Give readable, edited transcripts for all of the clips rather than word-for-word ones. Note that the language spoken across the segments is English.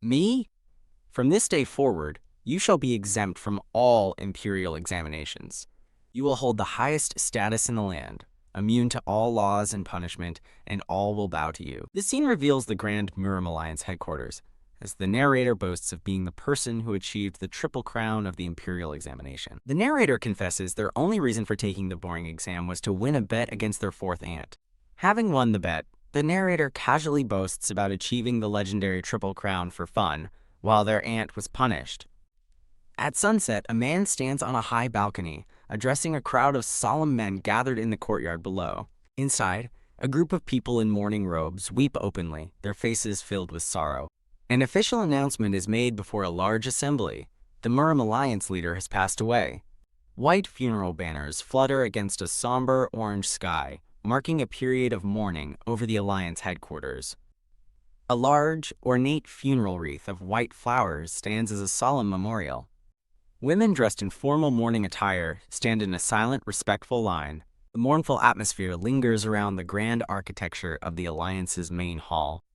Me? From this day forward, you shall be exempt from all imperial examinations. You will hold the highest status in the land, immune to all laws and punishment, and all will bow to you. This scene reveals the Grand Murim Alliance headquarters, as the narrator boasts of being the person who achieved the triple crown of the imperial examination. The narrator confesses their only reason for taking the boring exam was to win a bet against their fourth aunt. Having won the bet, the narrator casually boasts about achieving the legendary triple crown for fun, while their aunt was punished. At sunset, a man stands on a high balcony, addressing a crowd of solemn men gathered in the courtyard below. Inside, a group of people in mourning robes weep openly, their faces filled with sorrow. An official announcement is made before a large assembly. The Murim Alliance leader has passed away. White funeral banners flutter against a somber orange sky, marking a period of mourning over the Alliance headquarters. A large, ornate funeral wreath of white flowers stands as a solemn memorial. Women dressed in formal mourning attire stand in a silent, respectful line. The mournful atmosphere lingers around the grand architecture of the Alliance's main hall.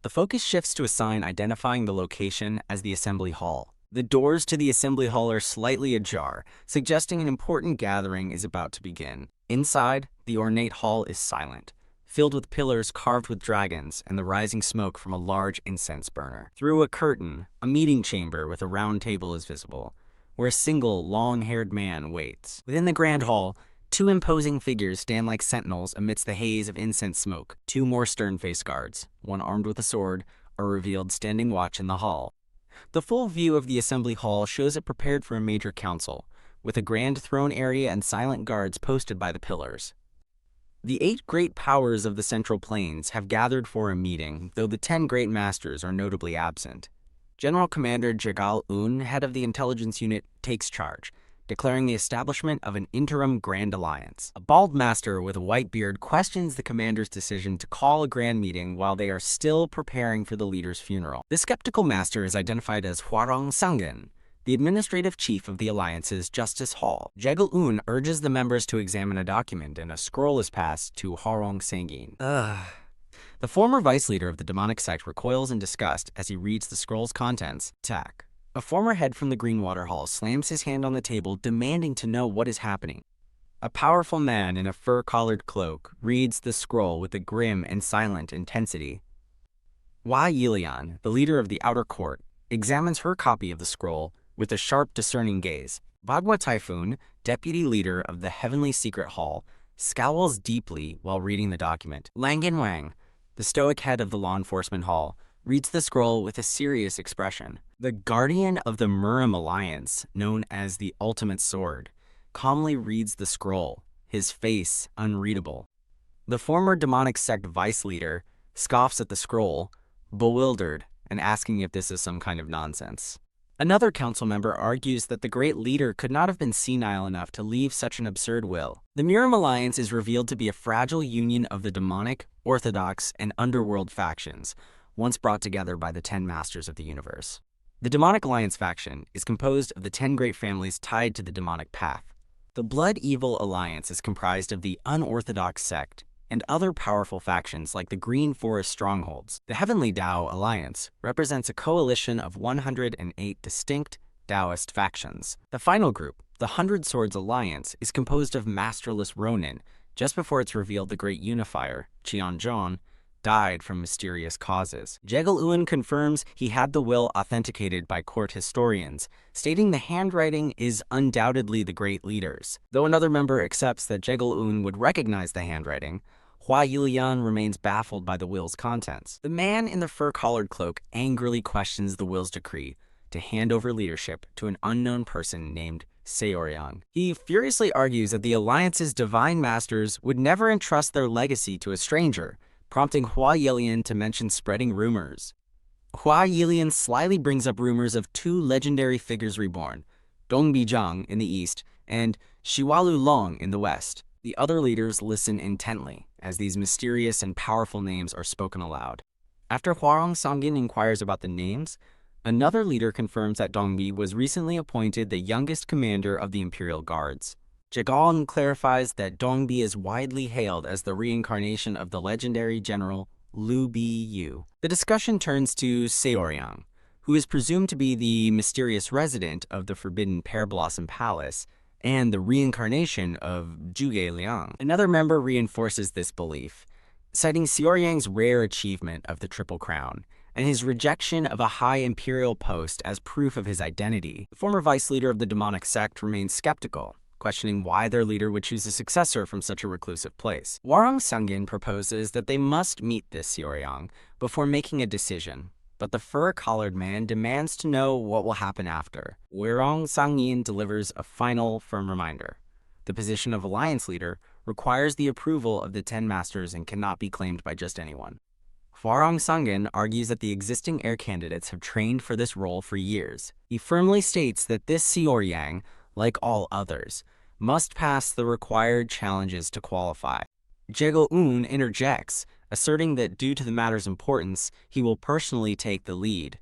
The focus shifts to a sign identifying the location as the Assembly Hall. The doors to the Assembly Hall are slightly ajar, suggesting an important gathering is about to begin. Inside, the ornate hall is silent, filled with pillars carved with dragons and the rising smoke from a large incense burner. Through a curtain, a meeting chamber with a round table is visible, where a single, long-haired man waits. Within the grand hall, two imposing figures stand like sentinels amidst the haze of incense smoke. Two more stern-faced guards, one armed with a sword, are revealed standing watch in the hall. The full view of the assembly hall shows it prepared for a major council, with a grand throne area and silent guards posted by the pillars. The 8 great powers of the Central Plains have gathered for a meeting, though the 10 great masters are notably absent. General Commander Jagal-un, head of the intelligence unit, takes charge, declaring the establishment of an interim Grand Alliance. A bald master with a white beard questions the commander's decision to call a grand meeting while they are still preparing for the leader's funeral. The skeptical master is identified as Hwarong Sangin, the administrative chief of the Alliance's Justice Hall. Jagal-un urges the members to examine a document, and a scroll is passed to Hwarong Sangin. The former vice leader of the demonic sect recoils in disgust as he reads the scroll's contents. Tak. A former head from the Greenwater Hall slams his hand on the table, demanding to know what is happening. A powerful man in a fur-collared cloak reads the scroll with a grim and silent intensity. Hua Yilian, the leader of the outer court, examines her copy of the scroll with a sharp, discerning gaze. Bagua Typhoon, deputy leader of the Heavenly Secret Hall, scowls deeply while reading the document. Langin Wang, the stoic head of the law enforcement hall, reads the scroll with a serious expression. The guardian of the Murim Alliance, known as the Ultimate Sword, calmly reads the scroll, his face unreadable. The former demonic sect vice leader scoffs at the scroll, bewildered and asking if this is some kind of nonsense. Another council member argues that the great leader could not have been senile enough to leave such an absurd will. The Murim Alliance is revealed to be a fragile union of the demonic, orthodox, and underworld factions, once brought together by the 10 masters of the universe. The Demonic Alliance faction is composed of the 10 great families tied to the demonic path. The Blood Evil Alliance is comprised of the unorthodox sect and other powerful factions like the Green Forest Strongholds. The Heavenly Tao Alliance represents a coalition of 108 distinct Taoist factions. The final group, the Hundred Swords Alliance, is composed of masterless Ronin. Just before it's revealed the Great Unifier, Qianzhong, died from mysterious causes. Jagal-un confirms he had the will authenticated by court historians, stating the handwriting is undoubtedly the great leader's. Though another member accepts that Jagal-un would recognize the handwriting, Hua Yilian remains baffled by the will's contents. The man in the fur-collared cloak angrily questions the will's decree to hand over leadership to an unknown person named Seoryang. He furiously argues that the Alliance's divine masters would never entrust their legacy to a stranger, prompting Hua Yilian to mention spreading rumors. Hua Yilian slyly brings up rumors of 2 legendary figures reborn, Dongbi Zhang in the east and Shiwalu Long in the west. The other leaders listen intently as these mysterious and powerful names are spoken aloud. After Hwarong Sangin inquires about the names, another leader confirms that Dongbi was recently appointed the youngest commander of the Imperial Guards. Jagal clarifies that Dongbi is widely hailed as the reincarnation of the legendary general Liu Biyu. The discussion turns to Seoryang, who is presumed to be the mysterious resident of the Forbidden Pear Blossom Palace and the reincarnation of Zhuge Liang. Another member reinforces this belief, citing Seoryang's rare achievement of the Triple Crown and his rejection of a high imperial post as proof of his identity. The former vice leader of the demonic sect remains skeptical, questioning why their leader would choose a successor from such a reclusive place. Hwarang Sungin proposes that they must meet this Seoryang before making a decision, but the fur-collared man demands to know what will happen after. Hwarang Sungin delivers a final, firm reminder. The position of alliance leader requires the approval of the 10 masters and cannot be claimed by just anyone. Hwarang Sungin argues that the existing heir candidates have trained for this role for years. He firmly states that this Seoryang, like all others, must pass the required challenges to qualify. Jaegol-eun interjects, asserting that due to the matter's importance, he will personally take the lead.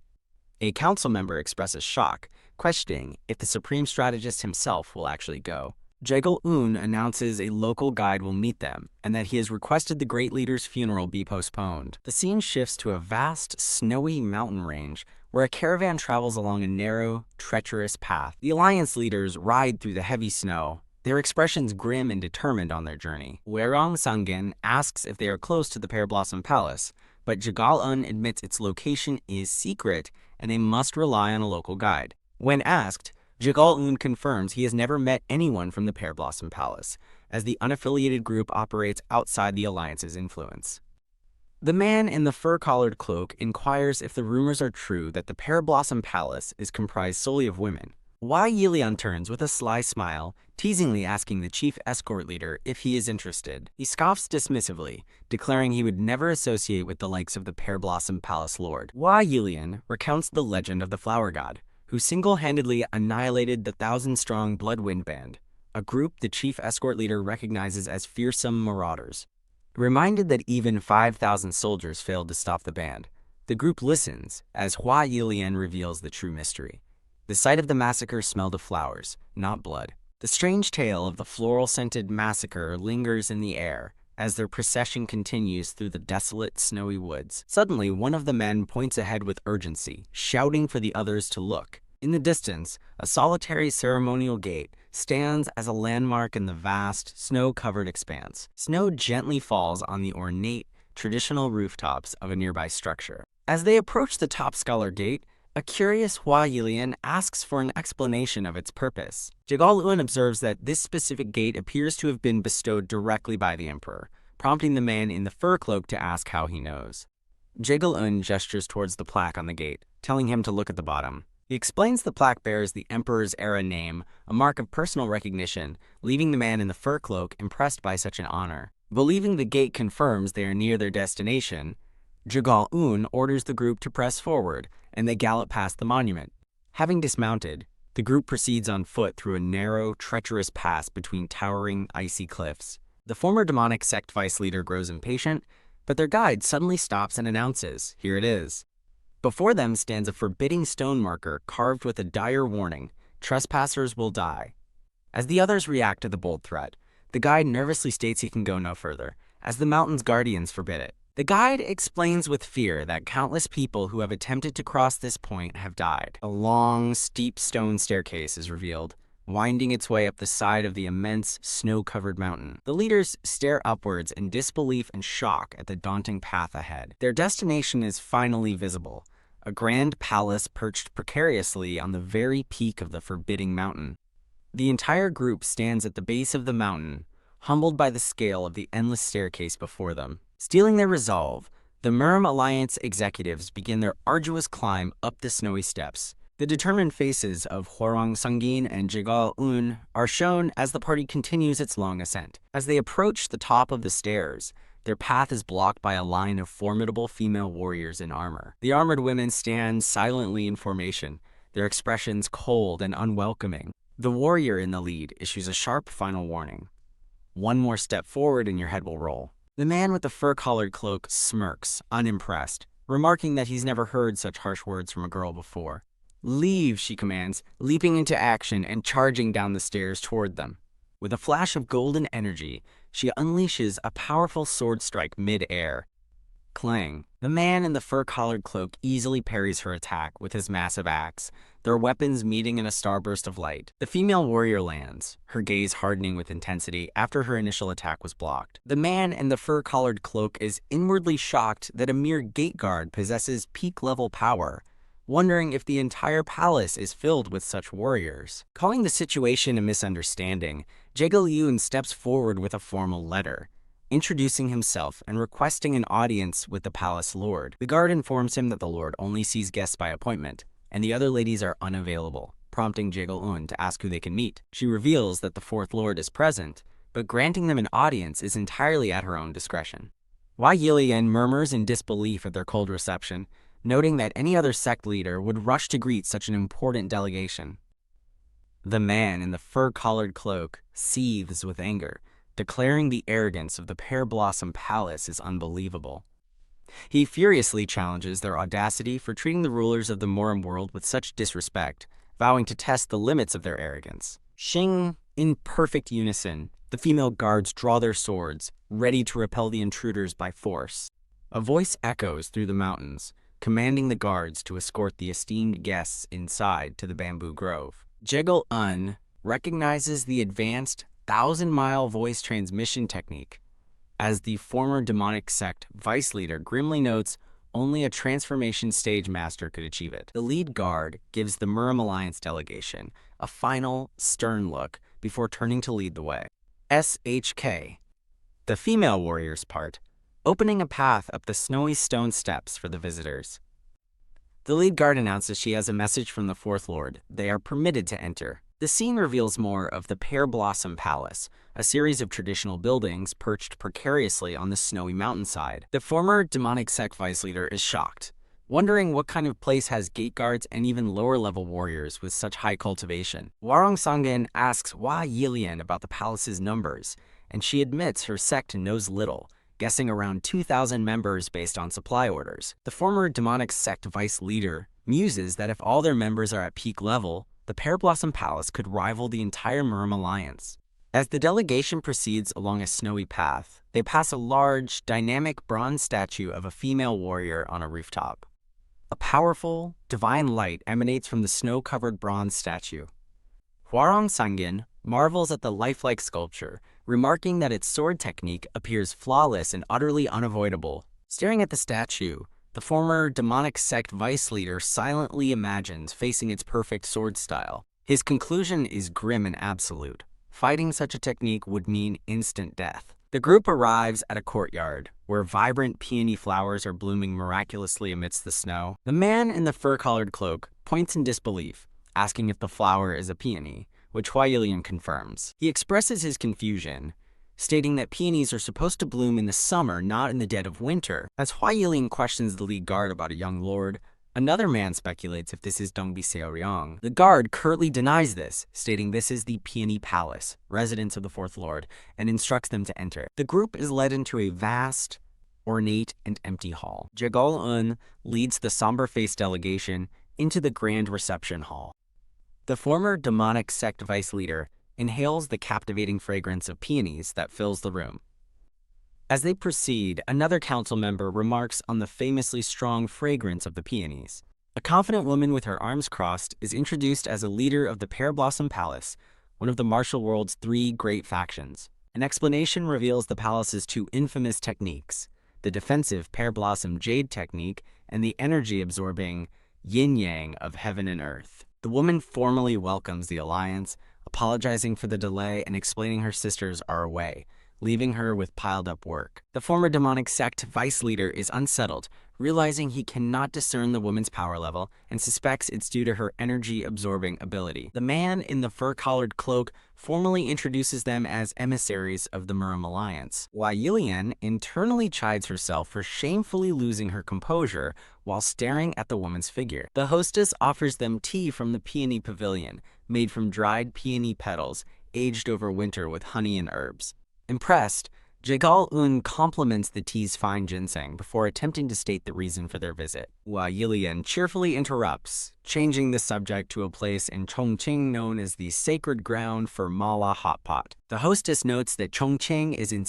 A council member expresses shock, questioning if the supreme strategist himself will actually go. Jaegol-eun announces a local guide will meet them, and that he has requested the great leader's funeral be postponed. The scene shifts to a vast, snowy mountain range where a caravan travels along a narrow, treacherous path. The alliance leaders ride through the heavy snow, their expressions grim and determined on their journey. Hwarang Sungin asks if they are close to the Pear Blossom Palace, but Jaegol-eun admits its location is secret and they must rely on a local guide. When asked, Jaegol-eun confirms he has never met anyone from the Pear Blossom Palace, as the unaffiliated group operates outside the alliance's influence. The man in the fur-collared cloak inquires if the rumors are true that the Pear Blossom Palace is comprised solely of women. Unyielding turns with a sly smile, teasingly asking the chief escort leader if he is interested. He scoffs dismissively, declaring he would never associate with the likes of the Pear Blossom Palace Lord. Unyielding recounts the legend of the flower god, who single-handedly annihilated the 1,000-strong Bloodwind Band, a group the chief escort leader recognizes as fearsome marauders. Reminded that even 5,000 soldiers failed to stop the band, the group listens as Unyielding reveals the true mystery. The site of the massacre smelled of flowers, not blood. The strange tale of the floral-scented massacre lingers in the air as their procession continues through the desolate, snowy woods. Suddenly, one of the men points ahead with urgency, shouting for the others to look. In the distance, a solitary ceremonial gate stands as a landmark in the vast, snow-covered expanse. Snow gently falls on the ornate, traditional rooftops of a nearby structure. As they approach the top scholar gate, a curious Unyielding asks for an explanation of its purpose. Jaegol-eun observes that this specific gate appears to have been bestowed directly by the emperor, prompting the man in the fur cloak to ask how he knows. Jaegol-eun gestures towards the plaque on the gate, telling him to look at the bottom. He explains the plaque bears the emperor's era name, a mark of personal recognition, leaving the man in the fur cloak impressed by such an honor. Believing the gate confirms they are near their destination, Jaegol-eun orders the group to press forward, and they gallop past the monument. Having dismounted, the group proceeds on foot through a narrow, treacherous pass between towering, icy cliffs. The former demonic sect vice leader grows impatient, but their guide suddenly stops and announces, "Here it is." Before them stands a forbidding stone marker carved with a dire warning, "Trespassers will die." As the others react to the bold threat, the guide nervously states he can go no further, as the mountain's guardians forbid it. The guide explains with fear that countless people who have attempted to cross this point have died. A long, steep stone staircase is revealed, winding its way up the side of the immense, snow-covered mountain. The leaders stare upwards in disbelief and shock at the daunting path ahead. Their destination is finally visible, a grand palace perched precariously on the very peak of the forbidding mountain. The entire group stands at the base of the mountain, humbled by the scale of the endless staircase before them. Stealing their resolve, the Murm Alliance executives begin their arduous climb up the snowy steps. The determined faces of Hwarang Sungin and Jaegol-eun are shown as the party continues its long ascent. As they approach the top of the stairs, their path is blocked by a line of formidable female warriors in armor. The armored women stand silently in formation, their expressions cold and unwelcoming. The warrior in the lead issues a sharp final warning. "One more step forward and your head will roll." The man with the fur-collared cloak smirks, unimpressed, remarking that he's never heard such harsh words from a girl before. "Leave," she commands, leaping into action and charging down the stairs toward them. With a flash of golden energy, she unleashes a powerful sword strike mid-air. Clang. The man in the fur-collared cloak easily parries her attack with his massive axe, their weapons meeting in a starburst of light. The female warrior lands, her gaze hardening with intensity after her initial attack was blocked. The man in the fur-collared cloak is inwardly shocked that a mere gate guard possesses peak-level power, wondering if the entire palace is filled with such warriors. Calling the situation a misunderstanding, Jae-gyun steps forward with a formal letter, introducing himself and requesting an audience with the palace lord. The guard informs him that the lord only sees guests by appointment, and the other ladies are unavailable, prompting Jae-gyun to ask who they can meet. She reveals that the fourth lord is present, but granting them an audience is entirely at her own discretion. Unyielding murmurs in disbelief at their cold reception, noting that any other sect leader would rush to greet such an important delegation. The man in the fur-collared cloak seethes with anger, declaring the arrogance of the Pear Blossom Palace is unbelievable. He furiously challenges their audacity for treating the rulers of the Mourning world with such disrespect, vowing to test the limits of their arrogance. Shing, in perfect unison, the female guards draw their swords, ready to repel the intruders by force. A voice echoes through the mountains, commanding the guards to escort the esteemed guests inside to the bamboo grove. Jae-gyun recognizes the advanced 1,000-mile voice transmission technique. As the former demonic sect vice leader grimly notes, only a transformation stage master could achieve it. The lead guard gives the Murim Alliance delegation a final, stern look before turning to lead the way. SHK. The female warrior's part, opening a path up the snowy stone steps for the visitors. The lead guard announces she has a message from the fourth lord. They are permitted to enter. The scene reveals more of the Pear Blossom Palace, a series of traditional buildings perched precariously on the snowy mountainside. The former demonic sect vice leader is shocked, wondering what kind of place has gate guards and even lower-level warriors with such high cultivation. Hwarang Sangen asks Unyielding about the palace's numbers, and she admits her sect knows little, guessing around 2,000 members based on supply orders. The former demonic sect vice leader muses that if all their members are at peak level, the Pear Blossom Palace could rival the entire Murim Alliance. As the delegation proceeds along a snowy path, they pass a large, dynamic bronze statue of a female warrior on a rooftop. A powerful, divine light emanates from the snow-covered bronze statue. Hwarang Sangen marvels at the lifelike sculpture, remarking that its sword technique appears flawless and utterly unavoidable. Staring at the statue, the former demonic sect vice leader silently imagines facing its perfect sword style. His conclusion is grim and absolute. Fighting such a technique would mean instant death. The group arrives at a courtyard, where vibrant peony flowers are blooming miraculously amidst the snow. The man in the fur-collared cloak points in disbelief, asking if the flower is a peony, which Unyielding confirms. He expresses his confusion, stating that peonies are supposed to bloom in the summer, not in the dead of winter. As Unyielding questions the lead guard about a young lord, another man speculates if this is Dongbi Seoryang. The guard curtly denies this, stating this is the Peony Palace, residence of the fourth lord, and instructs them to enter. The group is led into a vast, ornate, and empty hall. Jae-gyun leads the somber-faced delegation into the grand reception hall. The former demonic sect vice leader inhales the captivating fragrance of peonies that fills the room. As they proceed, another council member remarks on the famously strong fragrance of the peonies. A confident woman with her arms crossed is introduced as a leader of the Pear Blossom Palace, one of the martial world's 3 great factions. An explanation reveals the palace's 2 infamous techniques, the defensive Pear Blossom Jade technique and the energy-absorbing yin-yang of heaven and earth. The woman formally welcomes the alliance, apologizing for the delay and explaining her sisters are away, leaving her with piled-up work. The former demonic sect vice leader is unsettled, realizing he cannot discern the woman's power level and suspects it's due to her energy-absorbing ability. The man in the fur-collared cloak formally introduces them as emissaries of the Murim Alliance. Unyielding internally chides herself for shamefully losing her composure while staring at the woman's figure. The hostess offers them tea from the peony pavilion, made from dried peony petals, aged over winter with honey and herbs. Impressed, Jae-gyun compliments the tea's fine ginseng before attempting to state the reason for their visit. Unyielding cheerfully interrupts, changing the subject to a place in Chongqing known as the sacred ground for mala hot pot. The hostess notes that Chongqing is in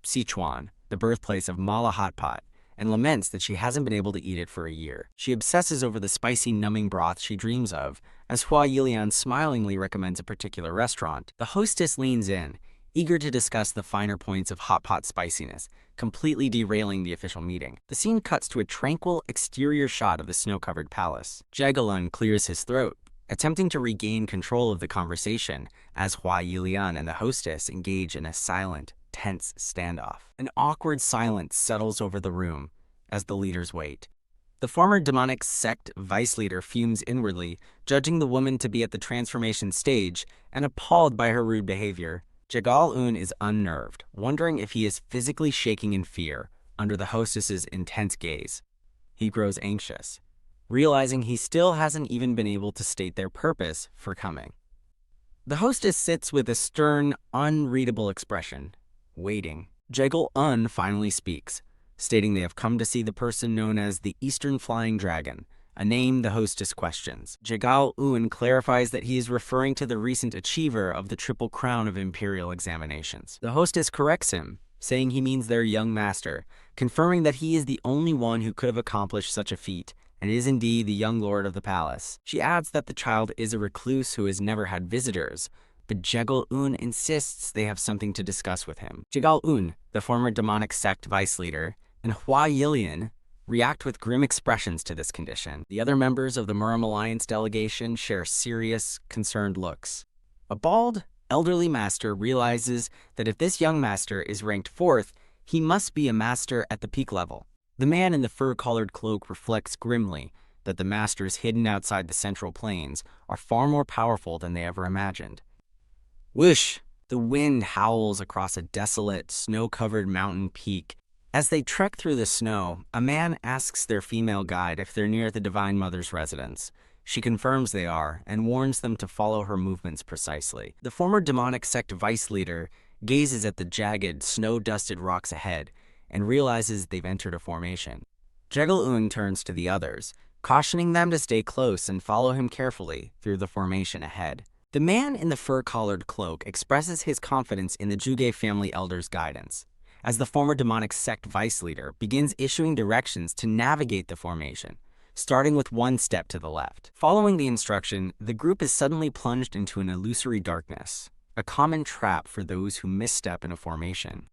Sichuan, the birthplace of mala hot pot, and laments that she hasn't been able to eat it for a year. She obsesses over the spicy, numbing broth she dreams of, as Hua Yilian smilingly recommends a particular restaurant. The hostess leans in, eager to discuss the finer points of hot pot spiciness, completely derailing the official meeting. The scene cuts to a tranquil exterior shot of the snow-covered palace. Jagalun clears his throat, attempting to regain control of the conversation as Hua Yilian and the hostess engage in a silent, tense standoff. An awkward silence settles over the room as the leaders wait. The former demonic sect vice leader fumes inwardly, judging the woman to be at the transformation stage and appalled by her rude behavior. Jagal-un is unnerved, wondering if he is physically shaking in fear under the hostess's intense gaze. He grows anxious, realizing he still hasn't even been able to state their purpose for coming. The hostess sits with a stern, unreadable expression, waiting. Jagal-un finally speaks, stating they have come to see the person known as the Eastern Flying Dragon, a name the hostess questions. Jagal-un clarifies that he is referring to the recent achiever of the Triple Crown of Imperial Examinations. The hostess corrects him, saying he means their young master, confirming that he is the only one who could have accomplished such a feat, and is indeed the young lord of the palace. She adds that the child is a recluse who has never had visitors, but Jagal-un insists they have something to discuss with him. Jagal-un, the former demonic sect vice leader, and Hua Yilian react with grim expressions to this condition. The other members of the Murim Alliance delegation share serious, concerned looks. A bald, elderly master realizes that if this young master is ranked 4th, he must be a master at the peak level. The man in the fur-collared cloak reflects grimly that the masters hidden outside the central plains are far more powerful than they ever imagined. Whoosh! The wind howls across a desolate, snow-covered mountain peak. As they trek through the snow, a man asks their female guide if they're near the Divine Mother's residence. She confirms they are, and warns them to follow her movements precisely. The former demonic sect vice leader gazes at the jagged, snow-dusted rocks ahead, and realizes they've entered a formation. Jagal-un turns to the others, cautioning them to stay close and follow him carefully through the formation ahead. The man in the fur-collared cloak expresses his confidence in the Juge family elder's guidance, as the former demonic sect vice leader begins issuing directions to navigate the formation, starting with one step to the left. Following the instruction, the group is suddenly plunged into an illusory darkness, a common trap for those who misstep in a formation.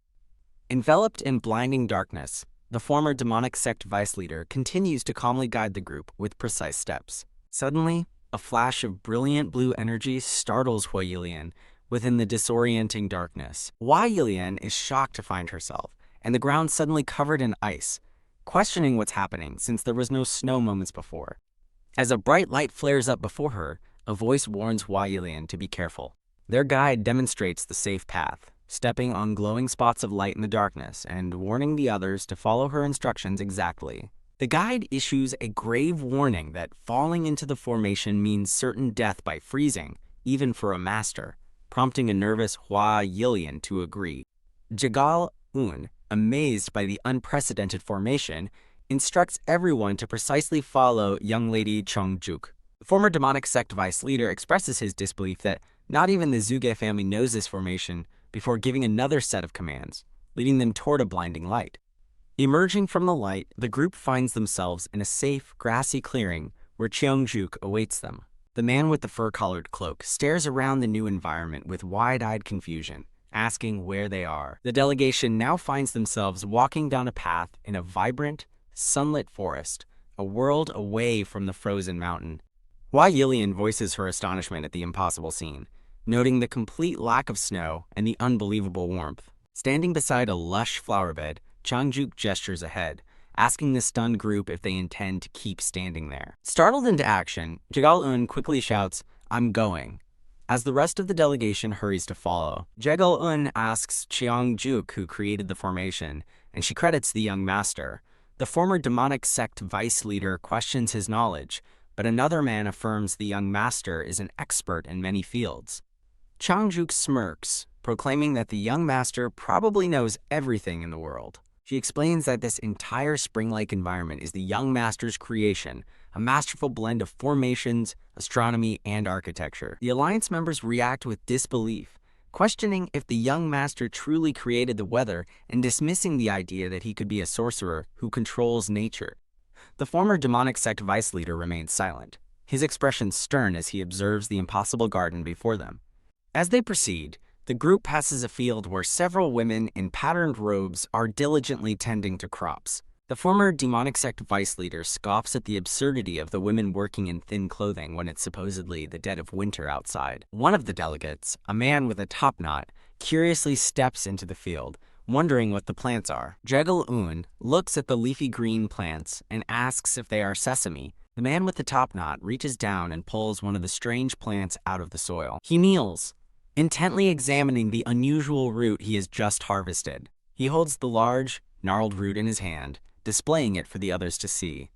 Enveloped in blinding darkness, the former demonic sect vice leader continues to calmly guide the group with precise steps. Suddenly, a flash of brilliant blue energy startles Hua Yilian within the disorienting darkness. Hua Yilian is shocked to find herself, and the ground suddenly covered in ice, questioning what's happening since there was no snow moments before. As a bright light flares up before her, a voice warns Hua Yilian to be careful. Their guide demonstrates the safe path, stepping on glowing spots of light in the darkness and warning the others to follow her instructions exactly. The guide issues a grave warning that falling into the formation means certain death by freezing, even for a master, prompting a nervous Hua Yilian to agree. Jagal-un, amazed by the unprecedented formation, instructs everyone to precisely follow young lady Chongjuk. The former demonic sect vice leader expresses his disbelief that not even the Zuge family knows this formation before giving another set of commands, leading them toward a blinding light. Emerging from the light, the group finds themselves in a safe, grassy clearing where Cheongjuk awaits them. The man with the fur-collared cloak stares around the new environment with wide-eyed confusion, asking where they are. The delegation now finds themselves walking down a path in a vibrant, sunlit forest, a world away from the frozen mountain. Hua Yilian voices her astonishment at the impossible scene, noting the complete lack of snow and the unbelievable warmth. Standing beside a lush flower bed, Changjuk gestures ahead, asking the stunned group if they intend to keep standing there. Startled into action, Jagal-un quickly shouts, "I'm going," as the rest of the delegation hurries to follow. Jagal-un asks Cheongjuk who created the formation, and she credits the young master. The former demonic sect vice leader questions his knowledge, but another man affirms the young master is an expert in many fields. Changjuk smirks, proclaiming that the young master probably knows everything in the world. She explains that this entire spring-like environment is the young master's creation, a masterful blend of formations, astronomy, and architecture. The alliance members react with disbelief, questioning if the young master truly created the weather and dismissing the idea that he could be a sorcerer who controls nature. The former demonic sect vice leader remains silent, his expression stern as he observes the impossible garden before them. As they proceed, the group passes a field where several women in patterned robes are diligently tending to crops. The former demonic sect vice leader scoffs at the absurdity of the women working in thin clothing when it's supposedly the dead of winter outside. One of the delegates, a man with a topknot, curiously steps into the field, wondering what the plants are. Jegel-un looks at the leafy green plants and asks if they are sesame. The man with the topknot reaches down and pulls one of the strange plants out of the soil. He kneels, intently examining the unusual root he has just harvested. He holds the large, gnarled root in his hand, displaying it for the others to see.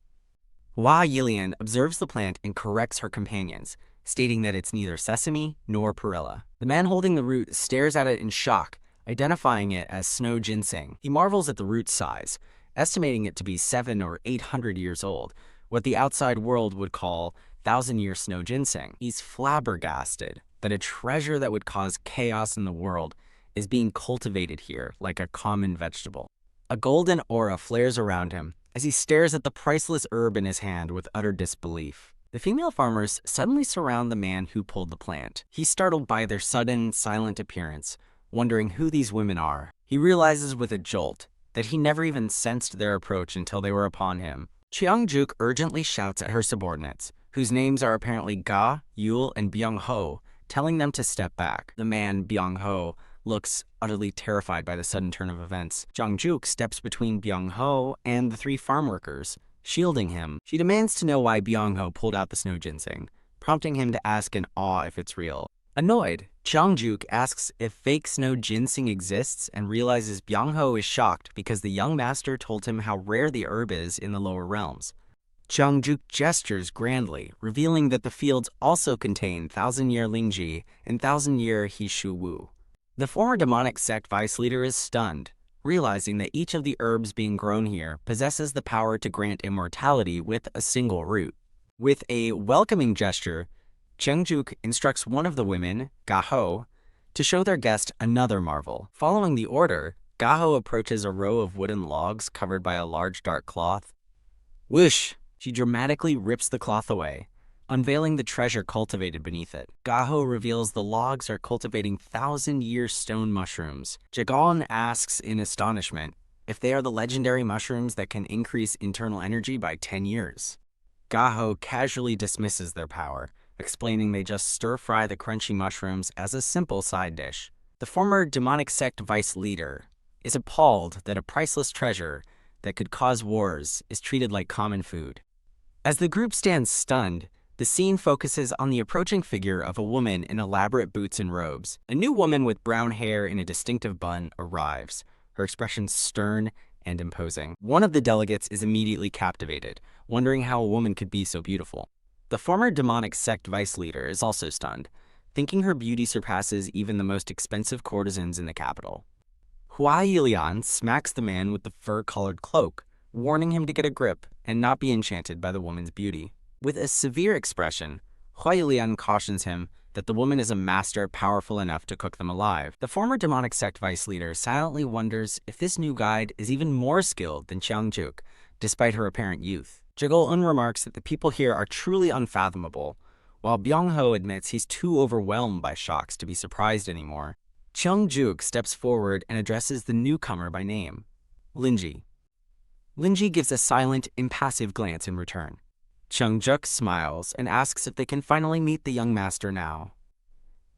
Hua Yilian observes the plant and corrects her companions, stating that it's neither sesame nor perilla. The man holding the root stares at it in shock, identifying it as snow ginseng. He marvels at the root's size, estimating it to be 700 or 800 years old, what the outside world would call 1,000-year snow ginseng. He's flabbergasted that a treasure that would cause chaos in the world is being cultivated here like a common vegetable. A golden aura flares around him as he stares at the priceless herb in his hand with utter disbelief. The female farmers suddenly surround the man who pulled the plant. He's startled by their sudden, silent appearance, wondering who these women are. He realizes with a jolt that he never even sensed their approach until they were upon him. Cheongjuk urgently shouts at her subordinates, whose names are apparently Ga, Yul, and Byung-ho, telling them to step back. The man, Byung-ho, looks utterly terrified by the sudden turn of events. Cheongjuk steps between Byung-ho and the three farm workers, shielding him. She demands to know why Byung-ho pulled out the snow ginseng, prompting him to ask in awe if it's real. Annoyed, Cheongjuk asks if fake snow ginseng exists and realizes Byung-ho is shocked because the young master told him how rare the herb is in the lower realms. Cheongjuk gestures grandly, revealing that the fields also contain 1,000-year Lingji and 1,000-year Hishu Wu. The former demonic sect vice leader is stunned, realizing that each of the herbs being grown here possesses the power to grant immortality with a single root. With a welcoming gesture, Cheongjuk instructs one of the women, Gaho, to show their guest another marvel. Following the order, Gaho approaches a row of wooden logs covered by a large dark cloth. Whoosh! She dramatically rips the cloth away, unveiling the treasure cultivated beneath it. Gaho reveals the logs are cultivating 1,000-year stone mushrooms. Jagon asks in astonishment if they are the legendary mushrooms that can increase internal energy by 10 years. Gaho casually dismisses their power, explaining they just stir-fry the crunchy mushrooms as a simple side dish. The former demonic sect vice leader is appalled that a priceless treasure that could cause wars is treated like common food. As the group stands stunned, the scene focuses on the approaching figure of a woman in elaborate boots and robes. A new woman with brown hair in a distinctive bun arrives, her expression stern and imposing. One of the delegates is immediately captivated, wondering how a woman could be so beautiful. The former demonic sect vice leader is also stunned, thinking her beauty surpasses even the most expensive courtesans in the capital. Hua Yilian smacks the man with the fur-colored cloak, warning him to get a grip and not be enchanted by the woman's beauty. With a severe expression, Hua Yilian cautions him that the woman is a master powerful enough to cook them alive. The former demonic sect vice leader silently wonders if this new guide is even more skilled than Cheongjuk, despite her apparent youth. Jegol-un remarks that the people here are truly unfathomable, while Byung-ho admits he's too overwhelmed by shocks to be surprised anymore. Cheongjuk steps forward and addresses the newcomer by name, Lingji. Lingji gives a silent, impassive glance in return. Cheongjuk smiles and asks if they can finally meet the young master now.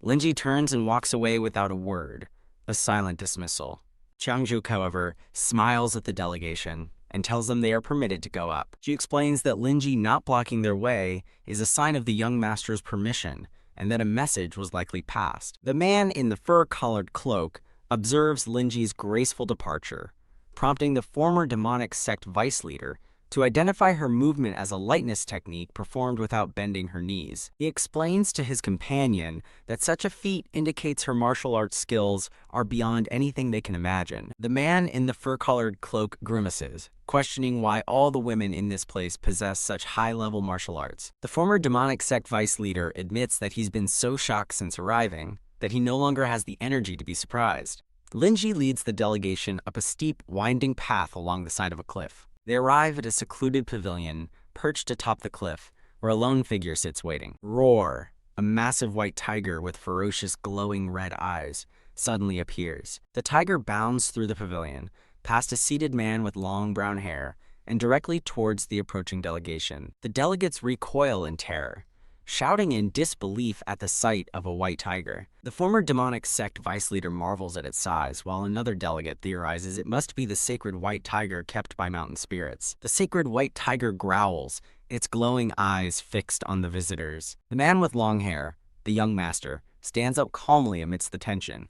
Lingji turns and walks away without a word, a silent dismissal. Cheongjuk, however, smiles at the delegation and tells them they are permitted to go up. She explains that Lingji not blocking their way is a sign of the young master's permission and that a message was likely passed. The man in the fur-collared cloak observes Lingji's graceful departure, prompting the former demonic sect vice leader to identify her movement as a lightness technique performed without bending her knees. He explains to his companion that such a feat indicates her martial arts skills are beyond anything they can imagine. The man in the fur-collared cloak grimaces, questioning why all the women in this place possess such high-level martial arts. The former demonic sect vice leader admits that he's been so shocked since arriving that he no longer has the energy to be surprised. Linji leads the delegation up a steep, winding path along the side of a cliff. They arrive at a secluded pavilion, perched atop the cliff, where a lone figure sits waiting. Roar! A massive white tiger with ferocious, glowing red eyes suddenly appears. The tiger bounds through the pavilion, past a seated man with long brown hair, and directly towards the approaching delegation. The delegates recoil in terror, shouting in disbelief at the sight of a white tiger. The former demonic sect vice leader marvels at its size, while another delegate theorizes it must be the sacred white tiger kept by mountain spirits. The sacred white tiger growls, its glowing eyes fixed on the visitors. The man with long hair, the young master, stands up calmly amidst the tension.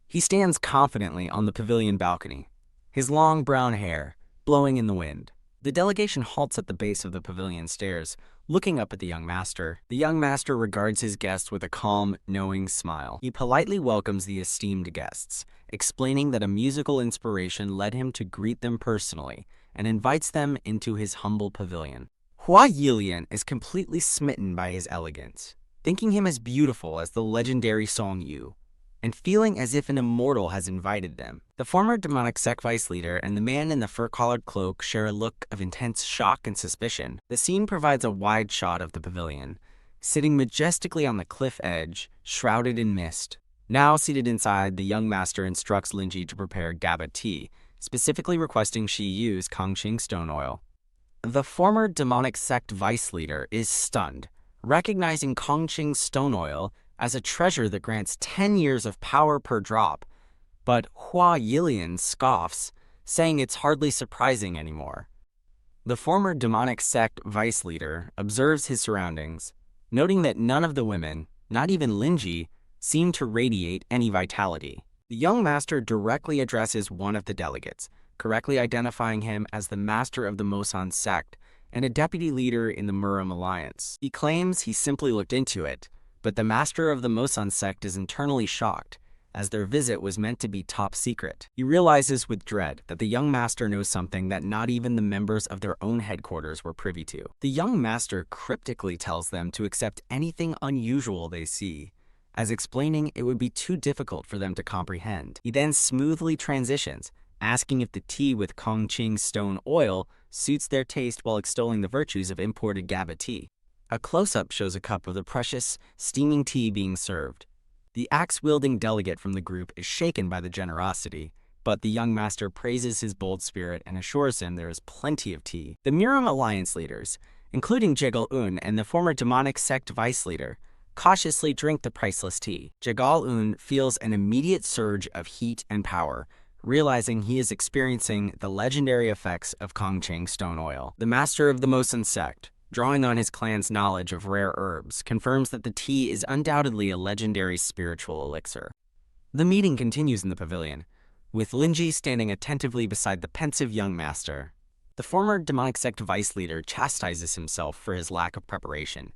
He stands confidently on the pavilion balcony, his long brown hair blowing in the wind. The delegation halts at the base of the pavilion stairs, looking up at the young master. The young master regards his guest with a calm, knowing smile. He politely welcomes the esteemed guests, explaining that a musical inspiration led him to greet them personally and invites them into his humble pavilion. Unyielding is completely smitten by his elegance, thinking him as beautiful as the legendary Song Yu, and feeling as if an immortal has invited them. The former demonic sect vice leader and the man in the fur-collared cloak share a look of intense shock and suspicion. The scene provides a wide shot of the pavilion, sitting majestically on the cliff edge, shrouded in mist. Now seated inside, the young master instructs Linji to prepare GABA tea, specifically requesting she use Kangxing stone oil. The former demonic sect vice leader is stunned, recognizing Kangxing stone oil as a treasure that grants 10 years of power per drop, but Unyielding scoffs, saying it's hardly surprising anymore. The former demonic sect vice leader observes his surroundings, noting that none of the women, not even Linji, seem to radiate any vitality. The young master directly addresses one of the delegates, correctly identifying him as the master of the Mosan sect and a deputy leader in the Murim alliance. He claims he simply looked into it, but the master of the Mosan sect is internally shocked, as their visit was meant to be top secret. He realizes with dread that the young master knows something that not even the members of their own headquarters were privy to. The young master cryptically tells them to accept anything unusual they see, as explaining it would be too difficult for them to comprehend. He then smoothly transitions, asking if the tea with Kangxing stone oil suits their taste while extolling the virtues of imported GABA tea. A close-up shows a cup of the precious, steaming tea being served. The axe-wielding delegate from the group is shaken by the generosity, but the young master praises his bold spirit and assures him there is plenty of tea. The Murim alliance leaders, including Jegal-un and the former demonic sect vice leader, cautiously drink the priceless tea. Jegal-un feels an immediate surge of heat and power, realizing he is experiencing the legendary effects of Kangxing stone oil. The master of the Mosan sect, drawing on his clan's knowledge of rare herbs, confirms that the tea is undoubtedly a legendary spiritual elixir. The meeting continues in the pavilion, with Linji standing attentively beside the pensive young master. The former demonic sect vice leader chastises himself for his lack of preparation,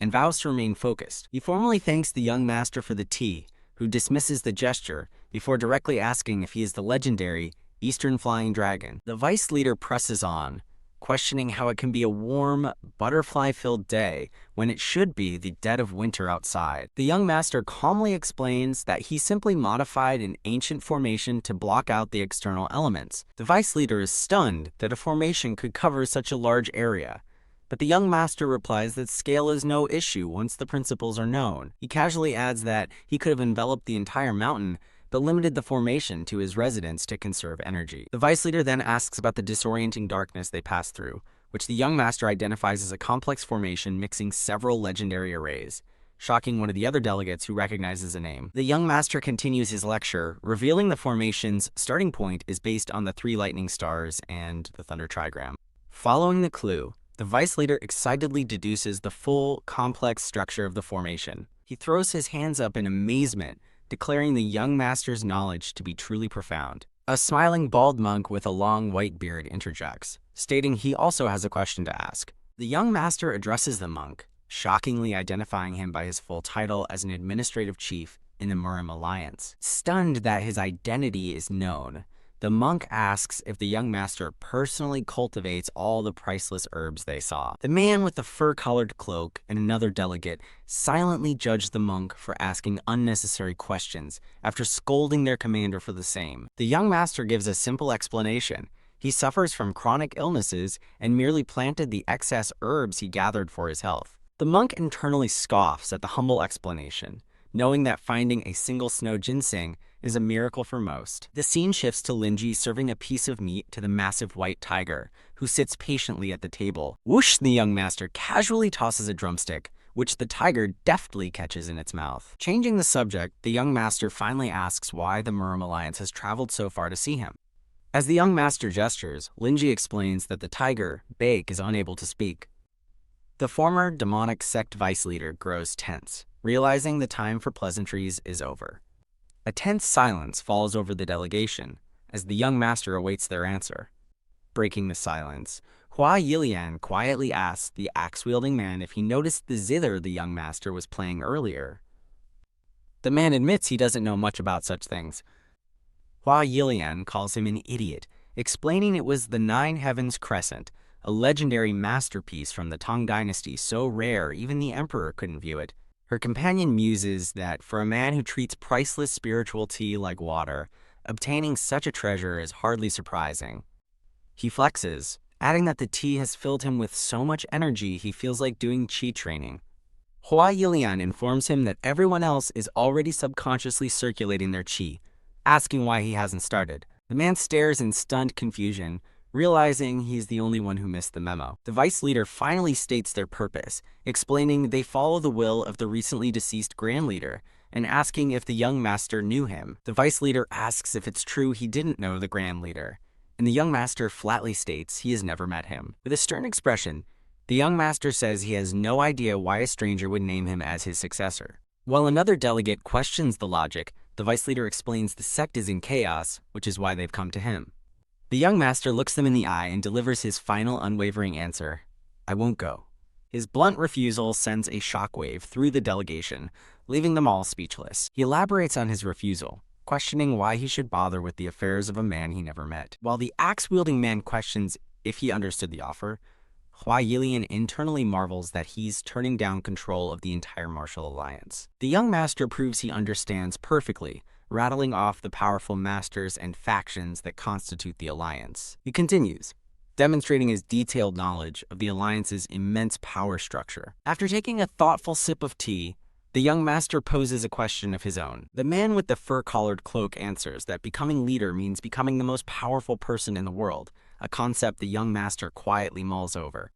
and vows to remain focused. He formally thanks the young master for the tea, who dismisses the gesture before directly asking if he is the legendary Eastern Flying Dragon. The vice leader presses on, questioning how it can be a warm, butterfly-filled day when it should be the dead of winter outside. The young master calmly explains that he simply modified an ancient formation to block out the external elements. The vice leader is stunned that a formation could cover such a large area, but the young master replies that scale is no issue once the principles are known. He casually adds that he could have enveloped the entire mountain, but limited the formation to his residence to conserve energy. The vice leader then asks about the disorienting darkness they pass through, which the young master identifies as a complex formation mixing several legendary arrays, shocking one of the other delegates who recognizes a name. The young master continues his lecture, revealing the formation's starting point is based on the 3 lightning stars and the thunder trigram. Following the clue, the vice leader excitedly deduces the full, complex structure of the formation. He throws his hands up in amazement, declaring the young master's knowledge to be truly profound. A smiling bald monk with a long white beard interjects, stating he also has a question to ask. The young master addresses the monk, shockingly identifying him by his full title as an administrative chief in the Murim alliance. Stunned that his identity is known, The monk asks if the young master personally cultivates all the priceless herbs they saw. The man with the fur-collared cloak and another delegate silently judge the monk for asking unnecessary questions after scolding their commander for the same. The young master gives a simple explanation. He suffers from chronic illnesses and merely planted the excess herbs he gathered for his health. The monk internally scoffs at the humble explanation, knowing that finding a single snow ginseng is a miracle for most. The scene shifts to Linji serving a piece of meat to the massive white tiger, who sits patiently at the table. Whoosh, the young master casually tosses a drumstick, which the tiger deftly catches in its mouth. Changing the subject, the young master finally asks why the Murim Alliance has traveled so far to see him. As the young master gestures, Linji explains that the tiger, Bake, is unable to speak. The former demonic sect vice leader grows tense, realizing the time for pleasantries is over. A tense silence falls over the delegation as the young master awaits their answer. Breaking the silence, Hua Yilian quietly asks the axe-wielding man if he noticed the zither the young master was playing earlier. The man admits he doesn't know much about such things. Hua Yilian calls him an idiot, explaining it was the Nine Heavens Crescent, a legendary masterpiece from the Tang Dynasty so rare even the emperor couldn't view it. Her companion muses that for a man who treats priceless spiritual tea like water, obtaining such a treasure is hardly surprising. He flexes, adding that the tea has filled him with so much energy he feels like doing qi training. Hua Yilian informs him that everyone else is already subconsciously circulating their qi, asking why he hasn't started. The man stares in stunned confusion, realizing he's the only one who missed the memo. The vice leader finally states their purpose, explaining they follow the will of the recently deceased Grand Leader, and asking if the young master knew him. The vice leader asks if it's true he didn't know the Grand Leader, and the young master flatly states he has never met him. With a stern expression, the young master says he has no idea why a stranger would name him as his successor. While another delegate questions the logic, the vice leader explains the sect is in chaos, which is why they've come to him. The young master looks them in the eye and delivers his final unwavering answer, "I won't go." His blunt refusal sends a shockwave through the delegation, leaving them all speechless. He elaborates on his refusal, questioning why he should bother with the affairs of a man he never met. While the axe-wielding man questions if he understood the offer, Hua Yilian internally marvels that he's turning down control of the entire martial alliance. The young master proves he understands perfectly, rattling off the powerful masters and factions that constitute the alliance. He continues, demonstrating his detailed knowledge of the alliance's immense power structure. After taking a thoughtful sip of tea, the young master poses a question of his own. The man with the fur-collared cloak answers that becoming leader means becoming the most powerful person in the world, a concept the young master quietly mulls over.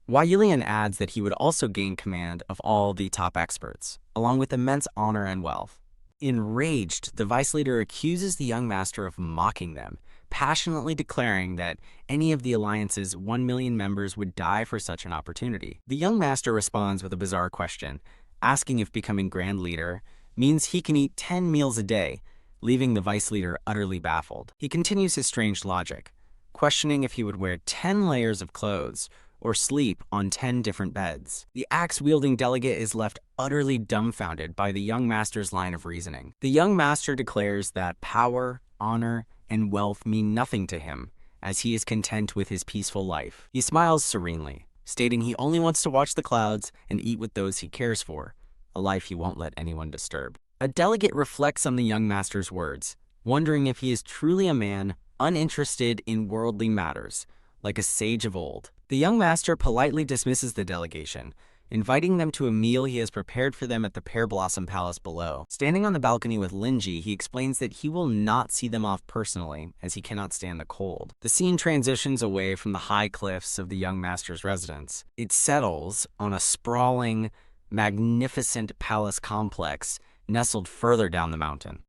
Hua Yilian adds that he would also gain command of all the top experts, along with immense honor and wealth. Enraged, the vice leader accuses the young master of mocking them, passionately declaring that any of the alliance's 1 million members would die for such an opportunity. The young master responds with a bizarre question, asking if becoming Grand Leader means he can eat 10 meals a day, leaving the vice leader utterly baffled. He continues his strange logic, questioning if he would wear 10 layers of clothes or sleep on 10 different beds. The axe-wielding delegate is left utterly dumbfounded by the young master's line of reasoning. The young master declares that power, honor, and wealth mean nothing to him, as he is content with his peaceful life. He smiles serenely, stating he only wants to watch the clouds and eat with those he cares for, a life he won't let anyone disturb. A delegate reflects on the young master's words, wondering if he is truly a man uninterested in worldly matters, like a sage of old. The young master politely dismisses the delegation, inviting them to a meal he has prepared for them at the Pear Blossom Palace below. Standing on the balcony with Linji, he explains that he will not see them off personally, as he cannot stand the cold. The scene transitions away from the high cliffs of the young master's residence. It settles on a sprawling, magnificent palace complex nestled further down the mountain.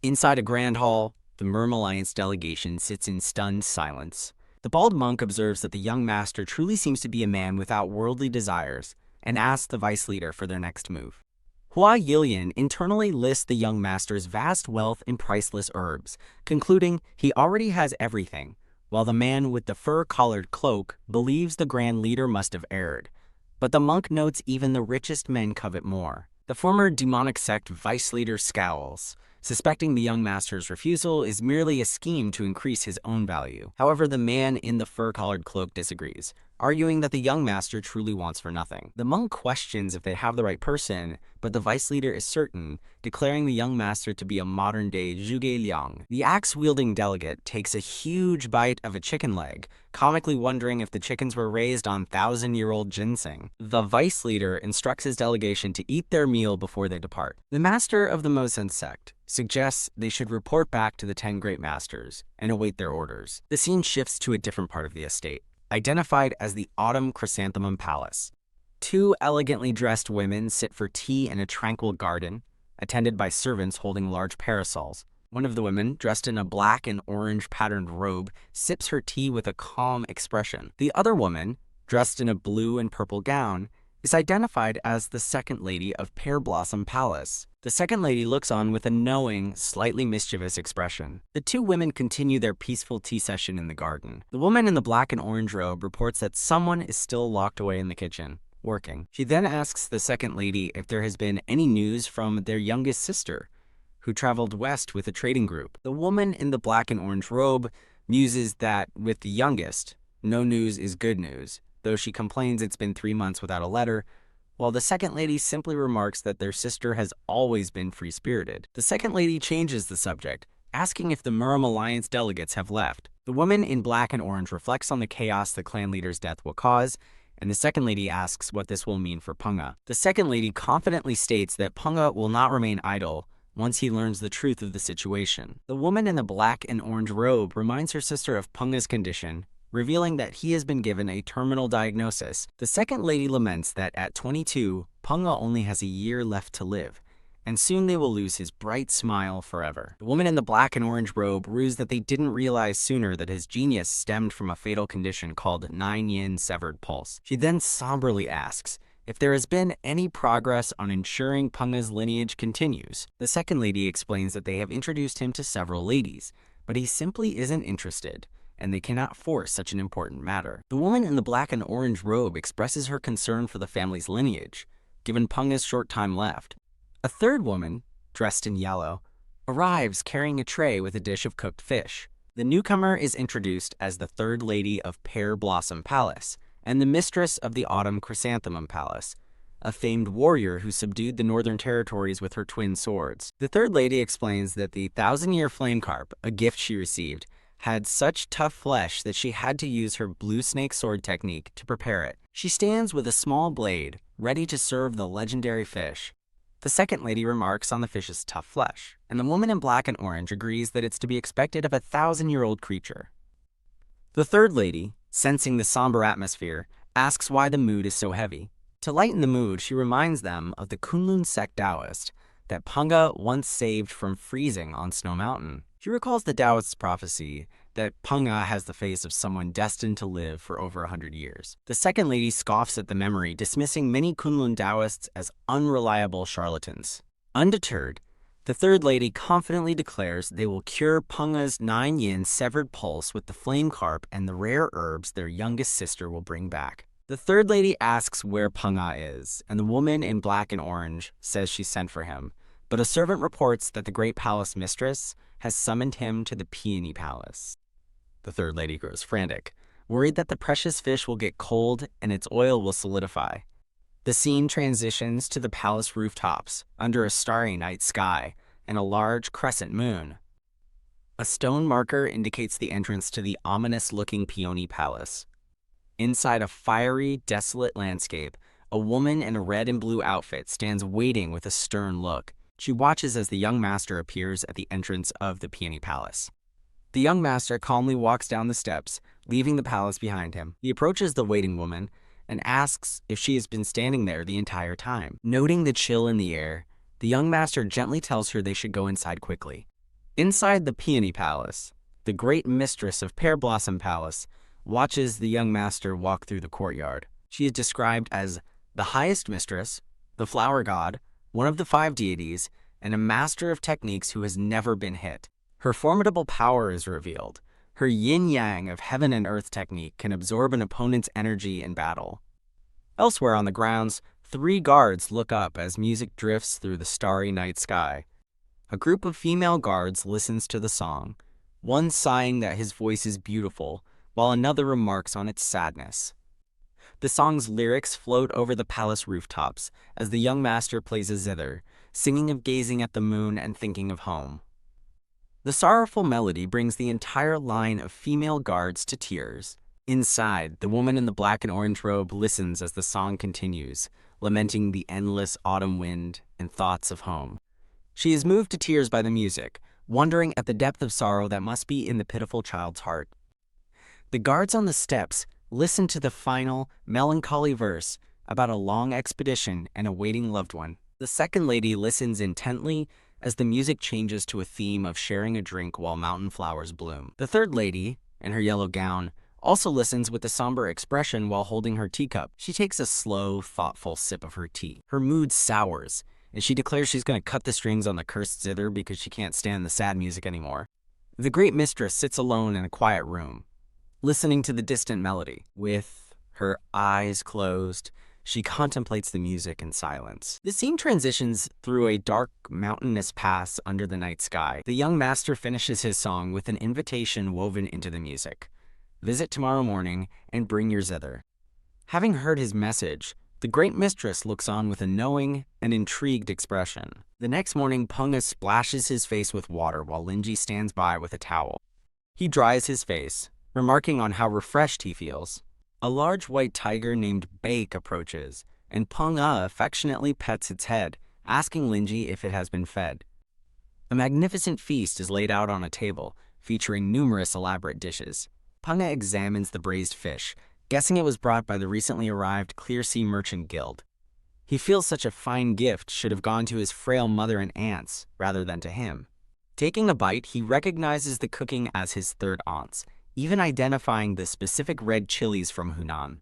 Inside a grand hall, the Murim Alliance delegation sits in stunned silence. The bald monk observes that the young master truly seems to be a man without worldly desires and asks the vice leader for their next move. Hua Yilian internally lists the young master's vast wealth in priceless herbs, concluding he already has everything, while the man with the fur-collared cloak believes the Grand Leader must have erred. But the monk notes even the richest men covet more. The former demonic sect vice leader scowls, suspecting the young master's refusal is merely a scheme to increase his own value. However, the man in the fur-collared cloak disagrees, arguing that the young master truly wants for nothing. The monk questions if they have the right person, but the vice leader is certain, declaring the young master to be a modern-day Zhuge Liang. The axe-wielding delegate takes a huge bite of a chicken leg, comically wondering if the chickens were raised on thousand-year-old ginseng. The vice leader instructs his delegation to eat their meal before they depart. The master of the Mosen sect suggests they should report back to the 10 great masters and await their orders. The scene shifts to a different part of the estate, identified as the Autumn Chrysanthemum Palace. 2 elegantly dressed women sit for tea in a tranquil garden, attended by servants holding large parasols. One of the women, dressed in a black and orange patterned robe, sips her tea with a calm expression. The other woman, dressed in a blue and purple gown, is identified as the second lady of Pear Blossom Palace. The second lady looks on with a knowing, slightly mischievous expression. The 2 women continue their peaceful tea session in the garden. The woman in the black and orange robe reports that someone is still locked away in the kitchen, working. She then asks the second lady if there has been any news from their youngest sister, who traveled west with a trading group. The woman in the black and orange robe muses that with the youngest, no news is good news, though she complains it's been 3 months without a letter, while the second lady simply remarks that their sister has always been free-spirited. The second lady changes the subject, asking if the Muram Alliance delegates have left. The woman in black and orange reflects on the chaos the clan leader's death will cause, and the second lady asks what this will mean for Punga. The second lady confidently states that Punga will not remain idle once he learns the truth of the situation. The woman in the black and orange robe reminds her sister of Punga's condition, revealing that he has been given a terminal diagnosis. The second lady laments that at 22, Punga only has a year left to live, and soon they will lose his bright smile forever. The woman in the black and orange robe rues that they didn't realize sooner that his genius stemmed from a fatal condition called 9-yin severed pulse. She then somberly asks if there has been any progress on ensuring Punga's lineage continues. The second lady explains that they have introduced him to several ladies, but he simply isn't interested, and they cannot force such an important matter. The woman in the black and orange robe expresses her concern for the family's lineage, given Punga's short time left. A third woman, dressed in yellow, arrives carrying a tray with a dish of cooked fish. The newcomer is introduced as the third lady of Pear Blossom Palace and the mistress of the Autumn Chrysanthemum Palace, a famed warrior who subdued the northern territories with her twin swords. The third lady explains that the 1,000-year flame carp, a gift she received, had such tough flesh that she had to use her blue snake sword technique to prepare it. She stands with a small blade, ready to serve the legendary fish. The second lady remarks on the fish's tough flesh, and the woman in black and orange agrees that it's to be expected of a 1,000-year-old creature. The third lady, sensing the somber atmosphere, asks why the mood is so heavy. To lighten the mood, she reminds them of the Kunlun sect Taoist that Punga once saved from freezing on Snow Mountain. She recalls the Taoist's prophecy that Punga has the face of someone destined to live for over 100 years. The second lady scoffs at the memory, dismissing many Kunlun Taoists as unreliable charlatans. Undeterred, the third lady confidently declares they will cure Punga's 9-yin severed pulse with the flame carp and the rare herbs their youngest sister will bring back. The third lady asks where Punga is, and the woman in black and orange says she sent for him, but a servant reports that the great palace mistress has summoned him to the Peony Palace. The third lady grows frantic, worried that the precious fish will get cold and its oil will solidify. The scene transitions to the palace rooftops, under a starry night sky and a large crescent moon. A stone marker indicates the entrance to the ominous-looking Peony Palace. Inside a fiery, desolate landscape, a woman in a red and blue outfit stands waiting with a stern look. She watches as the young master appears at the entrance of the Peony Palace. The young master calmly walks down the steps, leaving the palace behind him. He approaches the waiting woman and asks if she has been standing there the entire time. Noting the chill in the air, the young master gently tells her they should go inside quickly. Inside the Peony Palace, the great mistress of Pear Blossom Palace watches the young master walk through the courtyard. She is described as the highest mistress, the flower god, one of the 5 deities, and a master of techniques who has never been hit. Her formidable power is revealed. Her yin-yang of heaven and earth technique can absorb an opponent's energy in battle. Elsewhere on the grounds, Three guards look up as music drifts through the starry night sky. A group of female guards listens to the song, one sighing that his voice is beautiful, while another remarks on its sadness. The song's lyrics float over the palace rooftops as the young master plays a zither, singing of gazing at the moon and thinking of home. The sorrowful melody brings the entire line of female guards to tears. Inside, the woman in the black and orange robe listens as the song continues, lamenting the endless autumn wind and thoughts of home. She is moved to tears by the music, wondering at the depth of sorrow that must be in the pitiful child's heart. The guards on the steps listen to the final, melancholy verse about a long expedition and a waiting loved one. The second lady listens intently as the music changes to a theme of sharing a drink while mountain flowers bloom. The third lady, in her yellow gown, also listens with a somber expression while holding her teacup. She takes a slow, thoughtful sip of her tea. Her mood sours, and she declares she's going to cut the strings on the cursed zither because she can't stand the sad music anymore. The great mistress sits alone in a quiet room, listening to the distant melody. With her eyes closed, she contemplates the music in silence. The scene transitions through a dark, mountainous pass under the night sky. The young master finishes his song with an invitation woven into the music. Visit tomorrow morning and bring your zither. Having heard his message, the great mistress looks on with a knowing and intrigued expression. The next morning, Punga splashes his face with water while Linji stands by with a towel. He dries his face, remarking on how refreshed he feels. A large white tiger named Bake approaches, and Punga affectionately pets its head, asking Linji if it has been fed. A magnificent feast is laid out on a table, featuring numerous elaborate dishes. Punga examines the braised fish, guessing it was brought by the recently arrived Clear Sea Merchant Guild. He feels such a fine gift should have gone to his frail mother and aunts, rather than to him. Taking a bite, he recognizes the cooking as his third aunt's, even identifying the specific red chilies from Hunan.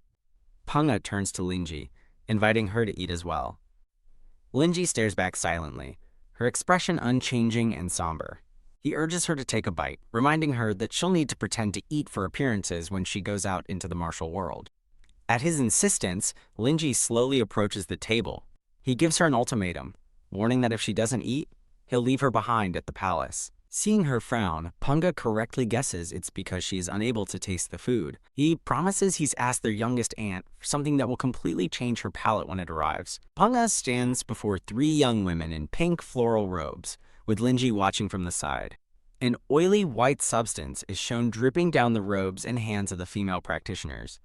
Punga turns to Linji, inviting her to eat as well. Linji stares back silently, her expression unchanging and somber. He urges her to take a bite, reminding her that she'll need to pretend to eat for appearances when she goes out into the martial world. At his insistence, Linji slowly approaches the table. He gives her an ultimatum, warning that if she doesn't eat, he'll leave her behind at the palace. Seeing her frown, Punga correctly guesses it's because she is unable to taste the food. He promises he's asked their youngest aunt for something that will completely change her palate when it arrives. Punga stands before three young women in pink floral robes, with Linji watching from the side. An oily white substance is shown dripping down the robes and hands of the female practitioners.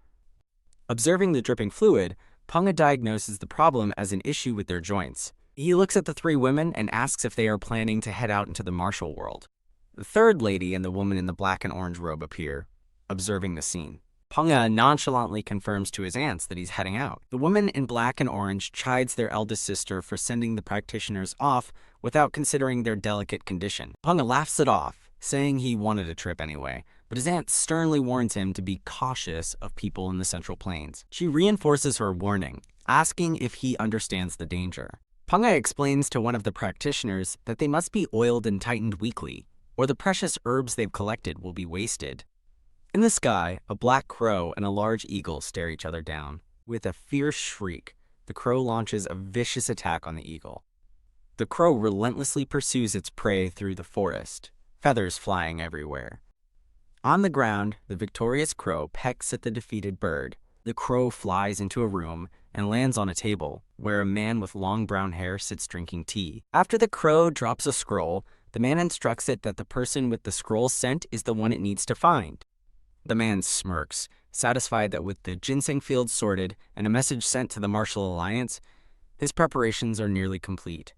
Observing the dripping fluid, Punga diagnoses the problem as an issue with their joints. He looks at the three women and asks if they are planning to head out into the martial world. The third lady and the woman in the black and orange robe appear, observing the scene. Punga nonchalantly confirms to his aunts that he's heading out. The woman in black and orange chides their eldest sister for sending the practitioners off without considering their delicate condition. Punga laughs it off, saying he wanted a trip anyway, but his aunt sternly warns him to be cautious of people in the Central Plains. She reinforces her warning, asking if he understands the danger. Punga explains to one of the practitioners that they must be oiled and tightened weekly, or the precious herbs they've collected will be wasted. In the sky, a black crow and a large eagle stare each other down. With a fierce shriek, the crow launches a vicious attack on the eagle. The crow relentlessly pursues its prey through the forest, feathers flying everywhere. On the ground, the victorious crow pecks at the defeated bird. The crow flies into a room and lands on a table, where a man with long brown hair sits drinking tea. After the crow drops a scroll, the man instructs it that the person with the scroll sent is the one it needs to find. The man smirks, satisfied that with the ginseng fields sorted and a message sent to the Martial Alliance, his preparations are nearly complete.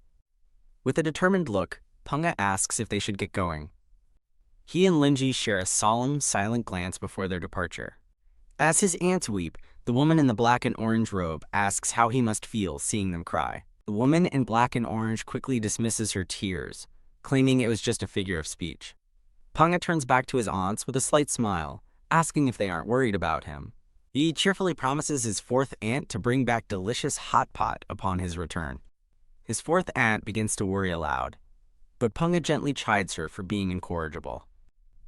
With a determined look, Punga asks if they should get going. He and Linji share a solemn, silent glance before their departure. As his aunts weep, the woman in the black and orange robe asks how he must feel seeing them cry. The woman in black and orange quickly dismisses her tears, claiming it was just a figure of speech. Punga turns back to his aunts with a slight smile, asking if they aren't worried about him. He cheerfully promises his fourth aunt to bring back delicious hot pot upon his return. His fourth aunt begins to worry aloud, but Punga gently chides her for being incorrigible.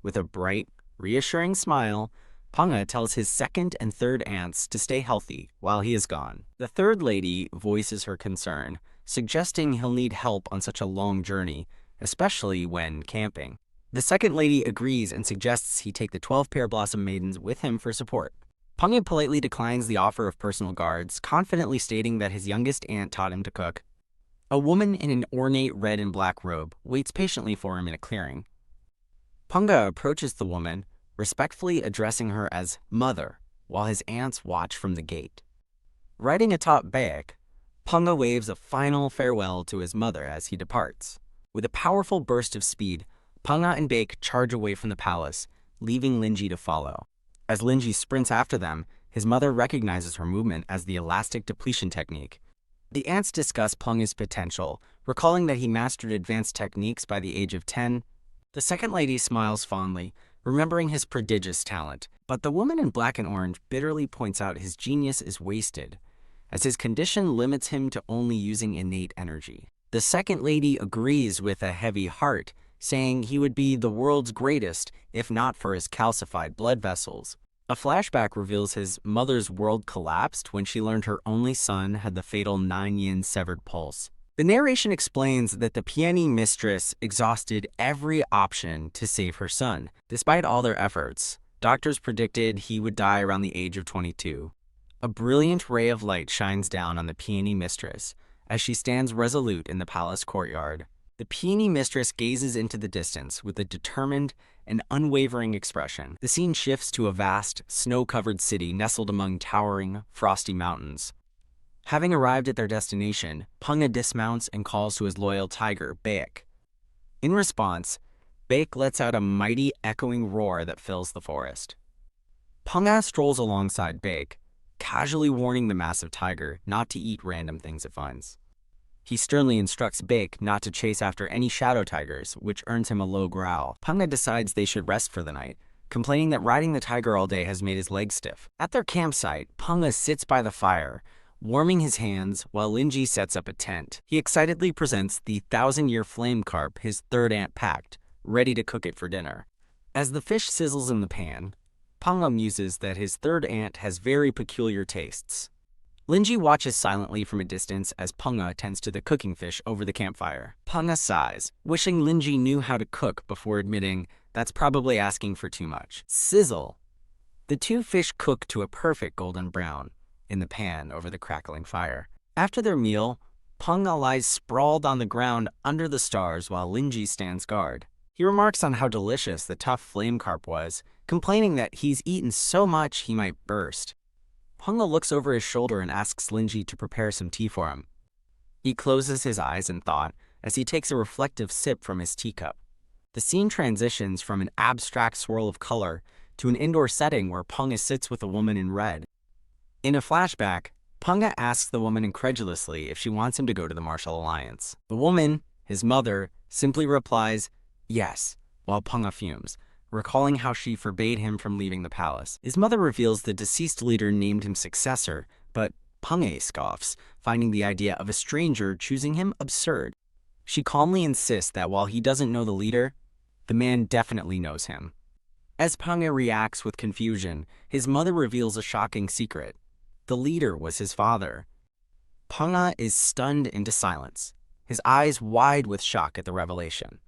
With a bright, reassuring smile, Panga tells his second and third aunts to stay healthy while he is gone. The third lady voices her concern, suggesting he'll need help on such a long journey, especially when camping. The second lady agrees and suggests he take the 12 pear blossom maidens with him for support. Panga politely declines the offer of personal guards, confidently stating that his youngest aunt taught him to cook. A woman in an ornate red and black robe waits patiently for him in a clearing. Panga approaches the woman, respectfully addressing her as mother, while his aunts watch from the gate. Riding atop Baek, Panga waves a final farewell to his mother as he departs. With a powerful burst of speed, Panga and Baek charge away from the palace, leaving Linji to follow. As Linji sprints after them, his mother recognizes her movement as the elastic depletion technique. The aunts discuss Panga's potential, recalling that he mastered advanced techniques by the age of 10. The second lady smiles fondly, remembering his prodigious talent, but the woman in black and orange bitterly points out his genius is wasted, as his condition limits him to only using innate energy. The second lady agrees with a heavy heart, saying he would be the world's greatest if not for his calcified blood vessels. A flashback reveals his mother's world collapsed when she learned her only son had the fatal 9-yin severed pulse. The narration explains that the peony mistress exhausted every option to save her son. Despite all their efforts, doctors predicted he would die around the age of 22. A brilliant ray of light shines down on the peony mistress as she stands resolute in the palace courtyard. The peony mistress gazes into the distance with a determined and unwavering expression. The scene shifts to a vast, snow-covered city nestled among towering, frosty mountains. Having arrived at their destination, Panga dismounts and calls to his loyal tiger, Baek. In response, Baek lets out a mighty, echoing roar that fills the forest. Panga strolls alongside Baek, casually warning the massive tiger not to eat random things it finds. He sternly instructs Baek not to chase after any shadow tigers, which earns him a low growl. Panga decides they should rest for the night, complaining that riding the tiger all day has made his legs stiff. At their campsite, Panga sits by the fire, warming his hands while Linji sets up a tent. He excitedly presents the 1,000-year flame carp his third aunt packed, ready to cook it for dinner. As the fish sizzles in the pan, Panga muses that his third aunt has very peculiar tastes. Linji watches silently from a distance as Panga attends to the cooking fish over the campfire. Panga sighs, wishing Linji knew how to cook before admitting that's probably asking for too much. Sizzle! The two fish cook to a perfect golden brown in the pan over the crackling fire. After their meal, Panga lies sprawled on the ground under the stars while Linji stands guard. He remarks on how delicious the tough flame carp was, complaining that he's eaten so much he might burst. Panga looks over his shoulder and asks Linji to prepare some tea for him. He closes his eyes in thought as he takes a reflective sip from his teacup. The scene transitions from an abstract swirl of color to an indoor setting where Panga sits with a woman in red. In a flashback, Panga asks the woman incredulously if she wants him to go to the Martial Alliance. The woman, his mother, simply replies, yes, while Panga fumes, recalling how she forbade him from leaving the palace. His mother reveals the deceased leader named him successor, but Panga scoffs, finding the idea of a stranger choosing him absurd. She calmly insists that while he doesn't know the leader, the man definitely knows him. As Panga reacts with confusion, his mother reveals a shocking secret. The leader was his father. Panga is stunned into silence, his eyes wide with shock at the revelation.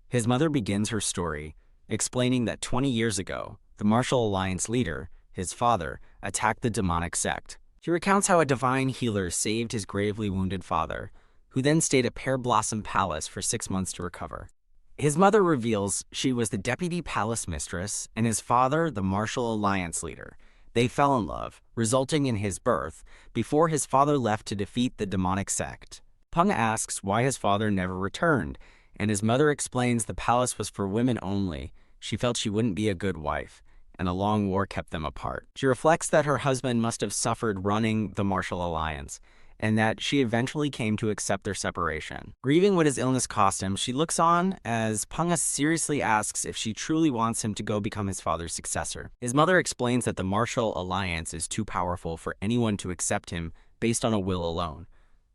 His mother begins her story, explaining that 20 years ago, the Martial Alliance leader, his father, attacked the demonic sect. She recounts how a divine healer saved his gravely wounded father, who then stayed at Pear Blossom Palace for 6 months to recover. His mother reveals she was the deputy palace mistress and his father the Martial Alliance leader. They fell in love, resulting in his birth, before his father left to defeat the demonic sect. Panga asks why his father never returned, and his mother explains the palace was for women only. She felt she wouldn't be a good wife, and a long war kept them apart. She reflects that her husband must have suffered running the Martial Alliance, and that she eventually came to accept their separation. Grieving what his illness cost him, she looks on as Panga seriously asks if she truly wants him to go become his father's successor. His mother explains that the Martial Alliance is too powerful for anyone to accept him based on a will alone,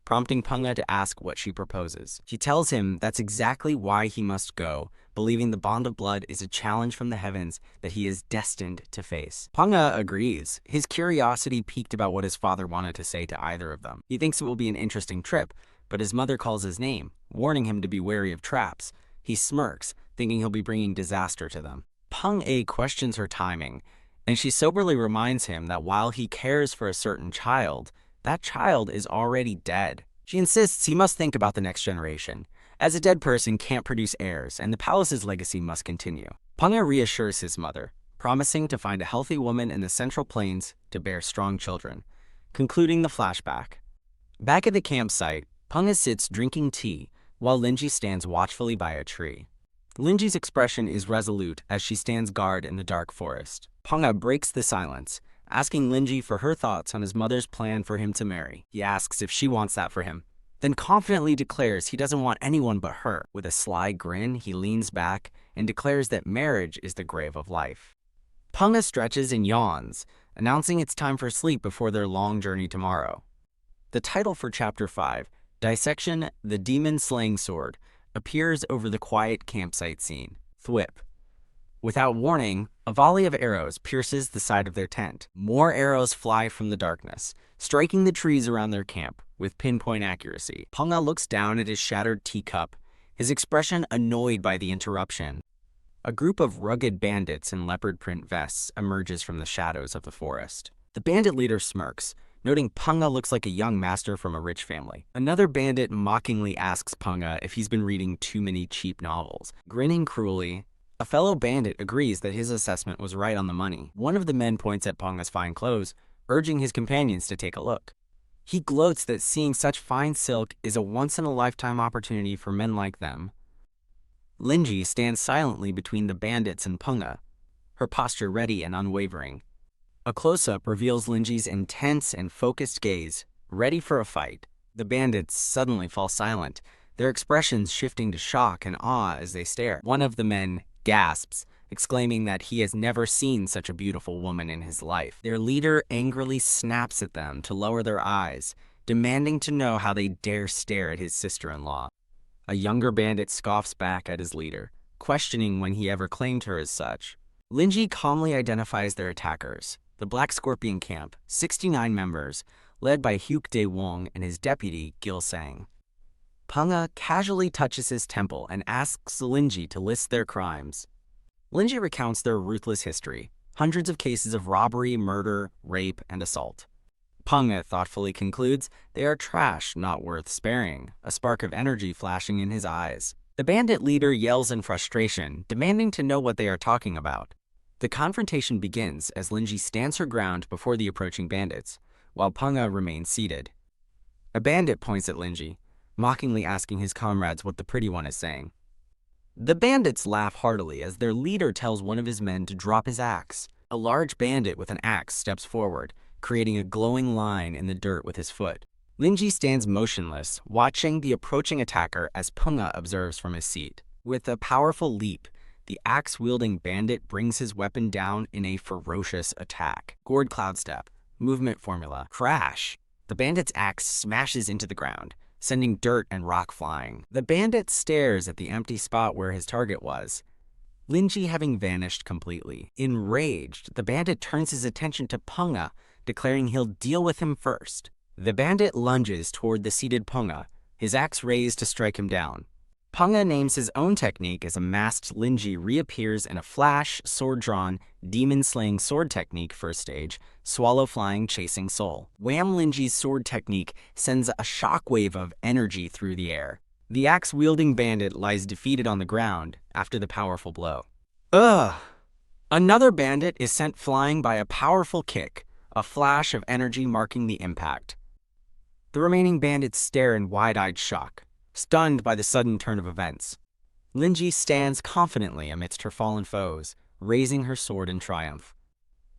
prompting Panga to ask what she proposes. She tells him that's exactly why he must go, believing the bond of blood is a challenge from the heavens that he is destined to face. Panga agrees. His curiosity piqued about what his father wanted to say to either of them. He thinks it will be an interesting trip, but his mother calls his name, warning him to be wary of traps. He smirks, thinking he'll be bringing disaster to them. Pang-A questions her timing, and she soberly reminds him that while he cares for a certain child, that child is already dead. She insists he must think about the next generation, as a dead person can't produce heirs, and the palace's legacy must continue. Panga reassures his mother, promising to find a healthy woman in the Central Plains to bear strong children, concluding the flashback. Back at the campsite, Panga sits drinking tea, while Linji stands watchfully by a tree. Linji's expression is resolute as she stands guard in the dark forest. Panga breaks the silence, asking Linji for her thoughts on his mother's plan for him to marry. He asks if she wants that for him, then confidently declares he doesn't want anyone but her. With a sly grin, he leans back and declares that marriage is the grave of life. Panga stretches and yawns, announcing it's time for sleep before their long journey tomorrow. The title for Chapter 5, Dissection, the Demon-Slaying Sword, appears over the quiet campsite scene. Thwip. Without warning, a volley of arrows pierces the side of their tent. More arrows fly from the darkness, striking the trees around their camp with pinpoint accuracy. Panga looks down at his shattered teacup, his expression annoyed by the interruption. A group of rugged bandits in leopard print vests emerges from the shadows of the forest. The bandit leader smirks, noting Panga looks like a young master from a rich family. Another bandit mockingly asks Panga if he's been reading too many cheap novels. Grinning cruelly, a fellow bandit agrees that his assessment was right on the money. One of the men points at Panga's fine clothes, urging his companions to take a look. He gloats that seeing such fine silk is a once-in-a-lifetime opportunity for men like them. Linji stands silently between the bandits and Panga, her posture ready and unwavering. A close-up reveals Linji's intense and focused gaze, ready for a fight. The bandits suddenly fall silent, their expressions shifting to shock and awe as they stare. One of the men gasps, exclaiming that he has never seen such a beautiful woman in his life. Their leader angrily snaps at them to lower their eyes, demanding to know how they dare stare at his sister-in-law. A younger bandit scoffs back at his leader, questioning when he ever claimed her as such. Linji calmly identifies their attackers, the Black Scorpion Camp, 69 members, led by Hyuk Dae-wong and his deputy, Gil Sang. Panga casually touches his temple and asks Linji to list their crimes. Linji recounts their ruthless history, hundreds of cases of robbery, murder, rape, and assault. Panga thoughtfully concludes they are trash not worth sparing, a spark of energy flashing in his eyes. The bandit leader yells in frustration, demanding to know what they are talking about. The confrontation begins as Linji stands her ground before the approaching bandits, while Panga remains seated. A bandit points at Linji, mockingly asking his comrades what the pretty one is saying. The bandits laugh heartily as their leader tells one of his men to drop his axe. A large bandit with an axe steps forward, creating a glowing line in the dirt with his foot. Linji stands motionless, watching the approaching attacker as Panga observes from his seat. With a powerful leap, the axe-wielding bandit brings his weapon down in a ferocious attack. Gourd cloud step, movement formula, crash. The bandit's axe smashes into the ground, sending dirt and rock flying. The bandit stares at the empty spot where his target was, Linji having vanished completely. Enraged, the bandit turns his attention to Panga, declaring he'll deal with him first. The bandit lunges toward the seated Panga, his axe raised to strike him down. Panga names his own technique as a masked Linji reappears in a flash, sword-drawn, demon-slaying sword technique first stage, swallow flying chasing soul. Wham Linji's sword technique sends a shockwave of energy through the air. The axe-wielding bandit lies defeated on the ground after the powerful blow. Ugh! Another bandit is sent flying by a powerful kick, a flash of energy marking the impact. The remaining bandits stare in wide-eyed shock, stunned by the sudden turn of events. Linji stands confidently amidst her fallen foes, raising her sword in triumph.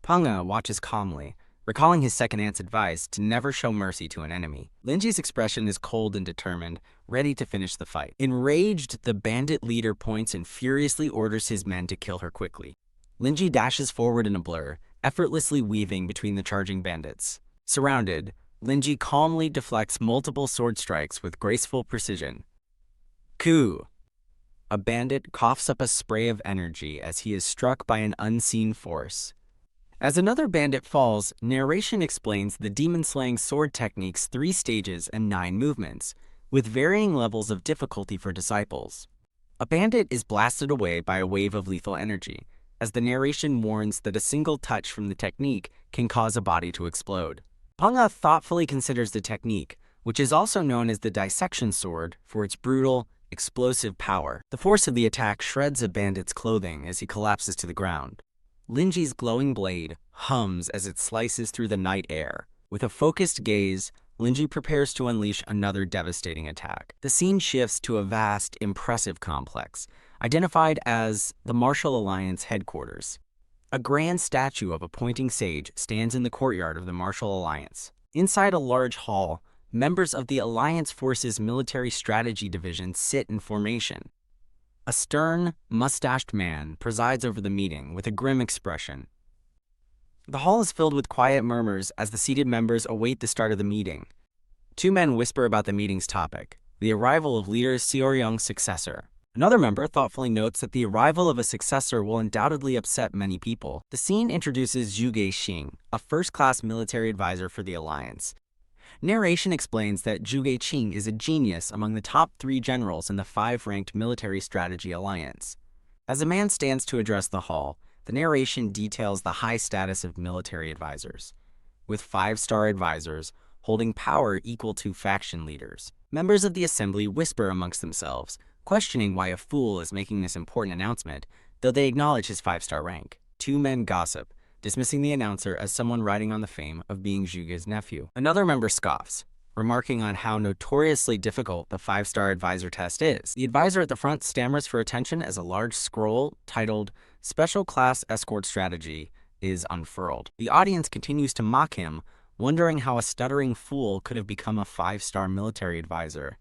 Panga watches calmly, recalling his second aunt's advice to never show mercy to an enemy. Linji's expression is cold and determined, ready to finish the fight. Enraged, the bandit leader points and furiously orders his men to kill her quickly. Linji dashes forward in a blur, effortlessly weaving between the charging bandits. Surrounded, Linji calmly deflects multiple sword strikes with graceful precision. Coup! A bandit coughs up a spray of energy as he is struck by an unseen force. As another bandit falls, narration explains the demon-slaying sword technique's 3 stages and 9 movements, with varying levels of difficulty for disciples. A bandit is blasted away by a wave of lethal energy, as the narration warns that a single touch from the technique can cause a body to explode. Panga thoughtfully considers the technique, which is also known as the dissection sword, for its brutal, explosive power. The force of the attack shreds a bandit's clothing as he collapses to the ground. Linji's glowing blade hums as it slices through the night air. With a focused gaze, Linji prepares to unleash another devastating attack. The scene shifts to a vast, impressive complex, identified as the Martial Alliance headquarters. A grand statue of a pointing sage stands in the courtyard of the Martial Alliance. Inside a large hall, members of the Alliance Forces Military Strategy Division sit in formation. A stern, mustached man presides over the meeting with a grim expression. The hall is filled with quiet murmurs as the seated members await the start of the meeting. 2 men whisper about the meeting's topic, the arrival of leader Seoryang's successor. Another member thoughtfully notes that the arrival of a successor will undoubtedly upset many people. The scene introduces Zhuge Xing, a first-class military advisor for the Alliance. Narration explains that Zhuge Xing is a genius among the top 3 generals in the 5-ranked Military Strategy Alliance. As a man stands to address the hall, the narration details the high status of military advisors, with 5-star advisors holding power equal to faction leaders. Members of the assembly whisper amongst themselves, questioning why a fool is making this important announcement, though they acknowledge his 5-star rank. 2 men gossip, dismissing the announcer as someone riding on the fame of being Zhuge's nephew. Another member scoffs, remarking on how notoriously difficult the 5-star advisor test is. The advisor at the front stammers for attention as a large scroll titled Special Class Escort Strategy is unfurled. The audience continues to mock him, wondering how a stuttering fool could have become a 5-star military advisor.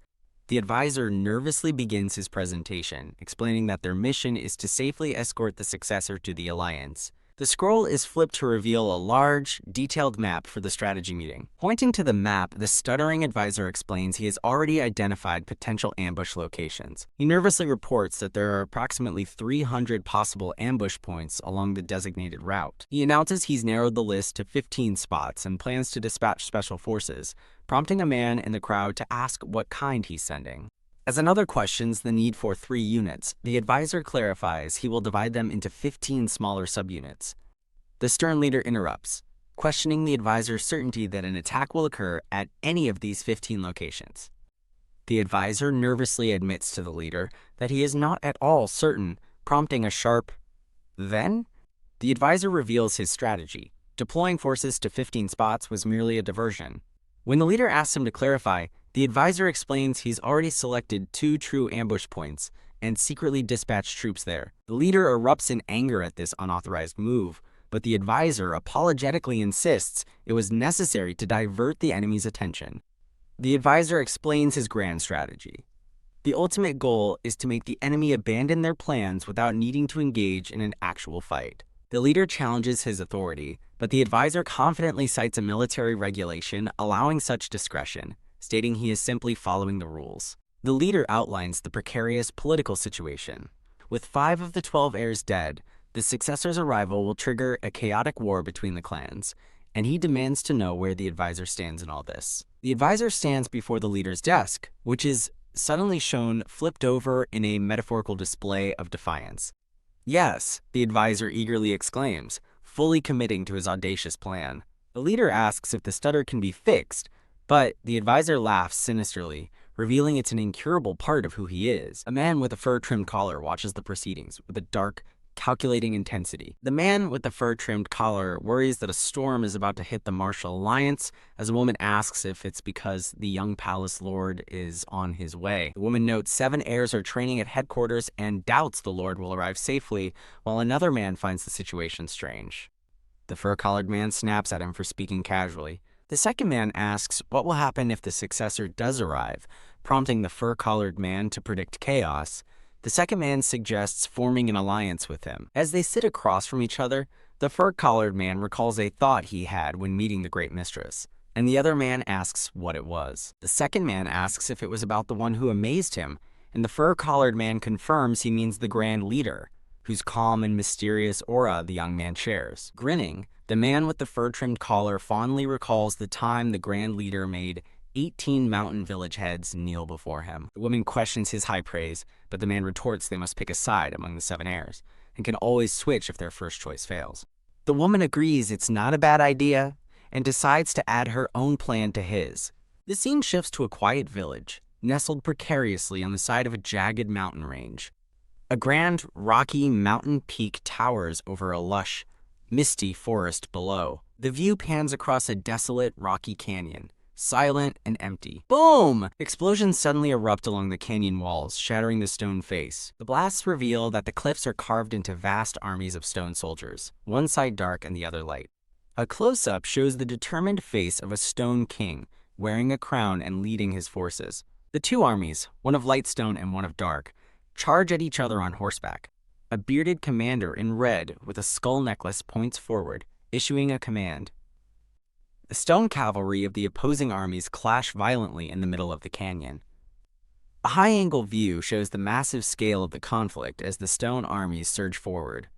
The advisor nervously begins his presentation, explaining that their mission is to safely escort the successor to the Alliance. The scroll is flipped to reveal a large, detailed map for the strategy meeting. Pointing to the map, the stuttering advisor explains he has already identified potential ambush locations. He nervously reports that there are approximately 300 possible ambush points along the designated route. He announces he's narrowed the list to 15 spots and plans to dispatch special forces, prompting a man in the crowd to ask what kind he's sending. As another questions the need for 3 units, the advisor clarifies he will divide them into 15 smaller subunits. The stern leader interrupts, questioning the advisor's certainty that an attack will occur at any of these 15 locations. The advisor nervously admits to the leader that he is not at all certain, prompting a sharp, "Then?" The advisor reveals his strategy. Deploying forces to 15 spots was merely a diversion. When the leader asks him to clarify, the advisor explains he's already selected 2 true ambush points and secretly dispatched troops there. The leader erupts in anger at this unauthorized move, but the advisor apologetically insists it was necessary to divert the enemy's attention. The advisor explains his grand strategy. The ultimate goal is to make the enemy abandon their plans without needing to engage in an actual fight. The leader challenges his authority, but the advisor confidently cites a military regulation allowing such discretion, stating he is simply following the rules. The leader outlines the precarious political situation. With 5 of the 12 heirs dead, the successor's arrival will trigger a chaotic war between the clans, and he demands to know where the advisor stands in all this. The advisor stands before the leader's desk, which is suddenly shown flipped over in a metaphorical display of defiance. "Yes," the advisor eagerly exclaims, fully committing to his audacious plan. The leader asks if the stutter can be fixed, but the advisor laughs sinisterly, revealing it's an incurable part of who he is. A man with a fur-trimmed collar watches the proceedings with a dark, calculating intensity. The man with the fur-trimmed collar worries that a storm is about to hit the Martial Alliance, as a woman asks if it's because the young palace lord is on his way. The woman notes 7 heirs are training at headquarters and doubts the lord will arrive safely, while another man finds the situation strange. The fur-collared man snaps at him for speaking casually. The second man asks what will happen if the successor does arrive, prompting the fur-collared man to predict chaos. The second man suggests forming an alliance with him. As they sit across from each other, the fur-collared man recalls a thought he had when meeting the Great Mistress, and the other man asks what it was. The second man asks if it was about the one who amazed him, and the fur-collared man confirms he means the Grand Leader, whose calm and mysterious aura the young man shares. Grinning, the man with the fur-trimmed collar fondly recalls the time the Grand Leader made 18 mountain village heads kneel before him. The woman questions his high praise, but the man retorts they must pick a side among the 7 heirs, and can always switch if their first choice fails. The woman agrees it's not a bad idea, and decides to add her own plan to his. The scene shifts to a quiet village, nestled precariously on the side of a jagged mountain range. A grand, rocky mountain peak towers over a lush, misty forest below. The view pans across a desolate, rocky canyon, silent and empty. Boom! Explosions suddenly erupt along the canyon walls, shattering the stone face. The blasts reveal that the cliffs are carved into vast armies of stone soldiers, one side dark and the other light. A close-up shows the determined face of a stone king, wearing a crown and leading his forces. The 2 armies, one of light stone and one of dark, charge at each other on horseback. A bearded commander in red with a skull necklace points forward, issuing a command. The stone cavalry of the opposing armies clash violently in the middle of the canyon. A high-angle view shows the massive scale of the conflict as the stone armies surge forward.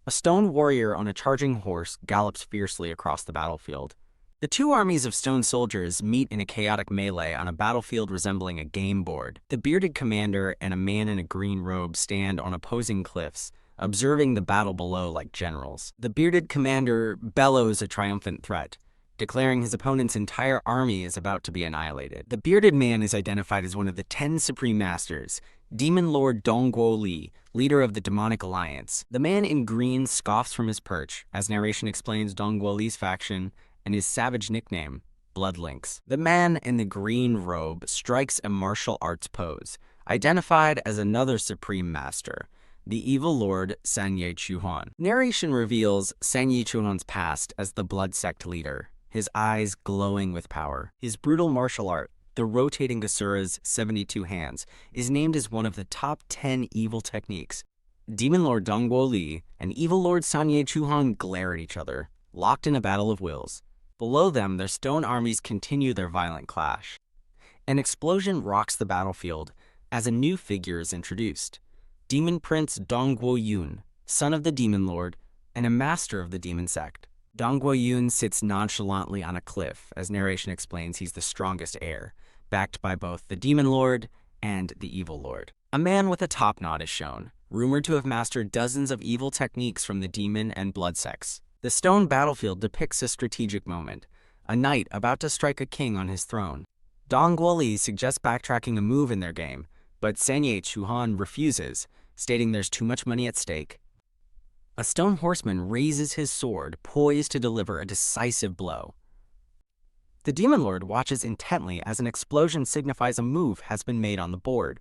A stone warrior on a charging horse gallops fiercely across the battlefield. The 2 armies of stone soldiers meet in a chaotic melee on a battlefield resembling a game board. The bearded commander and a man in a green robe stand on opposing cliffs, observing the battle below like generals. The bearded commander bellows a triumphant threat, declaring his opponent's entire army is about to be annihilated. The bearded man is identified as one of the 10 Supreme Masters, Demon Lord Dongguo Li, leader of the Demonic Alliance. The man in green scoffs from his perch, as narration explains Dongguo Li's faction and his savage nickname, Blood Lynx. The man in the green robe strikes a martial arts pose, identified as another Supreme Master, the evil Lord Sanye Chuhan. Narration reveals Sanye Chuhan's past as the Blood Sect leader, his eyes glowing with power. His brutal martial art, the rotating Asura's 72 hands, is named as one of the top 10 evil techniques. Demon Lord Dongguo Li and evil Lord Sanye Chuhan glare at each other, locked in a battle of wills. Below them, their stone armies continue their violent clash. An explosion rocks the battlefield as a new figure is introduced. Demon Prince Dongguo Yun, son of the Demon Lord, and a master of the Demon Sect. Dongguo Yun sits nonchalantly on a cliff, as narration explains he's the strongest heir, backed by both the Demon Lord and the Evil Lord. A man with a top knot is shown, rumored to have mastered dozens of evil techniques from the Demon and Blood sects. The stone battlefield depicts a strategic moment, a knight about to strike a king on his throne. Dongguo Li suggests backtracking a move in their game, but Sanye Chuhan refuses, stating there's too much money at stake. A stone horseman raises his sword, poised to deliver a decisive blow. The Demon Lord watches intently as an explosion signifies a move has been made on the board.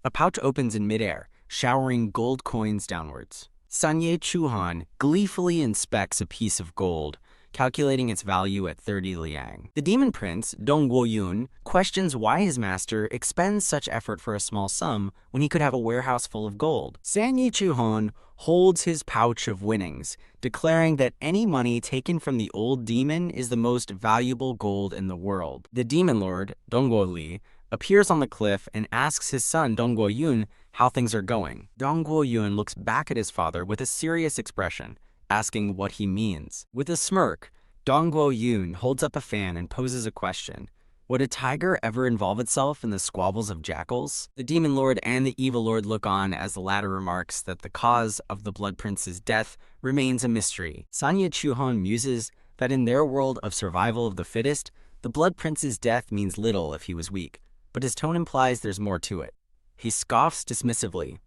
A pouch opens in midair, showering gold coins downwards. Sanye Chuhan gleefully inspects a piece of gold, calculating its value at 30 liang. The Demon Prince, Dongguo Yun, questions why his master expends such effort for a small sum when he could have a warehouse full of gold. Sanye Chuhan holds his pouch of winnings, declaring that any money taken from the old demon is the most valuable gold in the world. The Demon Lord, Dongguo Li, appears on the cliff and asks his son, Dongguo Yun, how things are going. Dongguo Yun looks back at his father with a serious expression, asking what he means. With a smirk, Dongguo Yun holds up a fan and poses a question. Would a tiger ever involve itself in the squabbles of jackals? The Demon Lord and the Evil Lord look on as the latter remarks that the cause of the Blood Prince's death remains a mystery. Sanye Chuhan muses that in their world of survival of the fittest, the Blood Prince's death means little if he was weak, but his tone implies there's more to it. He scoffs dismissively,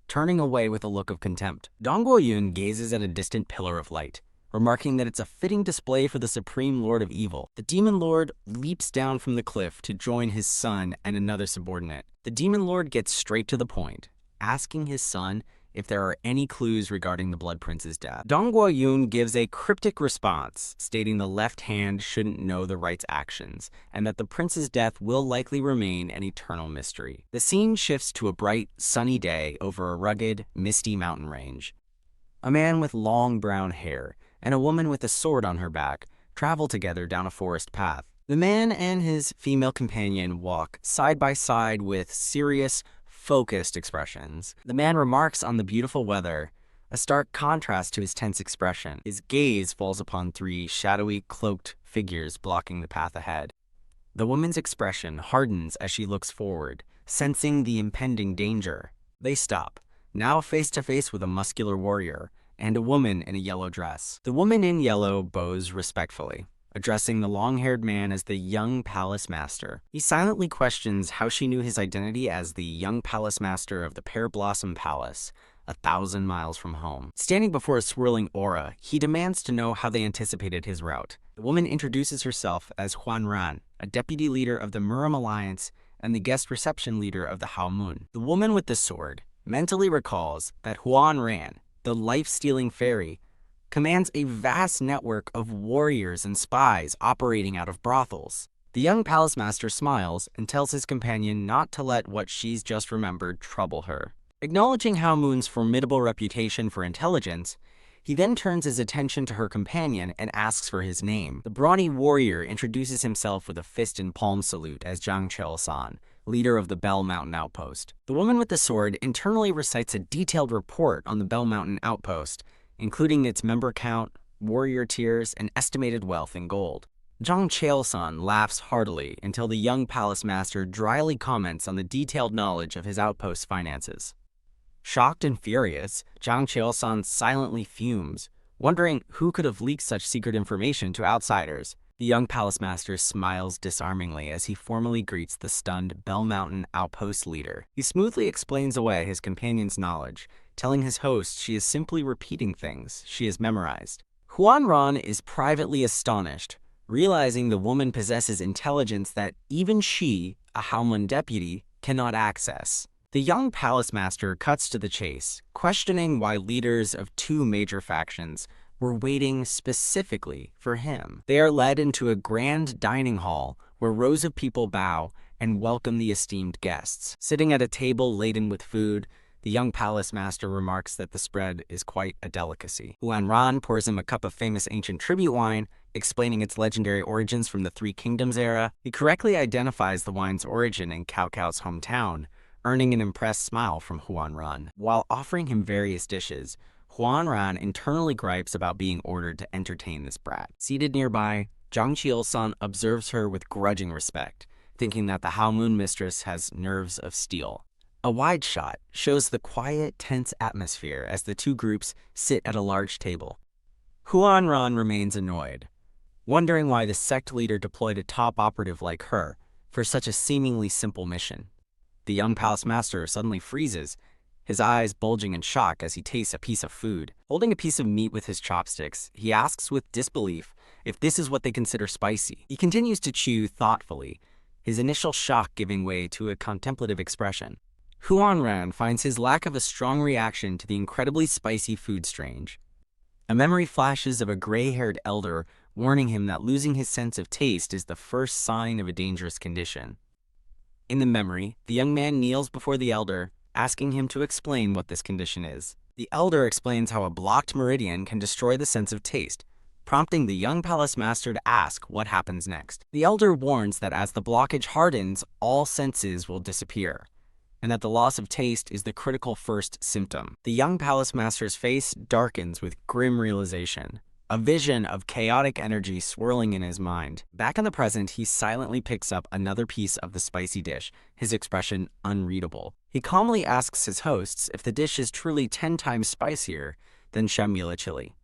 turning away with a look of contempt. Dongguo Yun gazes at a distant pillar of light, remarking that it's a fitting display for the Supreme Lord of Evil. The Demon Lord leaps down from the cliff to join his son and another subordinate. The Demon Lord gets straight to the point, asking his son if there are any clues regarding the Blood Prince's death. Dongguo Yun gives a cryptic response, stating the left hand shouldn't know the right's actions, and that the prince's death will likely remain an eternal mystery. The scene shifts to a bright, sunny day over a rugged, misty mountain range. A man with long brown hair and a woman with a sword on her back travel together down a forest path. The man and his female companion walk side by side with serious, focused expressions. The man remarks on the beautiful weather, a stark contrast to his tense expression. His gaze falls upon three shadowy, cloaked figures blocking the path ahead. The woman's expression hardens as she looks forward, sensing the impending danger. They stop, now face to face with a muscular warrior and a woman in a yellow dress. The woman in yellow bows respectfully, addressing the long-haired man as the young palace master. He silently questions how she knew his identity as the young palace master of the Pear Blossom Palace, 1,000 miles from home. Standing before a swirling aura, he demands to know how they anticipated his route. The woman introduces herself as Huan Ran, a deputy leader of the Muram Alliance and the guest reception leader of the Hao Moon. The woman with the sword mentally recalls that Huan Ran, the life-stealing fairy, commands a vast network of warriors and spies operating out of brothels. The young palace master smiles and tells his companion not to let what she's just remembered trouble her. Acknowledging Hao Moon's formidable reputation for intelligence, he then turns his attention to her companion and asks for his name. The brawny warrior introduces himself with a fist and palm salute as Zhang Cheol-san, leader of the Bell Mountain Outpost. The woman with the sword internally recites a detailed report on the Bell Mountain Outpost, including its member count, warrior tiers, and estimated wealth in gold. Zhang Cheol-san laughs heartily until the young palace master dryly comments on the detailed knowledge of his outpost's finances. Shocked and furious, Zhang Cheol-san silently fumes, wondering who could have leaked such secret information to outsiders. The young palace master smiles disarmingly as he formally greets the stunned Bell Mountain Outpost leader. He smoothly explains away his companion's knowledge, telling his host she is simply repeating things she has memorized. Huan Ran is privately astonished, realizing the woman possesses intelligence that even she, a Haomun deputy, cannot access. The young palace master cuts to the chase, questioning why leaders of two major factions were waiting specifically for him. They are led into a grand dining hall where rows of people bow and welcome the esteemed guests. Sitting at a table laden with food, the young palace master remarks that the spread is quite a delicacy. Huan Ran pours him a cup of famous ancient tribute wine, explaining its legendary origins from the Three Kingdoms era. He correctly identifies the wine's origin in Cao Cao's hometown, earning an impressed smile from Huan Ran. While offering him various dishes, Huan Ran internally gripes about being ordered to entertain this brat. Seated nearby, Zhang Cheol-san observes her with grudging respect, thinking that the Hao Moon mistress has nerves of steel. A wide shot shows the quiet, tense atmosphere as the two groups sit at a large table. Huan Ran remains annoyed, wondering why the sect leader deployed a top operative like her for such a seemingly simple mission. The young palace master suddenly freezes, his eyes bulging in shock as he tastes a piece of food. Holding a piece of meat with his chopsticks, he asks with disbelief if this is what they consider spicy. He continues to chew thoughtfully, his initial shock giving way to a contemplative expression. Huan Ran finds his lack of a strong reaction to the incredibly spicy food strange. A memory flashes of a gray-haired elder warning him that losing his sense of taste is the first sign of a dangerous condition. In the memory, the young man kneels before the elder, asking him to explain what this condition is. The elder explains how a blocked meridian can destroy the sense of taste, prompting the young palace master to ask what happens next. The elder warns that as the blockage hardens, all senses will disappear, and that the loss of taste is the critical first symptom. The young palace master's face darkens with grim realization, a vision of chaotic energy swirling in his mind. Back in the present, he silently picks up another piece of the spicy dish, his expression unreadable. He calmly asks his hosts if the dish is truly 10 times spicier than Shamila chili.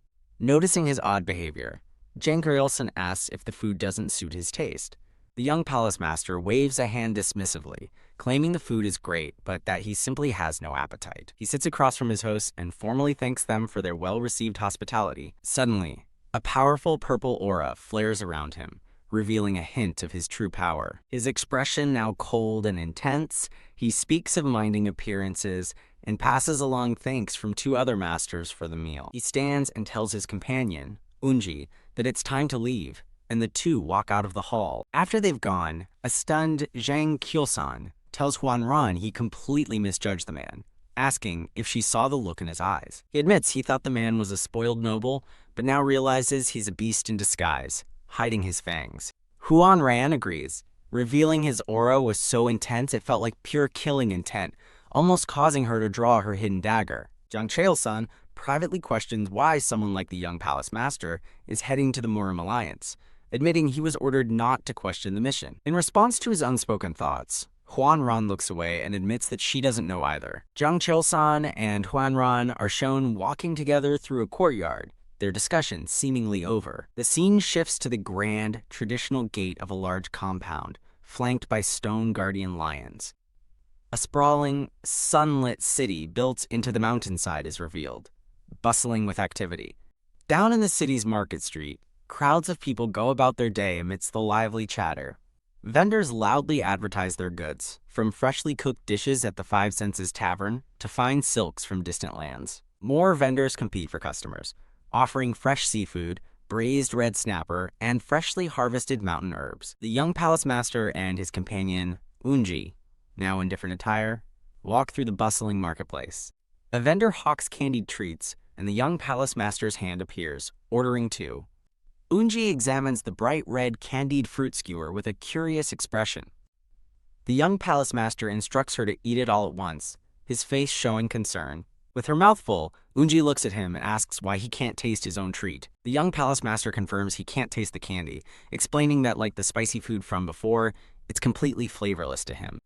Noticing his odd behavior, Zhang Cheol-san asks if the food doesn't suit his taste. The young palace master waves a hand dismissively, claiming the food is great, but that he simply has no appetite. He sits across from his hosts and formally thanks them for their well-received hospitality. Suddenly, a powerful purple aura flares around him, revealing a hint of his true power. His expression now cold and intense, he speaks of minding appearances and passes along thanks from two other masters for the meal. He stands and tells his companion, Unji, that it's time to leave, and the two walk out of the hall. After they've gone, a stunned Zhang Cheol-san tells Huan Ran he completely misjudged the man, asking if she saw the look in his eyes. He admits he thought the man was a spoiled noble, but now realizes he's a beast in disguise, hiding his fangs. Huan Ran agrees, revealing his aura was so intense it felt like pure killing intent, almost causing her to draw her hidden dagger. Jang Chael-sun privately questions why someone like the young palace master is heading to the Mourning alliance, admitting he was ordered not to question the mission. In response to his unspoken thoughts, Huanran looks away and admits that she doesn't know either. Jang Chael-san and Huanran are shown walking together through a courtyard, their discussion seemingly over. The scene shifts to the grand, traditional gate of a large compound, flanked by stone guardian lions. A sprawling, sunlit city built into the mountainside is revealed, bustling with activity. Down in the city's market street, crowds of people go about their day amidst the lively chatter. Vendors loudly advertise their goods, from freshly cooked dishes at the Five Senses Tavern to fine silks from distant lands. More vendors compete for customers, offering fresh seafood, braised red snapper, and freshly harvested mountain herbs. The young palace master and his companion, Unji, now in different attire, walk through the bustling marketplace. A vendor hawks candied treats, and the young palace master's hand appears, ordering two. Unji examines the bright red candied fruit skewer with a curious expression. The young palace master instructs her to eat it all at once, his face showing concern. With her mouth full, Unji looks at him and asks why he can't taste his own treat. The young palace master confirms he can't taste the candy, explaining that like the spicy food from before, it's completely flavorless to him.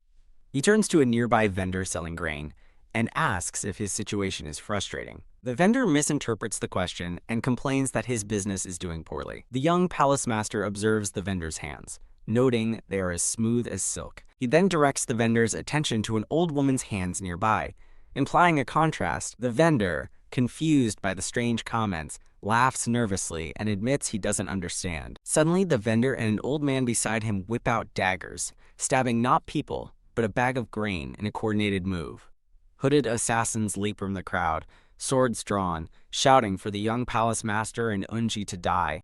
He turns to a nearby vendor selling grain and asks if his situation is frustrating. The vendor misinterprets the question and complains that his business is doing poorly. The young palace master observes the vendor's hands, noting they are as smooth as silk. He then directs the vendor's attention to an old woman's hands nearby, implying a contrast. The vendor, confused by the strange comments, laughs nervously and admits he doesn't understand. Suddenly, the vendor and an old man beside him whip out daggers, stabbing not people, but a bag of grain in a coordinated move. Hooded assassins leap from the crowd, swords drawn, shouting for the young palace master and Unji to die.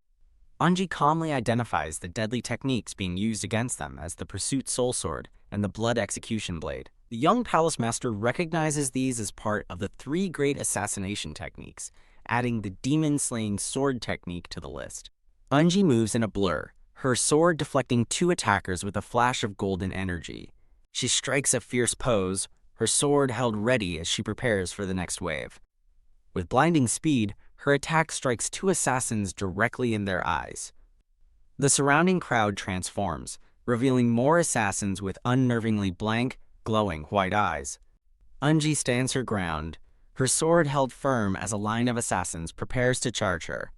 Unji calmly identifies the deadly techniques being used against them as the Pursuit Soul Sword and the Blood Execution Blade. The young palace master recognizes these as part of the three great assassination techniques, adding the demon-slaying sword technique to the list. Unji moves in a blur, her sword deflecting two attackers with a flash of golden energy. She strikes a fierce pose, her sword held ready as she prepares for the next wave. With blinding speed, her attack strikes two assassins directly in their eyes. The surrounding crowd transforms, revealing more assassins with unnervingly blank, glowing white eyes. Unji stands her ground, her sword held firm as a line of assassins prepares to charge her.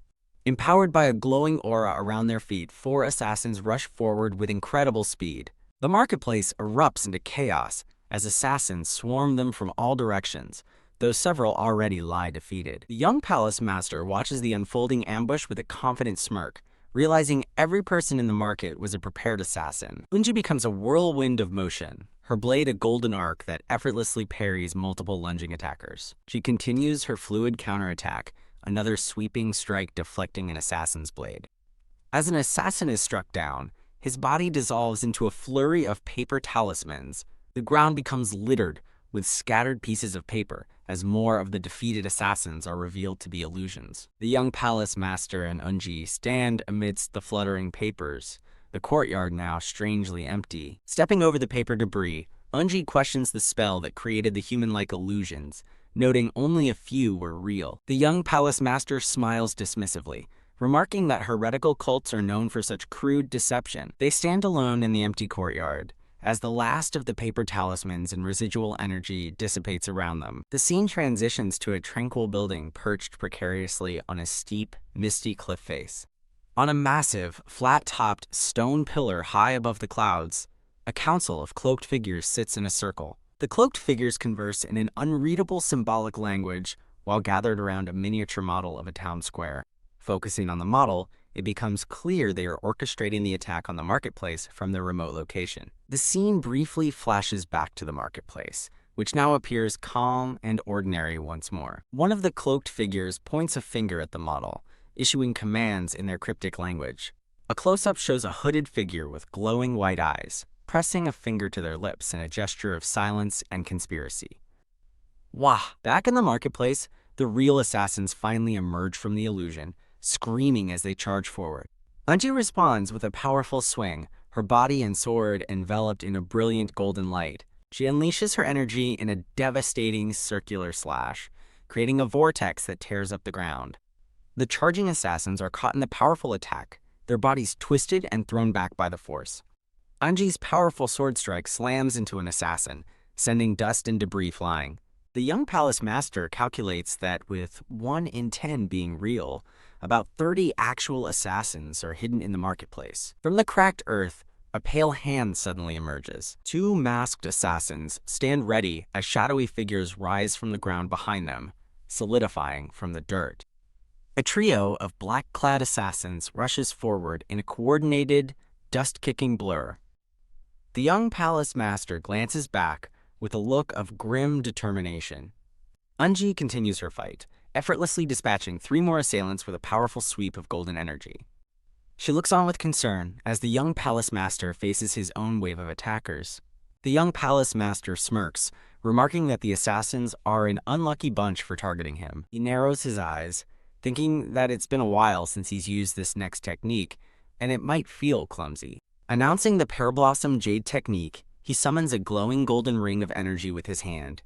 Empowered by a glowing aura around their feet, four assassins rush forward with incredible speed. The marketplace erupts into chaos as assassins swarm them from all directions, though several already lie defeated. The young palace master watches the unfolding ambush with a confident smirk, realizing every person in the market was a prepared assassin. Unji becomes a whirlwind of motion, her blade a golden arc that effortlessly parries multiple lunging attackers. She continues her fluid counterattack, another sweeping strike deflecting an assassin's blade. As an assassin is struck down, his body dissolves into a flurry of paper talismans. The ground becomes littered with scattered pieces of paper as more of the defeated assassins are revealed to be illusions. The young palace master and Unji stand amidst the fluttering papers, the courtyard now strangely empty. Stepping over the paper debris, Unji questions the spell that created the human-like illusions, noting only a few were real. The young palace master smiles dismissively, remarking that heretical cults are known for such crude deception. They stand alone in the empty courtyard, as the last of the paper talismans and residual energy dissipates around them. The scene transitions to a tranquil building perched precariously on a steep, misty cliff face. On a massive, flat-topped stone pillar high above the clouds, a council of cloaked figures sits in a circle. The cloaked figures converse in an unreadable symbolic language while gathered around a miniature model of a town square. Focusing on the model, it becomes clear they are orchestrating the attack on the marketplace from their remote location. The scene briefly flashes back to the marketplace, which now appears calm and ordinary once more. One of the cloaked figures points a finger at the model, issuing commands in their cryptic language. A close-up shows a hooded figure with glowing white eyes, pressing a finger to their lips in a gesture of silence and conspiracy. Wah! Back in the marketplace, the real assassins finally emerge from the illusion, screaming as they charge forward. Unji responds with a powerful swing, her body and sword enveloped in a brilliant golden light. She unleashes her energy in a devastating circular slash, creating a vortex that tears up the ground. The charging assassins are caught in the powerful attack, their bodies twisted and thrown back by the force. Unji's powerful sword strike slams into an assassin, sending dust and debris flying. The young palace master calculates that with 1 in 10 being real, about 30 actual assassins are hidden in the marketplace. From the cracked earth, a pale hand suddenly emerges. 2 masked assassins stand ready as shadowy figures rise from the ground behind them, solidifying from the dirt. A trio of black-clad assassins rushes forward in a coordinated, dust-kicking blur. The young palace master glances back with a look of grim determination. Unji continues her fight, effortlessly dispatching 3 more assailants with a powerful sweep of golden energy. She looks on with concern as the young palace master faces his own wave of attackers. The young palace master smirks, remarking that the assassins are an unlucky bunch for targeting him. He narrows his eyes, thinking that it's been a while since he's used this next technique, and it might feel clumsy. Announcing the Pear Blossom Jade technique, he summons a glowing golden ring of energy with his hand.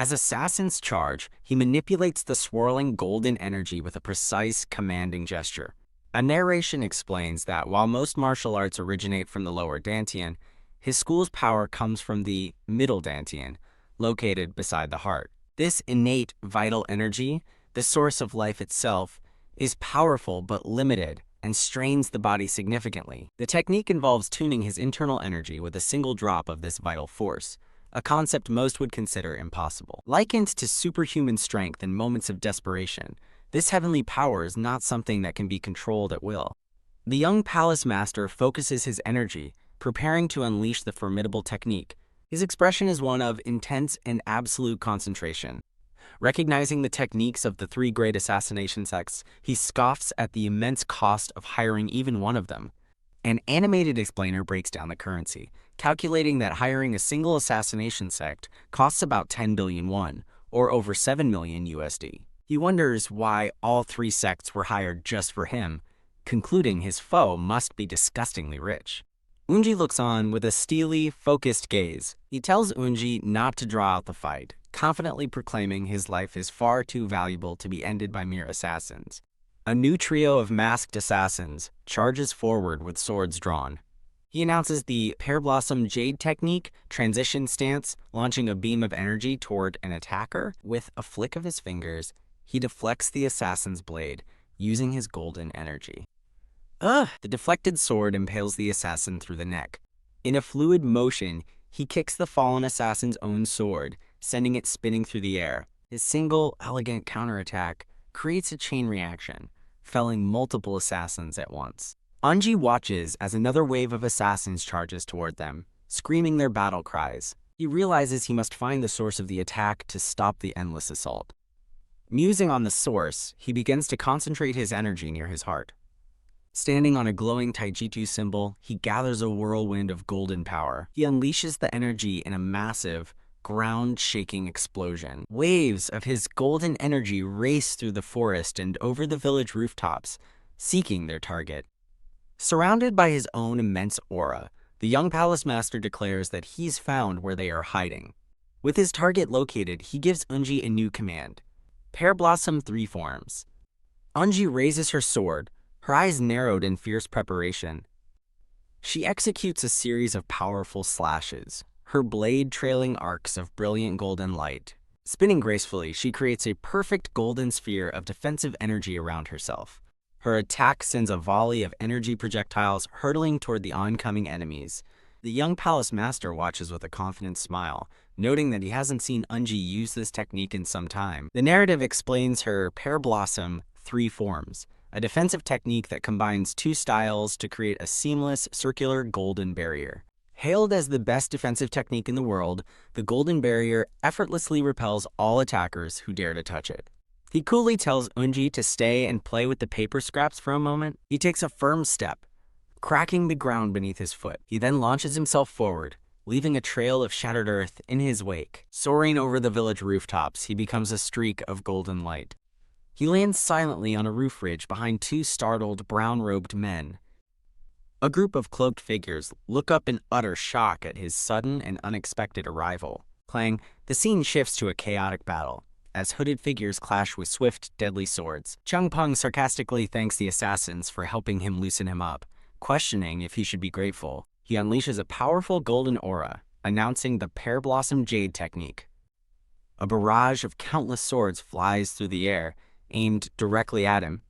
As assassins charge, he manipulates the swirling golden energy with a precise, commanding gesture. A narration explains that while most martial arts originate from the lower dantian, his school's power comes from the middle dantian, located beside the heart. This innate, vital energy, the source of life itself, is powerful but limited and strains the body significantly. The technique involves tuning his internal energy with a single drop of this vital force, a concept most would consider impossible. Likened to superhuman strength in moments of desperation, this heavenly power is not something that can be controlled at will. The young palace master focuses his energy, preparing to unleash the formidable technique. His expression is one of intense and absolute concentration. Recognizing the techniques of the 3 great assassination sects, he scoffs at the immense cost of hiring even one of them. An animated explainer breaks down the currency, calculating that hiring a single assassination sect costs about 10 billion won, or over 7 million USD. He wonders why all 3 sects were hired just for him, concluding his foe must be disgustingly rich. Unji looks on with a steely, focused gaze. He tells Unji not to draw out the fight, confidently proclaiming his life is far too valuable to be ended by mere assassins. A new trio of masked assassins charges forward with swords drawn. He announces the Pear Blossom Jade technique, transition stance, launching a beam of energy toward an attacker. With a flick of his fingers, he deflects the assassin's blade, using his golden energy. The deflected sword impales the assassin through the neck. In a fluid motion, he kicks the fallen assassin's own sword, sending it spinning through the air. His single, elegant counterattack creates a chain reaction, felling multiple assassins at once. Unji watches as another wave of assassins charges toward them, screaming their battle cries. He realizes he must find the source of the attack to stop the endless assault. Musing on the source, he begins to concentrate his energy near his heart. Standing on a glowing taijutsu symbol, he gathers a whirlwind of golden power. He unleashes the energy in a massive, ground-shaking explosion. Waves of his golden energy race through the forest and over the village rooftops, seeking their target. Surrounded by his own immense aura, the young palace master declares that he's found where they are hiding. With his target located, he gives Unji a new command: Pear Blossom 3 forms. Unji raises her sword, her eyes narrowed in fierce preparation. She executes a series of powerful slashes, her blade trailing arcs of brilliant golden light. Spinning gracefully, she creates a perfect golden sphere of defensive energy around herself. Her attack sends a volley of energy projectiles hurtling toward the oncoming enemies. The young palace master watches with a confident smile, noting that he hasn't seen Unji use this technique in some time. The narrative explains her Pear Blossom 3 forms, a defensive technique that combines 2 styles to create a seamless, circular golden barrier. Hailed as the best defensive technique in the world, the golden barrier effortlessly repels all attackers who dare to touch it. He coolly tells Unji to stay and play with the paper scraps for a moment. He takes a firm step, cracking the ground beneath his foot. He then launches himself forward, leaving a trail of shattered earth in his wake. Soaring over the village rooftops, he becomes a streak of golden light. He lands silently on a roof ridge behind 2 startled, brown-robed men. A group of cloaked figures look up in utter shock at his sudden and unexpected arrival. Clang, the scene shifts to a chaotic battle, as hooded figures clash with swift, deadly swords. Chung Peng sarcastically thanks the assassins for helping him loosen him up. Questioning if he should be grateful, he unleashes a powerful golden aura, announcing the Pear Blossom Jade technique. A barrage of countless swords flies through the air, aimed directly at him.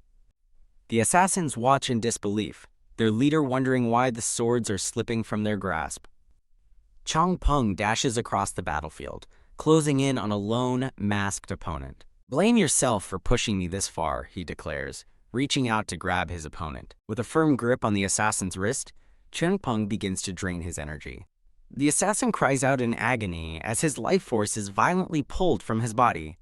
The assassins watch in disbelief, their leader wondering why the swords are slipping from their grasp. Chung Peng dashes across the battlefield, closing in on a lone, masked opponent. "Blame yourself for pushing me this far," he declares, reaching out to grab his opponent. With a firm grip on the assassin's wrist, Chung Peng begins to drain his energy. The assassin cries out in agony as his life force is violently pulled from his body.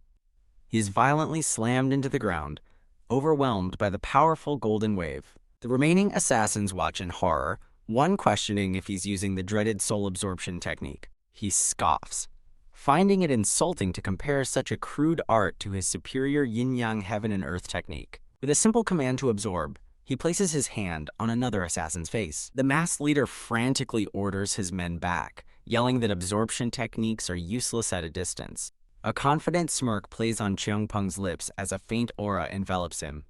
He is violently slammed into the ground, overwhelmed by the powerful golden wave. The remaining assassins watch in horror, one questioning if he's using the dreaded soul absorption technique. He scoffs, finding it insulting to compare such a crude art to his superior yin-yang heaven and earth technique. With a simple command to absorb, he places his hand on another assassin's face. The masked leader frantically orders his men back, yelling that absorption techniques are useless at a distance. A confident smirk plays on Chung Peng's lips as a faint aura envelops him.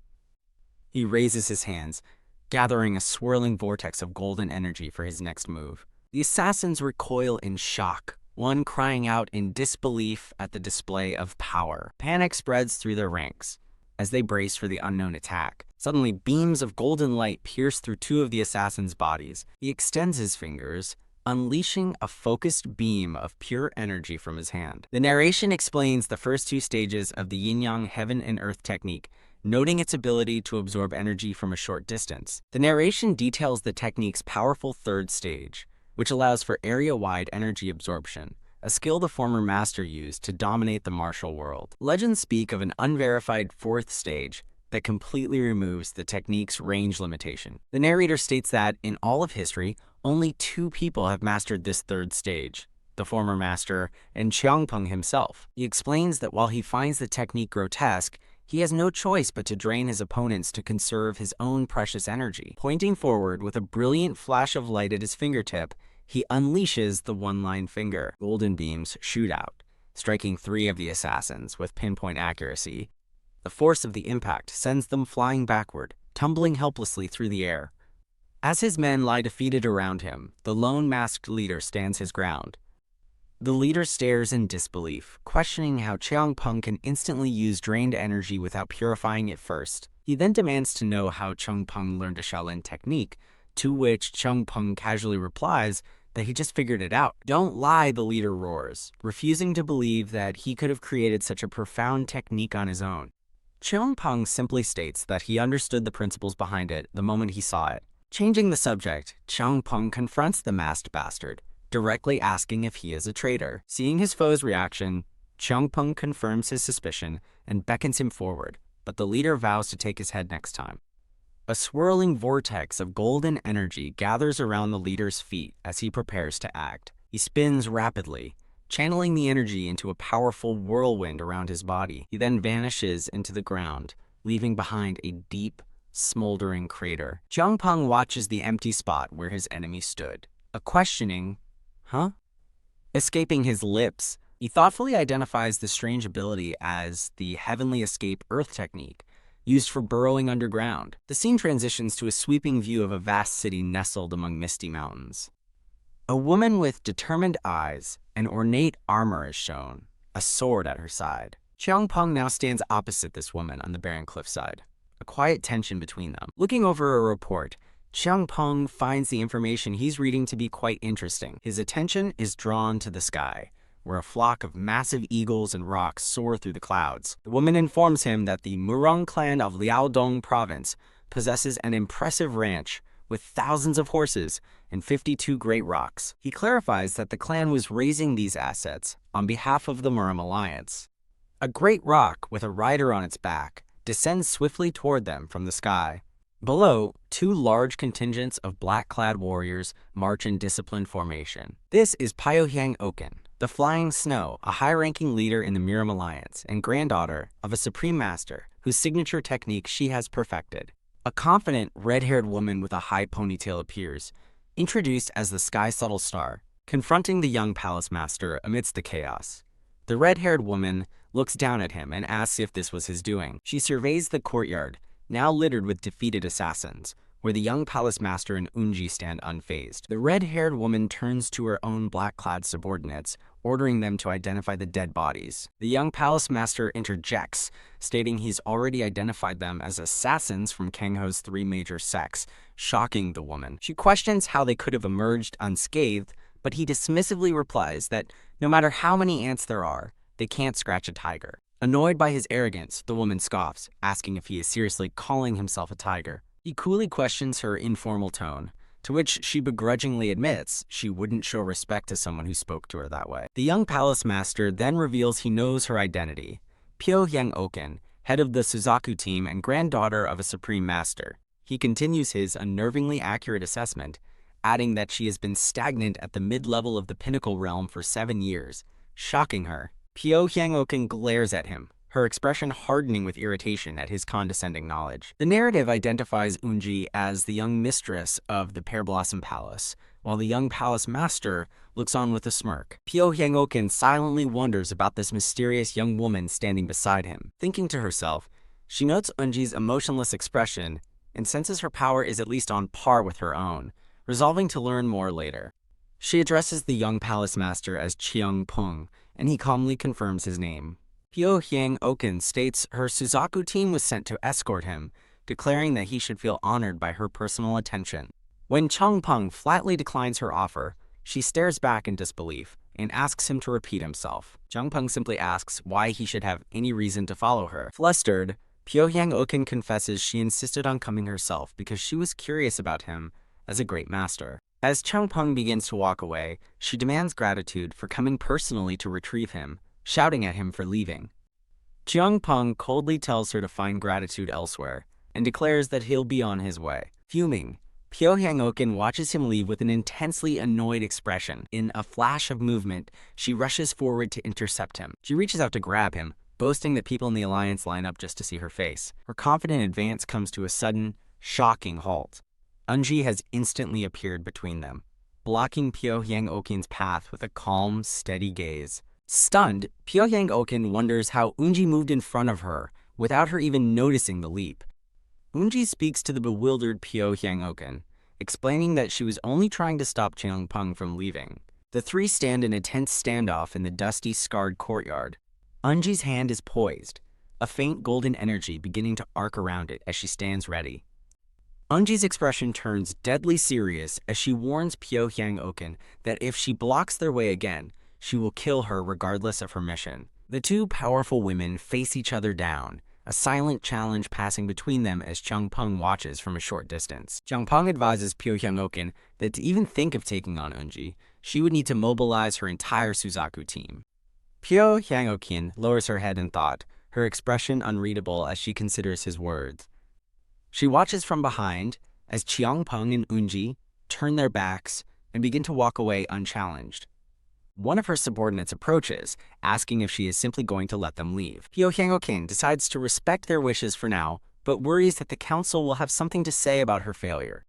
He raises his hands, gathering a swirling vortex of golden energy for his next move. The assassins recoil in shock, one crying out in disbelief at the display of power. Panic spreads through their ranks as they brace for the unknown attack. Suddenly, beams of golden light pierce through two of the assassins' bodies. He extends his fingers, unleashing a focused beam of pure energy from his hand. The narration explains the first two stages of the yin-yang heaven and earth technique, noting its ability to absorb energy from a short distance. The narration details the technique's powerful third stage, which allows for area-wide energy absorption, a skill the former master used to dominate the martial world. Legends speak of an unverified fourth stage that completely removes the technique's range limitation. The narrator states that, in all of history, only two people have mastered this third stage, the former master and Chung Peng himself. He explains that while he finds the technique grotesque, he has no choice but to drain his opponents to conserve his own precious energy. Pointing forward with a brilliant flash of light at his fingertip, he unleashes the one-line finger. Golden beams shoot out, striking three of the assassins with pinpoint accuracy. The force of the impact sends them flying backward, tumbling helplessly through the air. As his men lie defeated around him, the lone masked leader stands his ground. The leader stares in disbelief, questioning how Chung Peng can instantly use drained energy without purifying it first. He then demands to know how Chung Peng learned a Shaolin technique, to which Chung Peng casually replies that he just figured it out. "Don't lie," the leader roars, refusing to believe that he could have created such a profound technique on his own. Chung Peng simply states that he understood the principles behind it the moment he saw it. Changing the subject, Chung Peng confronts the masked bastard, directly asking if he is a traitor. Seeing his foe's reaction, Chung Peng confirms his suspicion and beckons him forward, but the leader vows to take his head next time. A swirling vortex of golden energy gathers around the leader's feet as he prepares to act. He spins rapidly, channeling the energy into a powerful whirlwind around his body. He then vanishes into the ground, leaving behind a deep, smoldering crater. Chung Peng watches the empty spot where his enemy stood, a questioning, "Huh?" escaping his lips. He thoughtfully identifies the strange ability as the Heavenly Escape Earth technique, used for burrowing underground. The scene transitions to a sweeping view of a vast city nestled among misty mountains. A woman with determined eyes and ornate armor is shown, a sword at her side. Chung Peng now stands opposite this woman on the barren cliffside, a quiet tension between them. Looking over a report, Chung Peng finds the information he's reading to be quite interesting. His attention is drawn to the sky, where a flock of massive eagles and rocks soar through the clouds. The woman informs him that the Mourning clan of Liaodong province possesses an impressive ranch with thousands of horses and 52 great rocks. He clarifies that the clan was raising these assets on behalf of the Murim Alliance. A great rock with a rider on its back descends swiftly toward them from the sky. Below, two large contingents of black-clad warriors march in disciplined formation. This is Pyongyang Oken, the Flying Snow, a high-ranking leader in the Murim Alliance and granddaughter of a supreme master whose signature technique she has perfected. A confident, red-haired woman with a high ponytail appears, introduced as the Sky Subtle Star, confronting the young palace master amidst the chaos. The red-haired woman looks down at him and asks if this was his doing. She surveys the courtyard, now littered with defeated assassins, where the young palace master and Unji stand unfazed. The red-haired woman turns to her own black-clad subordinates, ordering them to identify the dead bodies. The young palace master interjects, stating he's already identified them as assassins from Kangho's three major sects, shocking the woman. She questions how they could have emerged unscathed, but he dismissively replies that no matter how many ants there are, they can't scratch a tiger. Annoyed by his arrogance, the woman scoffs, asking if he is seriously calling himself a tiger. He coolly questions her informal tone, to which she begrudgingly admits she wouldn't show respect to someone who spoke to her that way. The young palace master then reveals he knows her identity, Awaken, head of the Suzaku team and granddaughter of a supreme master. He continues his unnervingly accurate assessment, adding that she has been stagnant at the mid-level of the pinnacle realm for 7 years, shocking her. Awaken glares at him, her expression hardening with irritation at his condescending knowledge. The narrative identifies Unji as the young mistress of the Pear Blossom Palace, while the young palace master looks on with a smirk. Awaken silently wonders about this mysterious young woman standing beside him. Thinking to herself, she notes Unji's emotionless expression and senses her power is at least on par with her own, resolving to learn more later. She addresses the young palace master as Pung, and he calmly confirms his name. Awaken states her Suzaku team was sent to escort him, declaring that he should feel honored by her personal attention. When Pung flatly declines her offer, she stares back in disbelief and asks him to repeat himself. Pung simply asks why he should have any reason to follow her. Flustered, Awaken confesses she insisted on coming herself because she was curious about him as a great master. As Pung begins to walk away, she demands gratitude for coming personally to retrieve him, shouting at him for leaving. Pung coldly tells her to find gratitude elsewhere, and declares that he'll be on his way. Fuming, Awaken watches him leave with an intensely annoyed expression. In a flash of movement, she rushes forward to intercept him. She reaches out to grab him, boasting that people in the alliance line up just to see her face. Her confident advance comes to a sudden, shocking halt. Unji has instantly appeared between them, blocking Awaken's path with a calm, steady gaze. Stunned, Awaken wonders how Unji moved in front of her without her even noticing the leap. Unji speaks to the bewildered Awaken, explaining that she was only trying to stop Pung from leaving. The three stand in a tense standoff in the dusty, scarred courtyard. Unji's hand is poised, a faint golden energy beginning to arc around it as she stands ready. Unji's expression turns deadly serious as she warns Awaken that if she blocks their way again, she will kill her regardless of her mission. The two powerful women face each other down, a silent challenge passing between them as Pung watches from a short distance. Pung advises Awaken that to even think of taking on Unji, she would need to mobilize her entire Suzaku team. Awaken lowers her head in thought, her expression unreadable as she considers his words. She watches from behind as Pung and Unji turn their backs and begin to walk away unchallenged. One of her subordinates approaches, asking if she is simply going to let them leave. Awaken decides to respect their wishes for now, but worries that the council will have something to say about her failure.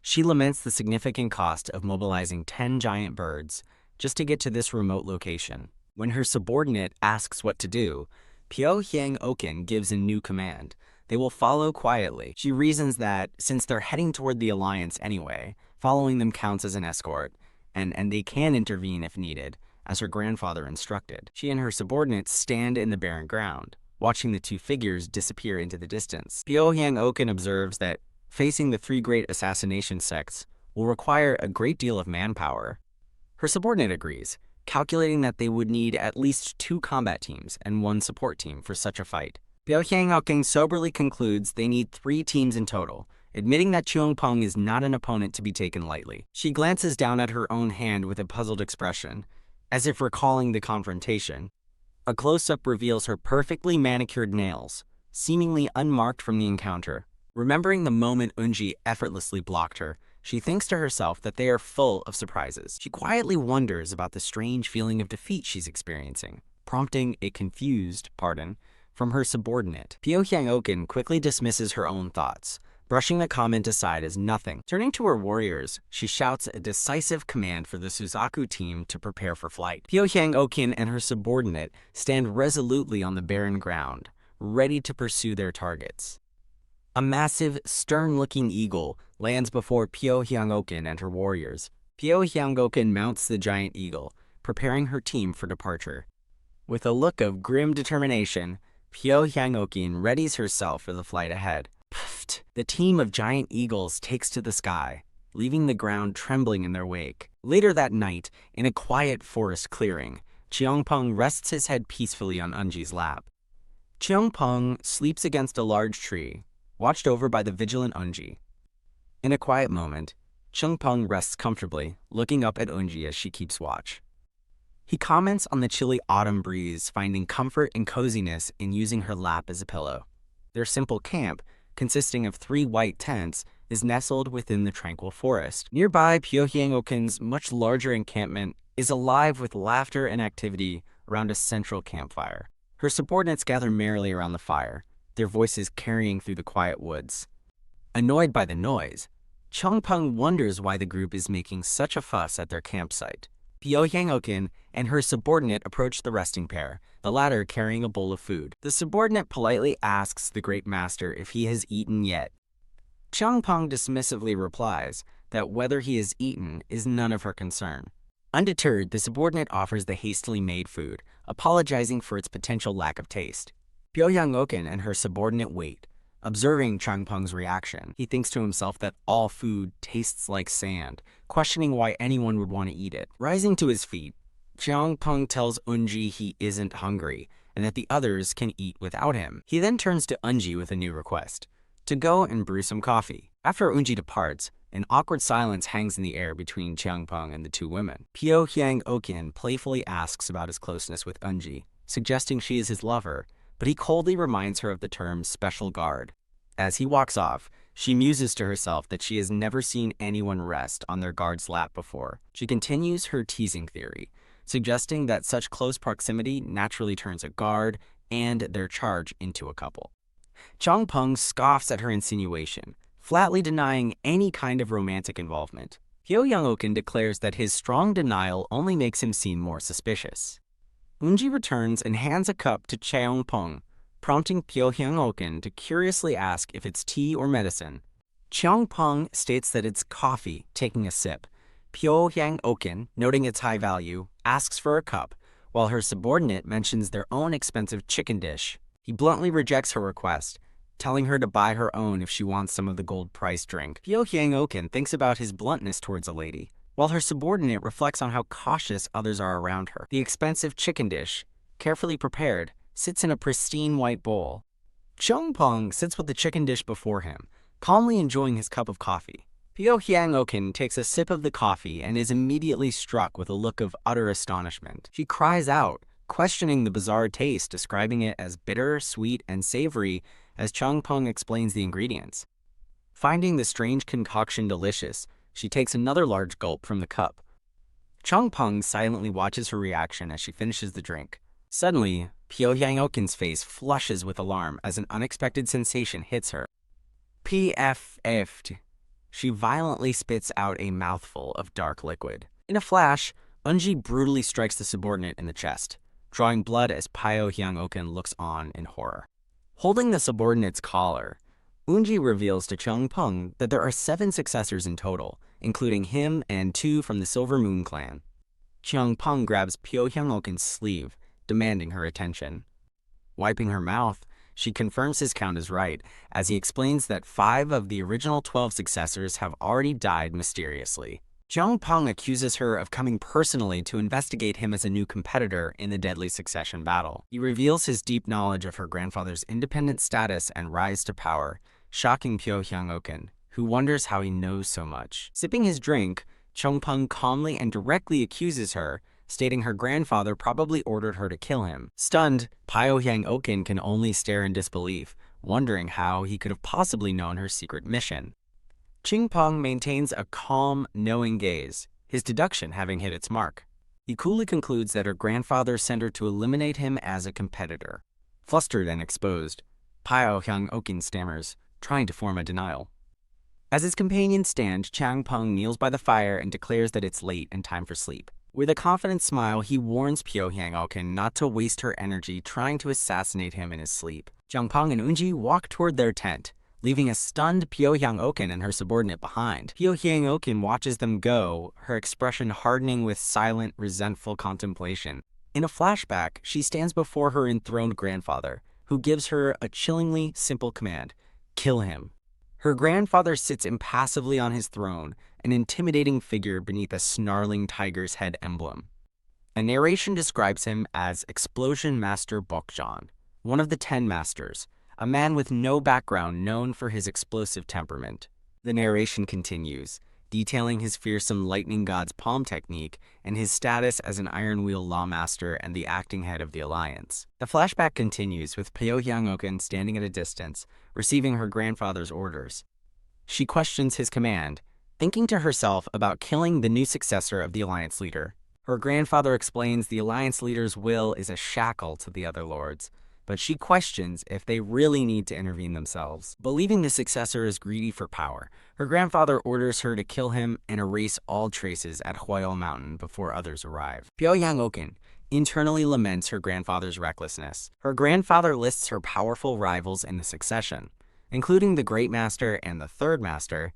She laments the significant cost of mobilizing 10 giant birds just to get to this remote location. When her subordinate asks what to do, Awaken gives a new command. They will follow quietly. She reasons that, since they're heading toward the Alliance anyway, following them counts as an escort, and they can intervene if needed, as her grandfather instructed. She and her subordinates stand in the barren ground, watching the two figures disappear into the distance. Awaken observes that facing the three great assassination sects will require a great deal of manpower. Her subordinate agrees, calculating that they would need at least 2 combat teams and 1 support team for such a fight. Awaken soberly concludes they need 3 teams in total, admitting that Pung is not an opponent to be taken lightly. She glances down at her own hand with a puzzled expression, as if recalling the confrontation. A close-up reveals her perfectly manicured nails, seemingly unmarked from the encounter. Remembering the moment Unji effortlessly blocked her, she thinks to herself that they are full of surprises. She quietly wonders about the strange feeling of defeat she's experiencing, prompting a confused, from her subordinate. Awaken quickly dismisses her own thoughts, brushing the comment aside as nothing. Turning to her warriors, she shouts a decisive command for the Suzaku team to prepare for flight. Pyohyang Okin and her subordinate stand resolutely on the barren ground, ready to pursue their targets. A massive, stern-looking eagle lands before Pyohyang Okin and her warriors. Pyohyang Okin mounts the giant eagle, preparing her team for departure. With a look of grim determination, Pyohyang Okin readies herself for the flight ahead. Pfft! The team of giant eagles takes to the sky, leaving the ground trembling in their wake. Later that night, in a quiet forest clearing, Cheongpeng rests his head peacefully on Unji's lap. Cheongpeng sleeps against a large tree, watched over by the vigilant Unji. In a quiet moment, Cheongpeng rests comfortably, looking up at Unji as she keeps watch. He comments on the chilly autumn breeze, finding comfort and coziness in using her lap as a pillow. Their simple camp, consisting of 3 white tents, is nestled within the tranquil forest. Nearby, Pyohyang Okin's much larger encampment is alive with laughter and activity around a central campfire. Her subordinates gather merrily around the fire, their voices carrying through the quiet woods. Annoyed by the noise, Cheongpeng wonders why the group is making such a fuss at their campsite. Pyohyang Okin and her subordinate approach the resting pair, the latter carrying a bowl of food. The subordinate politely asks the great master if he has eaten yet. Cheongpeng dismissively replies that whether he has eaten is none of her concern. Undeterred, the subordinate offers the hastily made food, apologizing for its potential lack of taste. Pyohyang Okin and her subordinate wait, observing Cheongpeng's reaction. He thinks to himself that all food tastes like sand, questioning why anyone would want to eat it. Rising to his feet, Cheongpeng tells Unji he isn't hungry and that the others can eat without him. He then turns to Unji with a new request, to go and brew some coffee. After Unji departs, an awkward silence hangs in the air between Cheongpeng and the 2 women. Pyohyang Okin playfully asks about his closeness with Unji, suggesting she is his lover, but he coldly reminds her of the term special guard. As he walks off, she muses to herself that she has never seen anyone rest on their guard's lap before. She continues her teasing theory, suggesting that such close proximity naturally turns a guard and their charge into a couple. Cheongpeng scoffs at her insinuation, flatly denying any kind of romantic involvement. Pyohyang Okin declares that his strong denial only makes him seem more suspicious. Unji returns and hands a cup to Cheongpeng, prompting Pyohyang Okin to curiously ask if it's tea or medicine. Cheongpeng states that it's coffee, taking a sip. Pyohyang Okin, noting its high value, asks for a cup, while her subordinate mentions their own expensive chicken dish. He bluntly rejects her request, telling her to buy her own if she wants some of the gold-priced drink. Pyohyang Okin thinks about his bluntness towards a lady, while her subordinate reflects on how cautious others are around her. The expensive chicken dish, carefully prepared, sits in a pristine white bowl. Cheongpeng sits with the chicken dish before him, calmly enjoying his cup of coffee. Pyohyang Okin takes a sip of the coffee and is immediately struck with a look of utter astonishment. She cries out, questioning the bizarre taste, describing it as bitter, sweet, and savory as Cheongpeng explains the ingredients. Finding the strange concoction delicious, she takes another large gulp from the cup. Cheongpeng silently watches her reaction as she finishes the drink. Suddenly, Pyohyang Okin's face flushes with alarm as an unexpected sensation hits her. PFF'd. She violently spits out a mouthful of dark liquid. In a flash, Unji brutally strikes the subordinate in the chest, drawing blood as Pyohyang Okin looks on in horror. Holding the subordinate's collar, Unji reveals to Cheongpeng that there are 7 successors in total, including him and 2 from the Silver Moon clan. Cheongpeng grabs Pyohyang Okin's sleeve, demanding her attention. Wiping her mouth, she confirms his count is right, as he explains that 5 of the original 12 successors have already died mysteriously. Cheongpeng accuses her of coming personally to investigate him as a new competitor in the deadly succession battle. He reveals his deep knowledge of her grandfather's independent status and rise to power, shocking Pyohyang Okin, who wonders how he knows so much. Sipping his drink, Cheongpeng calmly and directly accuses her, stating her grandfather probably ordered her to kill him. Stunned, Pyohyang Okin can only stare in disbelief, wondering how he could have possibly known her secret mission. Cheongpeng maintains a calm, knowing gaze, his deduction having hit its mark. He coolly concludes that her grandfather sent her to eliminate him as a competitor. Flustered and exposed, Pyohyang Okin stammers, trying to form a denial. As his companions stand, Chang Peng kneels by the fire and declares that it's late and time for sleep. With a confident smile, he warns Pyohyang Oken not to waste her energy trying to assassinate him in his sleep. Chang Peng and Unji walk toward their tent, leaving a stunned Pyohyang Oken and her subordinate behind. Pyohyang Oken watches them go, her expression hardening with silent, resentful contemplation. In a flashback, she stands before her enthroned grandfather, who gives her a chillingly simple command: kill him. Her grandfather sits impassively on his throne, an intimidating figure beneath a snarling tiger's head emblem. A narration describes him as Explosion Master Bokjan, one of the 10 masters, a man with no background known for his explosive temperament. The narration continues, detailing his fearsome lightning god's palm technique and his status as an Iron Wheel lawmaster and the acting head of the alliance. The flashback continues with Pyohyang Oken standing at a distance, receiving her grandfather's orders. She questions his command, thinking to herself about killing the new successor of the alliance leader. Her grandfather explains the alliance leader's will is a shackle to the other lords, but she questions if they really need to intervene themselves. Believing the successor is greedy for power, her grandfather orders her to kill him and erase all traces at Huayao Mountain before others arrive. Pyohyang Oken internally laments her grandfather's recklessness. Her grandfather lists her powerful rivals in the succession, including the Great Master and the Third Master,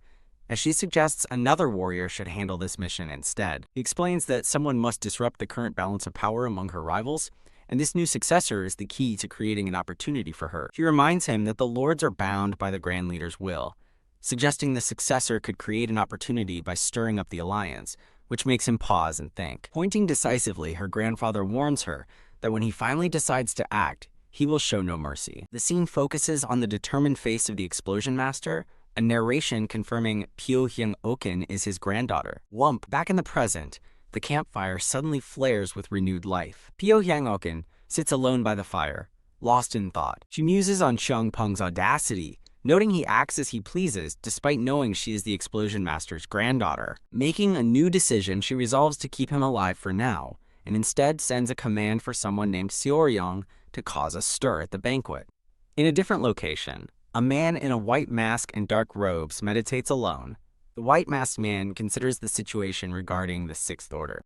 as she suggests another warrior should handle this mission instead. He explains that someone must disrupt the current balance of power among her rivals, and this new successor is the key to creating an opportunity for her. She reminds him that the lords are bound by the Grand Leader's will, suggesting the successor could create an opportunity by stirring up the alliance, which makes him pause and think. Pointing decisively, her grandfather warns her that when he finally decides to act, he will show no mercy. The scene focuses on the determined face of the Explosion Master, a narration confirming Pyohyang Oken is his granddaughter. Wump, back in the present, the campfire suddenly flares with renewed life. Pyohyang Oken sits alone by the fire, lost in thought. She muses on Chang Peng's audacity, noting he acts as he pleases despite knowing she is the Explosion Master's granddaughter. Making a new decision, she resolves to keep him alive for now, and instead sends a command for someone named Seoryang to cause a stir at the banquet. In a different location, a man in a white mask and dark robes meditates alone. The white-masked man considers the situation regarding the Sixth Order.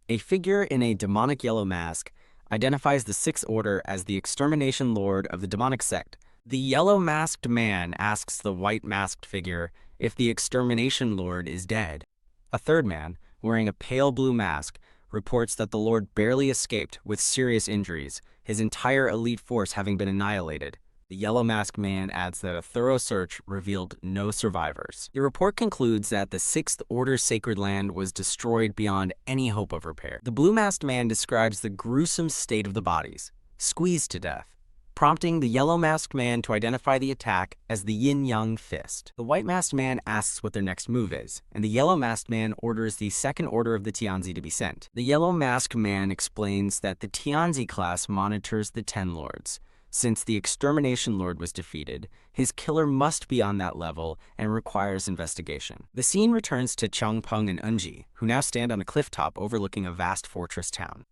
A figure in a demonic yellow mask identifies the Sixth Order as the extermination lord of the demonic sect. The yellow-masked man asks the white-masked figure if the extermination lord is dead. A third man, wearing a pale blue mask, reports that the lord barely escaped with serious injuries, his entire elite force having been annihilated. The yellow-masked man adds that a thorough search revealed no survivors. The report concludes that the Sixth Order's sacred land was destroyed beyond any hope of repair. The blue-masked man describes the gruesome state of the bodies, squeezed to death, prompting the yellow-masked man to identify the attack as the yin-yang fist. The white-masked man asks what their next move is, and the yellow-masked man orders the Second Order of the Tianzi to be sent. The yellow-masked man explains that the Tianzi class monitors the Ten Lords. Since the Extermination Lord was defeated, his killer must be on that level and requires investigation. The scene returns to Chang Peng and Unji, who now stand on a clifftop overlooking a vast fortress town.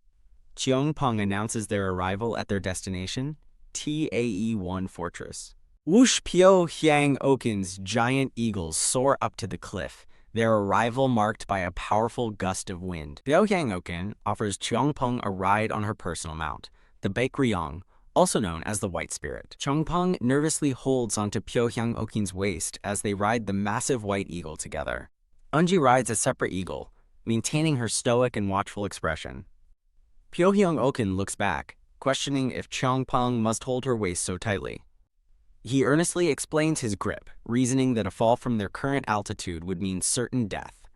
Chang Peng announces their arrival at their destination, TAE-1 Fortress. Whoosh! Pyohyang Oken's giant eagles soar up to the cliff, their arrival marked by a powerful gust of wind. Pyohyang Oken offers Chang Peng a ride on her personal mount, the Baekryong, also known as the White Spirit. Chang Peng nervously holds onto Pyohyang Oken's waist as they ride the massive white eagle together. Unji rides a separate eagle, maintaining her stoic and watchful expression. Pyohyang Oken looks back, questioning if Chang Peng must hold her waist so tightly. He earnestly explains his grip, reasoning that a fall from their current altitude would mean certain death.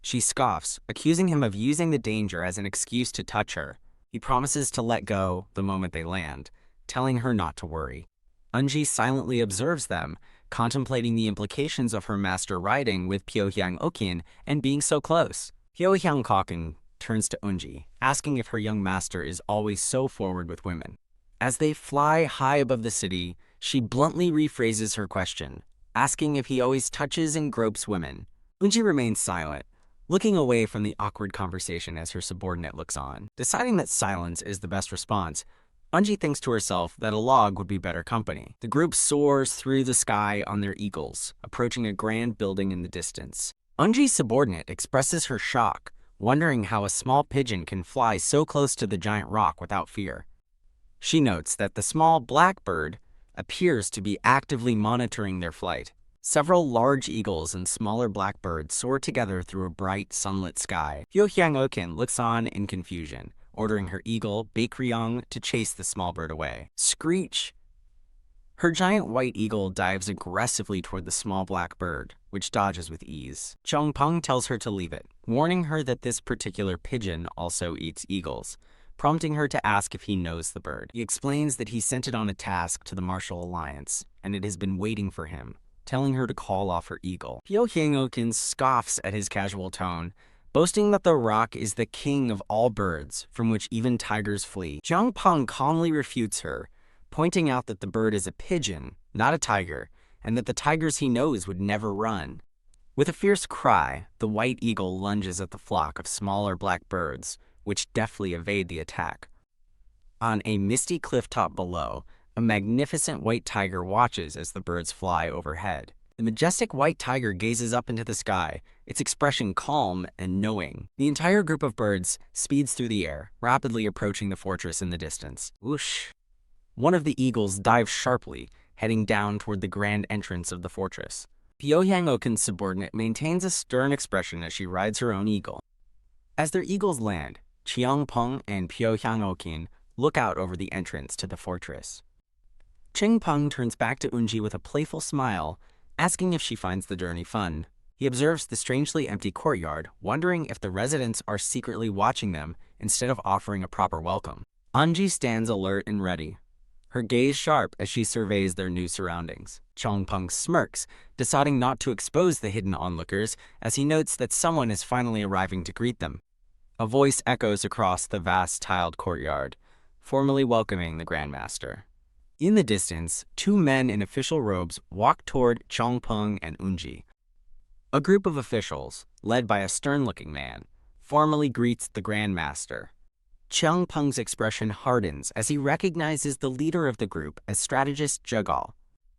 She scoffs, accusing him of using the danger as an excuse to touch her. He promises to let go the moment they land, telling her not to worry. Unji silently observes them, contemplating the implications of her master riding with Pyohyang Oken and being so close. Pyohyang Oken turns to Unji, asking if her young master is always so forward with women. As they fly high above the city, she bluntly rephrases her question, asking if he always touches and gropes women. Unji remains silent, looking away from the awkward conversation as her subordinate looks on. Deciding that silence is the best response, Unji thinks to herself that a log would be better company. The group soars through the sky on their eagles, approaching a grand building in the distance. Unji's subordinate expresses her shock, wondering how a small pigeon can fly so close to the giant rock without fear. She notes that the small black bird appears to be actively monitoring their flight. Several large eagles and smaller black birds soar together through a bright, sunlit sky. Seoryang looks on in confusion, ordering her eagle, Seoryang, to chase the small bird away. Screech! Her giant white eagle dives aggressively toward the small black bird, which dodges with ease. Chongpeng tells her to leave it, warning her that this particular pigeon also eats eagles, prompting her to ask if he knows the bird. He explains that he sent it on a task to the Martial Alliance, and it has been waiting for him, telling her to call off her eagle. Seoryang scoffs at his casual tone, boasting that the rock is the king of all birds, from which even tigers flee. Chongpeng calmly refutes her, pointing out that the bird is a pigeon, not a tiger, and that the tigers he knows would never run. With a fierce cry, the white eagle lunges at the flock of smaller black birds, which deftly evade the attack. On a misty clifftop below, a magnificent white tiger watches as the birds fly overhead. The majestic white tiger gazes up into the sky, its expression calm and knowing. The entire group of birds speeds through the air, rapidly approaching the fortress in the distance. Whoosh! One of the eagles dives sharply, heading down toward the grand entrance of the fortress. Seoryang's subordinate maintains a stern expression as she rides her own eagle. As their eagles land, Chongpeng and Seoryang look out over the entrance to the fortress. Chongpeng turns back to Unji with a playful smile, asking if she finds the journey fun. He observes the strangely empty courtyard, wondering if the residents are secretly watching them instead of offering a proper welcome. Unji stands alert and ready, her gaze sharp as she surveys their new surroundings. Chongpeng smirks, deciding not to expose the hidden onlookers as he notes that someone is finally arriving to greet them. A voice echoes across the vast tiled courtyard, formally welcoming the Grandmaster. In the distance, two men in official robes walk toward Chongpeng and Unji. A group of officials, led by a stern-looking man, formally greets the Grandmaster. Chongpeng's expression hardens as he recognizes the leader of the group as strategist Jegal.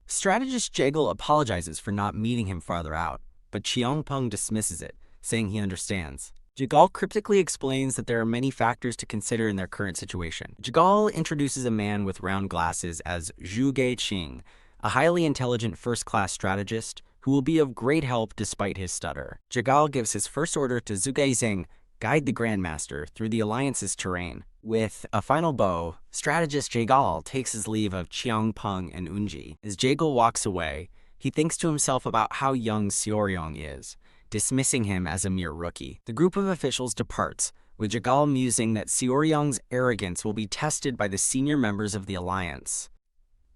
Strategist Jegal apologizes for not meeting him farther out, but Chongpeng dismisses it, saying he understands. Jegal cryptically explains that there are many factors to consider in their current situation. Jegal introduces a man with round glasses as Zhu Qing, a highly intelligent first-class strategist who will be of great help despite his stutter. Jegal gives his first order to Zhu Qing, guide the Grandmaster through the Alliance's terrain. With a final bow, strategist Jegal takes his leave of Chongpeng and Unji. As Jegal walks away, he thinks to himself about how young Seoryang is, dismissing him as a mere rookie. The group of officials departs, with Jegal musing that Seoryang's arrogance will be tested by the senior members of the Alliance.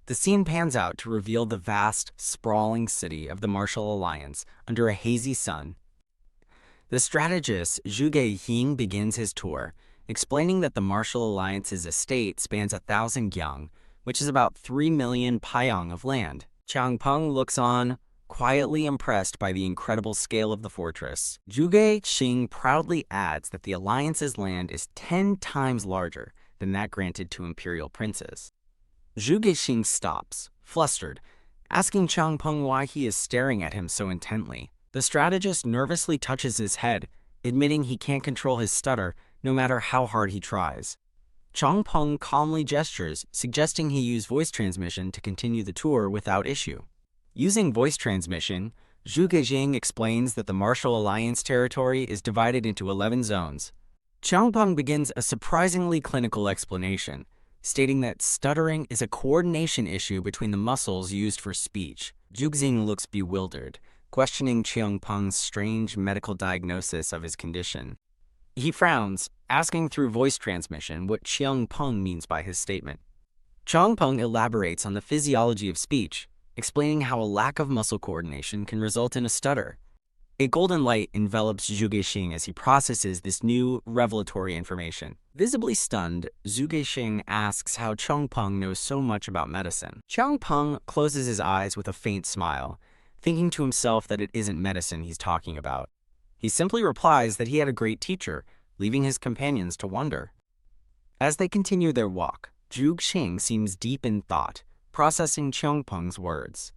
The scene pans out to reveal the vast, sprawling city of the Martial Alliance under a hazy sun. The strategist Zhu Qing begins his tour, explaining that the Martial Alliance's estate spans 1,000 gyang, which is about 3 million payong of land. Chongpeng looks on, quietly impressed by the incredible scale of the fortress. Zhu Qing proudly adds that the Alliance's land is 10 times larger than that granted to imperial princes. Zhu Qing stops, flustered, asking Chongpeng why he is staring at him so intently. The strategist nervously touches his head, admitting he can't control his stutter no matter how hard he tries. Chongpeng calmly gestures, suggesting he use voice transmission to continue the tour without issue. Using voice transmission, Zhu Qing explains that the Martial Alliance territory is divided into 11 zones. Chongpeng begins a surprisingly clinical explanation, stating that stuttering is a coordination issue between the muscles used for speech. Zhu Qing looks bewildered, questioning Chongpeng's strange medical diagnosis of his condition. He frowns, asking through voice transmission what Chongpeng means by his statement. Chongpeng elaborates on the physiology of speech, explaining how a lack of muscle coordination can result in a stutter. A golden light envelops Zhu Qing as he processes this new, revelatory information. Visibly stunned, Zhu Qing asks how Chongpeng knows so much about medicine. Chongpeng closes his eyes with a faint smile, thinking to himself that it isn't medicine he's talking about. He simply replies that he had a great teacher, leaving his companions to wonder. As they continue their walk, Zhuge Xing seems deep in thought, processing Qiang Peng's words.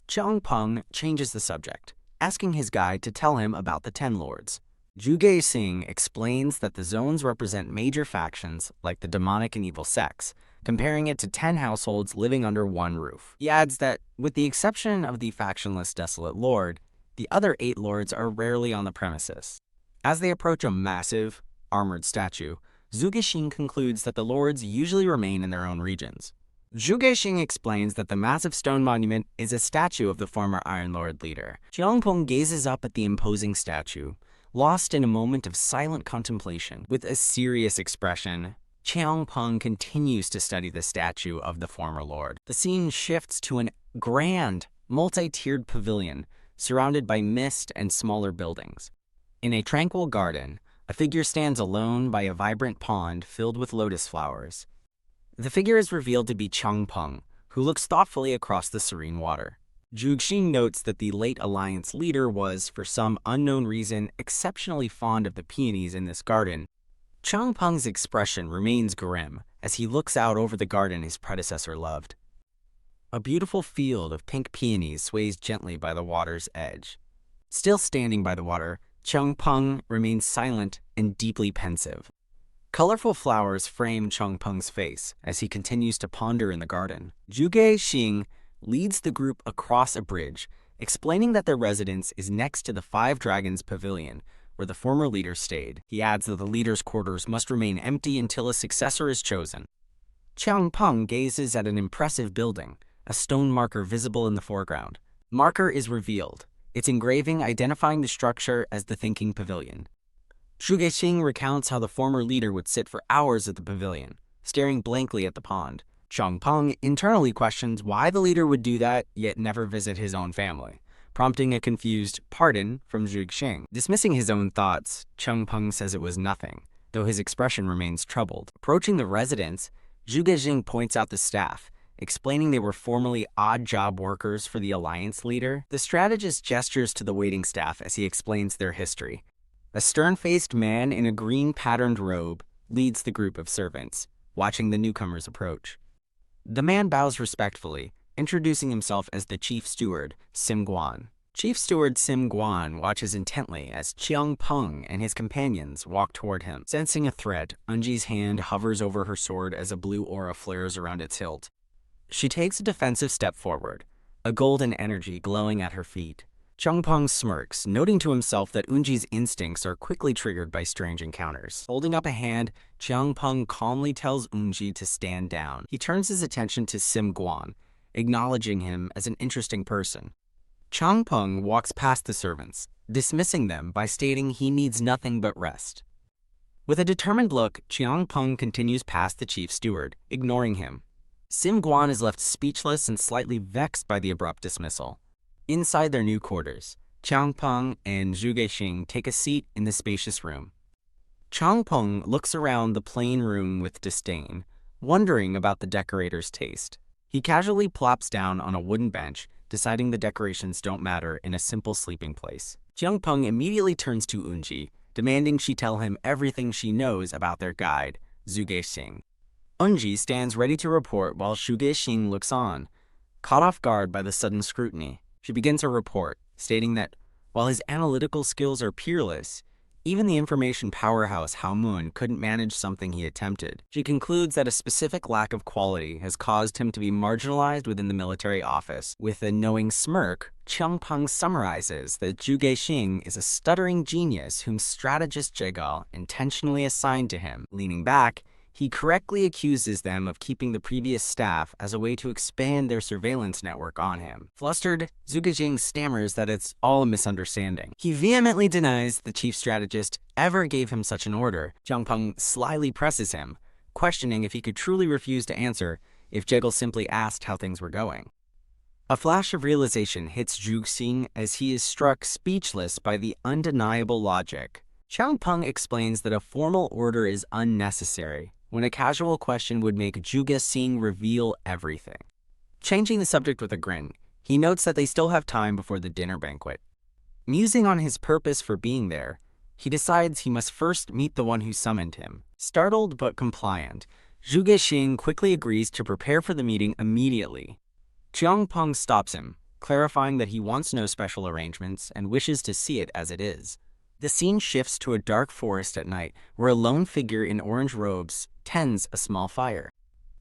Qiang Peng changes the subject, asking his guide to tell him about the Ten Lords. Zhuge Xing explains that the zones represent major factions like the demonic and evil sects, comparing it to 10 households living under one roof. He adds that, with the exception of the factionless Desolate Lord, the other 8 lords are rarely on the premises. As they approach a massive, armored statue, Zhuge Xing concludes that the lords usually remain in their own regions. Zhuge Xing explains that the massive stone monument is a statue of the former Iron Lord leader. Qiang Peng gazes up at the imposing statue, lost in a moment of silent contemplation. With a serious expression, Qiang Peng continues to study the statue of the former lord. The scene shifts to a grand, multi-tiered pavilion surrounded by mist and smaller buildings. In a tranquil garden, a figure stands alone by a vibrant pond filled with lotus flowers. The figure is revealed to be Qiang Peng, who looks thoughtfully across the serene water. Zhuge Xing notes that the late Alliance leader was, for some unknown reason, exceptionally fond of the peonies in this garden. Qiang Peng's expression remains grim as he looks out over the garden his predecessor loved. A beautiful field of pink peonies sways gently by the water's edge. Still standing by the water, Qiang Peng remains silent and deeply pensive. Colorful flowers frame Qiang Peng's face as he continues to ponder in the garden. Zhuge Xing leads the group across a bridge, explaining that their residence is next to the 5 Dragons Pavilion, where the former leader stayed. He adds that the leader's quarters must remain empty until a successor is chosen. Qiang Peng gazes at an impressive building, a stone marker visible in the foreground. Marker is revealed, its engraving identifying the structure as the Thinking Pavilion. Zhuge Xing recounts how the former leader would sit for hours at the pavilion, staring blankly at the pond. Qiang Peng internally questions why the leader would do that, yet never visit his own family, prompting a confused pardon from Zhuge Xing. Dismissing his own thoughts, Qiang Peng says it was nothing, though his expression remains troubled. Approaching the residence, Zhuge Xing points out the staff, explaining they were formerly odd-job workers for the Alliance leader. The strategist gestures to the waiting staff as he explains their history. A stern-faced man in a green-patterned robe leads the group of servants, watching the newcomers approach. The man bows respectfully, introducing himself as the chief steward, Sim Guan. Chief steward Sim Guan watches intently as Qiang Peng and his companions walk toward him. Sensing a threat, Unji's hand hovers over her sword as a blue aura flares around its hilt. She takes a defensive step forward, a golden energy glowing at her feet. Qiang Peng smirks, noting to himself that Unji's instincts are quickly triggered by strange encounters. Holding up a hand, Qiang Peng calmly tells Unji to stand down. He turns his attention to Sim Guan, acknowledging him as an interesting person. Qiang Peng walks past the servants, dismissing them by stating he needs nothing but rest. With a determined look, Qiang Peng continues past the chief steward, ignoring him. Sim Guan is left speechless and slightly vexed by the abrupt dismissal. Inside their new quarters, Qiang Peng and Zhuge Xing take a seat in the spacious room. Qiang Peng looks around the plain room with disdain, wondering about the decorator's taste. He casually plops down on a wooden bench, deciding the decorations don't matter in a simple sleeping place. Qiang Peng immediately turns to Unji, demanding she tell him everything she knows about their guide, Zhuge Xing. Unji stands ready to report while Zhuge Xing looks on, caught off guard by the sudden scrutiny. She begins her report, stating that while his analytical skills are peerless, even the information powerhouse Hao Mun couldn't manage something he attempted. She concludes that a specific lack of quality has caused him to be marginalized within the military office. With a knowing smirk, Qiang Peng summarizes that Zhuge Xing is a stuttering genius whom strategist Jegal intentionally assigned to him. Leaning back, he correctly accuses them of keeping the previous staff as a way to expand their surveillance network on him. Flustered, Zhuge Xing stammers that it's all a misunderstanding. He vehemently denies the chief strategist ever gave him such an order. Qiang Peng slyly presses him, questioning if he could truly refuse to answer if Jegal simply asked how things were going. A flash of realization hits Zhuge Xing as he is struck speechless by the undeniable logic. Qiang Peng explains that a formal order is unnecessary, when a casual question would make Zhuge Xing reveal everything. Changing the subject with a grin, he notes that they still have time before the dinner banquet. Musing on his purpose for being there, he decides he must first meet the one who summoned him. Startled but compliant, Zhu Geixing quickly agrees to prepare for the meeting immediately. Chiang Peng stops him, clarifying that he wants no special arrangements and wishes to see it as it is. The scene shifts to a dark forest at night, where a lone figure in orange robes tends a small fire.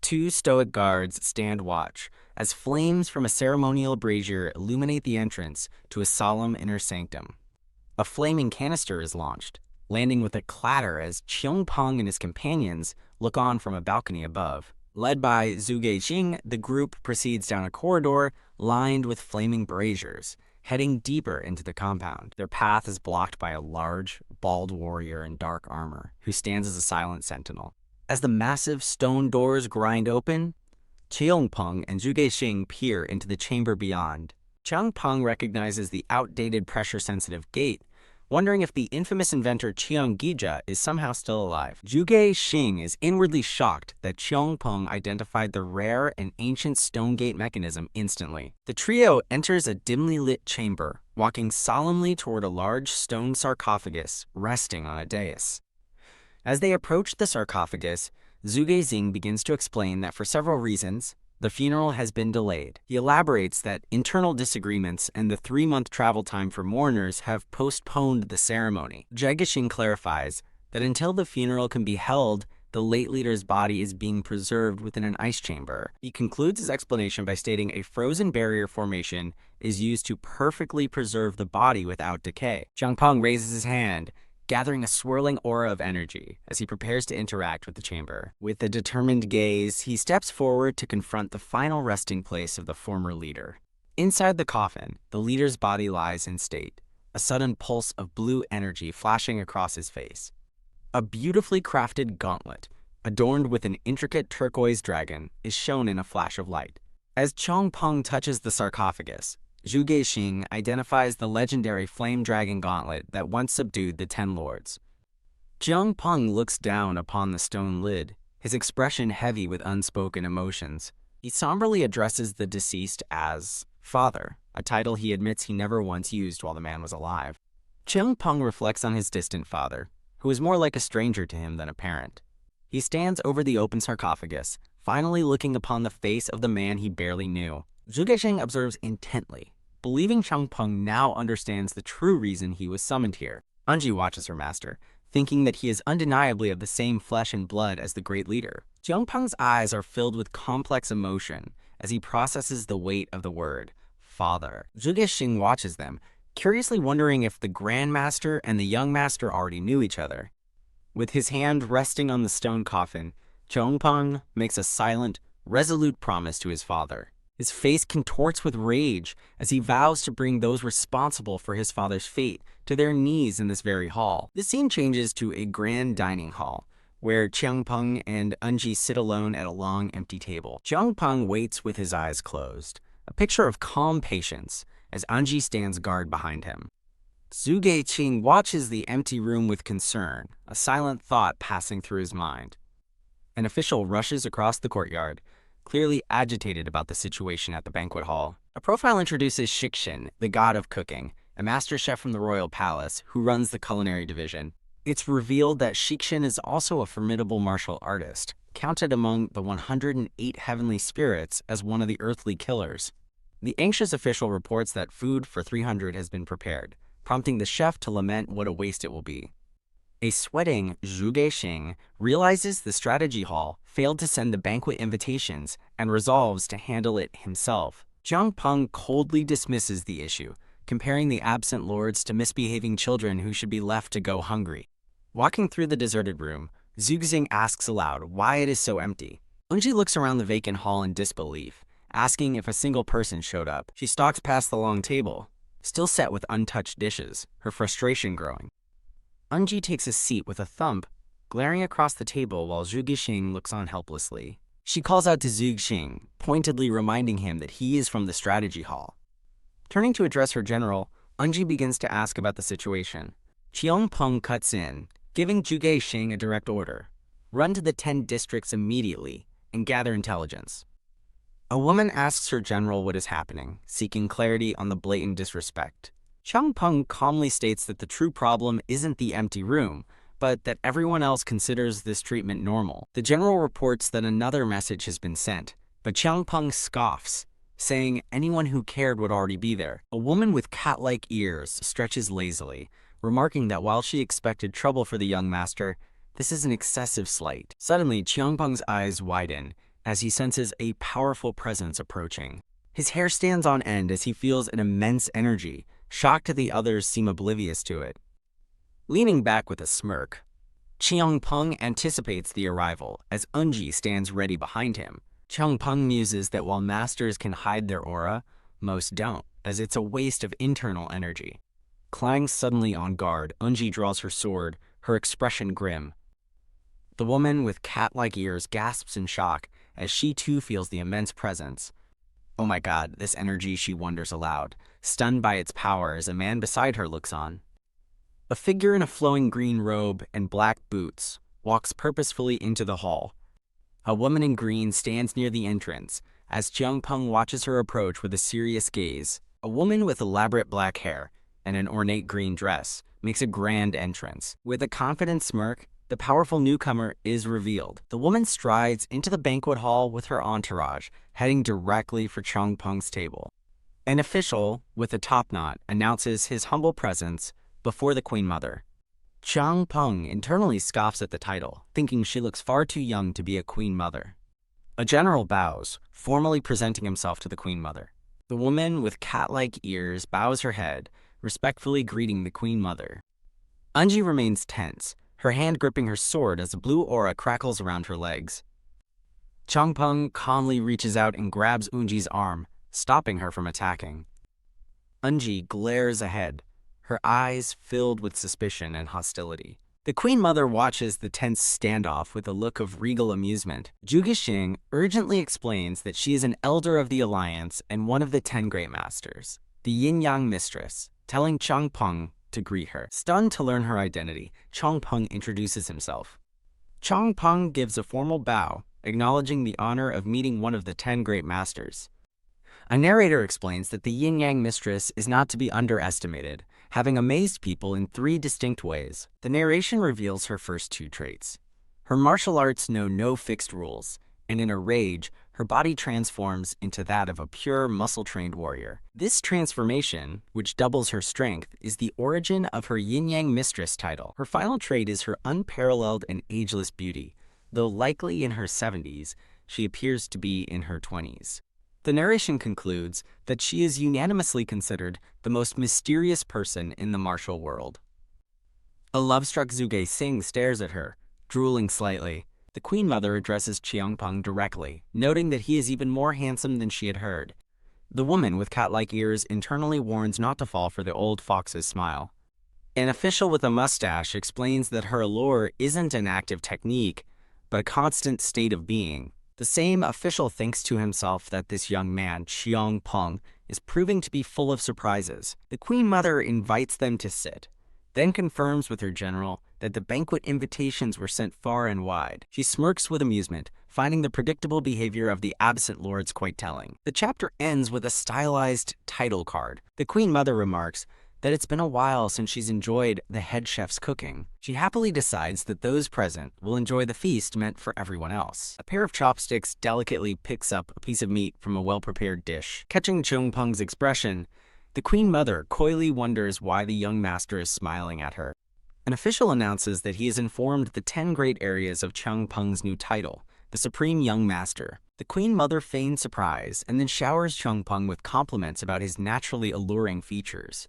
Two stoic guards stand watch, as flames from a ceremonial brazier illuminate the entrance to a solemn inner sanctum. A flaming canister is launched, landing with a clatter as Chiang Peng and his companions look on from a balcony above. Led by Zhu Geixing, the group proceeds down a corridor lined with flaming braziers, heading deeper into the compound. Their path is blocked by a large, bald warrior in dark armor, who stands as a silent sentinel. As the massive stone doors grind open, Chiang Peng and Zhu Geixing peer into the chamber beyond. Chiang Peng recognizes the outdated pressure-sensitive gate, wondering if the infamous inventor Chiang Gija is somehow still alive. Zhu Geixing is inwardly shocked that Chiang Peng identified the rare and ancient stone gate mechanism instantly. The trio enters a dimly lit chamber, walking solemnly toward a large stone sarcophagus resting on a dais. As they approach the sarcophagus, Zhu Geixing begins to explain that for several reasons, the funeral has been delayed. He elaborates that internal disagreements and the 3-month travel time for mourners have postponed the ceremony. Zhu Geixing clarifies that until the funeral can be held, the late leader's body is being preserved within an ice chamber. He concludes his explanation by stating a frozen barrier formation is used to perfectly preserve the body without decay. Chiang Peng raises his hand, gathering a swirling aura of energy as he prepares to interact with the chamber. With a determined gaze, he steps forward to confront the final resting place of the former leader. Inside the coffin, the leader's body lies in state, a sudden pulse of blue energy flashing across his face. A beautifully crafted gauntlet, adorned with an intricate turquoise dragon, is shown in a flash of light. As Chiang Peng touches the sarcophagus, Zhu Geixing identifies the legendary flame dragon gauntlet that once subdued the 10 lords. Chiang Peng looks down upon the stone lid, his expression heavy with unspoken emotions. He somberly addresses the deceased as Father, a title he admits he never once used while the man was alive. Chiang Peng reflects on his distant father, who is more like a stranger to him than a parent. He stands over the open sarcophagus, finally looking upon the face of the man he barely knew. Zhu Geixing observes intently, believing Chiang Peng now understands the true reason he was summoned here. Unji watches her master, thinking that he is undeniably of the same flesh and blood as the great leader. Chiang Peng's eyes are filled with complex emotion as he processes the weight of the word, father. Zhu Geixing watches them, curiously wondering if the Grand Master and the young master already knew each other. With his hand resting on the stone coffin, Chiang Peng makes a silent, resolute promise to his father. His face contorts with rage as he vows to bring those responsible for his father's fate to their knees in this very hall. The scene changes to a grand dining hall, where Chiang Peng and Unji sit alone at a long, empty table. Chiang Peng waits with his eyes closed, a picture of calm patience, as Unji stands guard behind him. Zhu Geixing watches the empty room with concern, a silent thought passing through his mind. An official rushes across the courtyard, clearly agitated about the situation at the banquet hall. A profile introduces Shikshin, the god of cooking, a master chef from the royal palace who runs the culinary division. It's revealed that Shikshin is also a formidable martial artist, counted among the 108 heavenly spirits as one of the earthly killers. The anxious official reports that food for 300 has been prepared, prompting the chef to lament what a waste it will be. A sweating Zhu Geixing realizes the strategy hall failed to send the banquet invitations and resolves to handle it himself. Chiang Peng coldly dismisses the issue, comparing the absent lords to misbehaving children who should be left to go hungry. Walking through the deserted room, Zhu Geixing asks aloud why it is so empty. Unji looks around the vacant hall in disbelief, asking if a single person showed up. She stalks past the long table, still set with untouched dishes, her frustration growing. Unji takes a seat with a thump, glaring across the table while Zhu Geixing looks on helplessly. She calls out to Zhu Geixing, pointedly reminding him that he is from the strategy hall. Turning to address her general, Unji begins to ask about the situation. Chiang Peng cuts in, giving Zhu Geixing a direct order: run to the 10 districts immediately and gather intelligence. A woman asks her general what is happening, seeking clarity on the blatant disrespect. Chiang Peng calmly states that the true problem isn't the empty room, but that everyone else considers this treatment normal. The general reports that another message has been sent, but Chiang Peng scoffs, saying anyone who cared would already be there. A woman with cat-like ears stretches lazily, remarking that while she expected trouble for the young master, this is an excessive slight. Suddenly, Chiang Peng's eyes widen as he senses a powerful presence approaching. His hair stands on end as he feels an immense energy, shocked that the others seem oblivious to it. Leaning back with a smirk, Chiang Peng anticipates the arrival as Unji stands ready behind him. Chiang Peng muses that while masters can hide their aura, most don't, as it's a waste of internal energy. Clang suddenly on guard, Unji draws her sword, her expression grim. The woman with cat-like ears gasps in shock as she too feels the immense presence. Oh my god, this energy, she wonders aloud, stunned by its power as a man beside her looks on. A figure in a flowing green robe and black boots walks purposefully into the hall. A woman in green stands near the entrance as Chiang Peng watches her approach with a serious gaze. A woman with elaborate black hair and an ornate green dress makes a grand entrance. With a confident smirk, the powerful newcomer is revealed. The woman strides into the banquet hall with her entourage, heading directly for Chiang Peng's table. An official with a topknot announces his humble presence before the Queen Mother. Chiang Peng internally scoffs at the title, thinking she looks far too young to be a Queen Mother. A general bows, formally presenting himself to the Queen Mother. The woman with cat-like ears bows her head, respectfully greeting the Queen Mother. Unji remains tense, her hand gripping her sword as a blue aura crackles around her legs. Chiang Peng calmly reaches out and grabs Unji's arm, stopping her from attacking. Unji glares ahead, her eyes filled with suspicion and hostility. The Queen Mother watches the tense standoff with a look of regal amusement. Zhuge Xing urgently explains that she is an elder of the Alliance and one of the 10 Great Masters, the Yin-Yang Mistress, telling Chiang Peng to greet her. Stunned to learn her identity, Chiang Peng introduces himself. Chiang Peng gives a formal bow, acknowledging the honor of meeting one of the 10 Great Masters. A narrator explains that the Yin-Yang Mistress is not to be underestimated, having amazed people in 3 distinct ways. The narration reveals her first 2 traits. Her martial arts know no fixed rules, and in a rage, her body transforms into that of a pure, muscle-trained warrior. This transformation, which doubles her strength, is the origin of her Yin-Yang Mistress title. Her final trait is her unparalleled and ageless beauty. Though likely in her 70s, she appears to be in her 20s. The narration concludes that she is unanimously considered the most mysterious person in the martial world. A love-struck Zhuge Xing stares at her, drooling slightly. The Queen Mother addresses Chiang Peng directly, noting that he is even more handsome than she had heard. The woman with cat-like ears internally warns not to fall for the old fox's smile. An official with a mustache explains that her allure isn't an active technique, but a constant state of being. The same official thinks to himself that this young man, Chiang Peng, is proving to be full of surprises. The Queen Mother invites them to sit, then confirms with her general that the banquet invitations were sent far and wide. She smirks with amusement, finding the predictable behavior of the absent lords quite telling. The chapter ends with a stylized title card. The Queen Mother remarks that it's been a while since she's enjoyed the head chef's cooking. She happily decides that those present will enjoy the feast meant for everyone else. A pair of chopsticks delicately picks up a piece of meat from a well-prepared dish. Catching Chiang Peng's expression, the Queen Mother coyly wonders why the young master is smiling at her. An official announces that he has informed the 10 great areas of Chiang Peng's new title, the Supreme Young Master. The Queen Mother feigns surprise and then showers Chiang Peng with compliments about his naturally alluring features.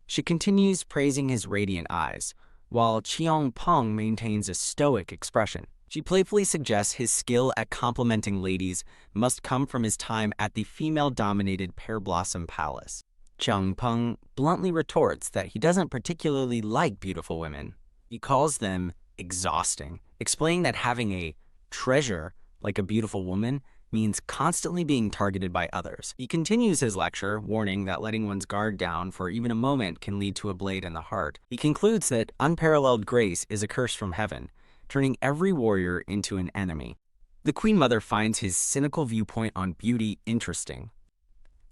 She continues praising his radiant eyes, while Chiang Peng maintains a stoic expression. She playfully suggests his skill at complimenting ladies must come from his time at the female-dominated Pear Blossom Palace. Chiang Peng bluntly retorts that he doesn't particularly like beautiful women. He calls them exhausting, explaining that having a treasure like a beautiful woman means constantly being targeted by others. He continues his lecture, warning that letting one's guard down for even a moment can lead to a blade in the heart. He concludes that unparalleled grace is a curse from heaven, turning every warrior into an enemy. The Queen Mother finds his cynical viewpoint on beauty interesting.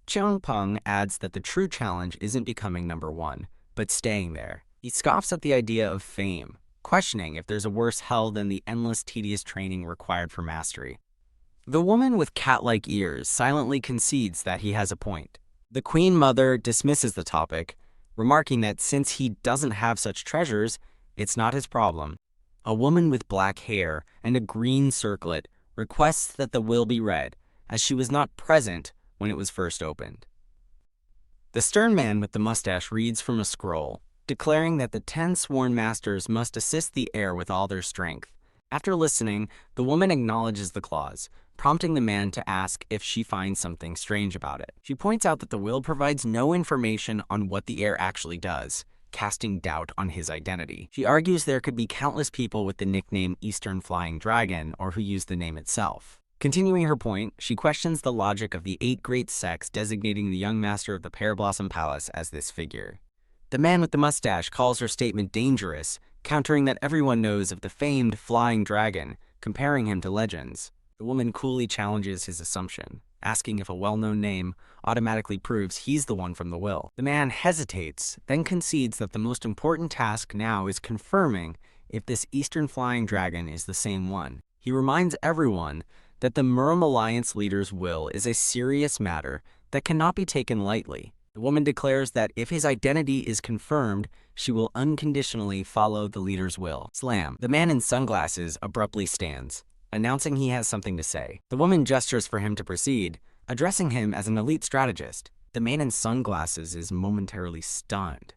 Chiang Peng adds that the true challenge isn't becoming number 1, but staying there. He scoffs at the idea of fame, questioning if there's a worse hell than the endless tedious training required for mastery. The woman with cat-like ears silently concedes that he has a point. The Queen Mother dismisses the topic, remarking that since he doesn't have such treasures, it's not his problem. A woman with black hair and a green circlet requests that the will be read, as she was not present when it was first opened. The stern man with the mustache reads from a scroll, declaring that the 10 sworn masters must assist the heir with all their strength. After listening, the woman acknowledges the clause, prompting the man to ask if she finds something strange about it. She points out that the will provides no information on what the heir actually does, casting doubt on his identity. She argues there could be countless people with the nickname Eastern Flying Dragon or who use the name itself. Continuing her point, she questions the logic of the 8 great sects designating the young master of the Pear Blossom Palace as this figure. The man with the mustache calls her statement dangerous, countering that everyone knows of the famed Flying Dragon, comparing him to legends. The woman coolly challenges his assumption, asking if a well-known name automatically proves he's the one from the will. The man hesitates, then concedes that the most important task now is confirming if this Eastern Flying Dragon is the same one. He reminds everyone that the Murim Alliance leader's will is a serious matter that cannot be taken lightly. The woman declares that if his identity is confirmed, she will unconditionally follow the leader's will. Slam. The man in sunglasses abruptly stands, announcing he has something to say. The woman gestures for him to proceed, addressing him as an elite strategist. The man in sunglasses is momentarily stunned,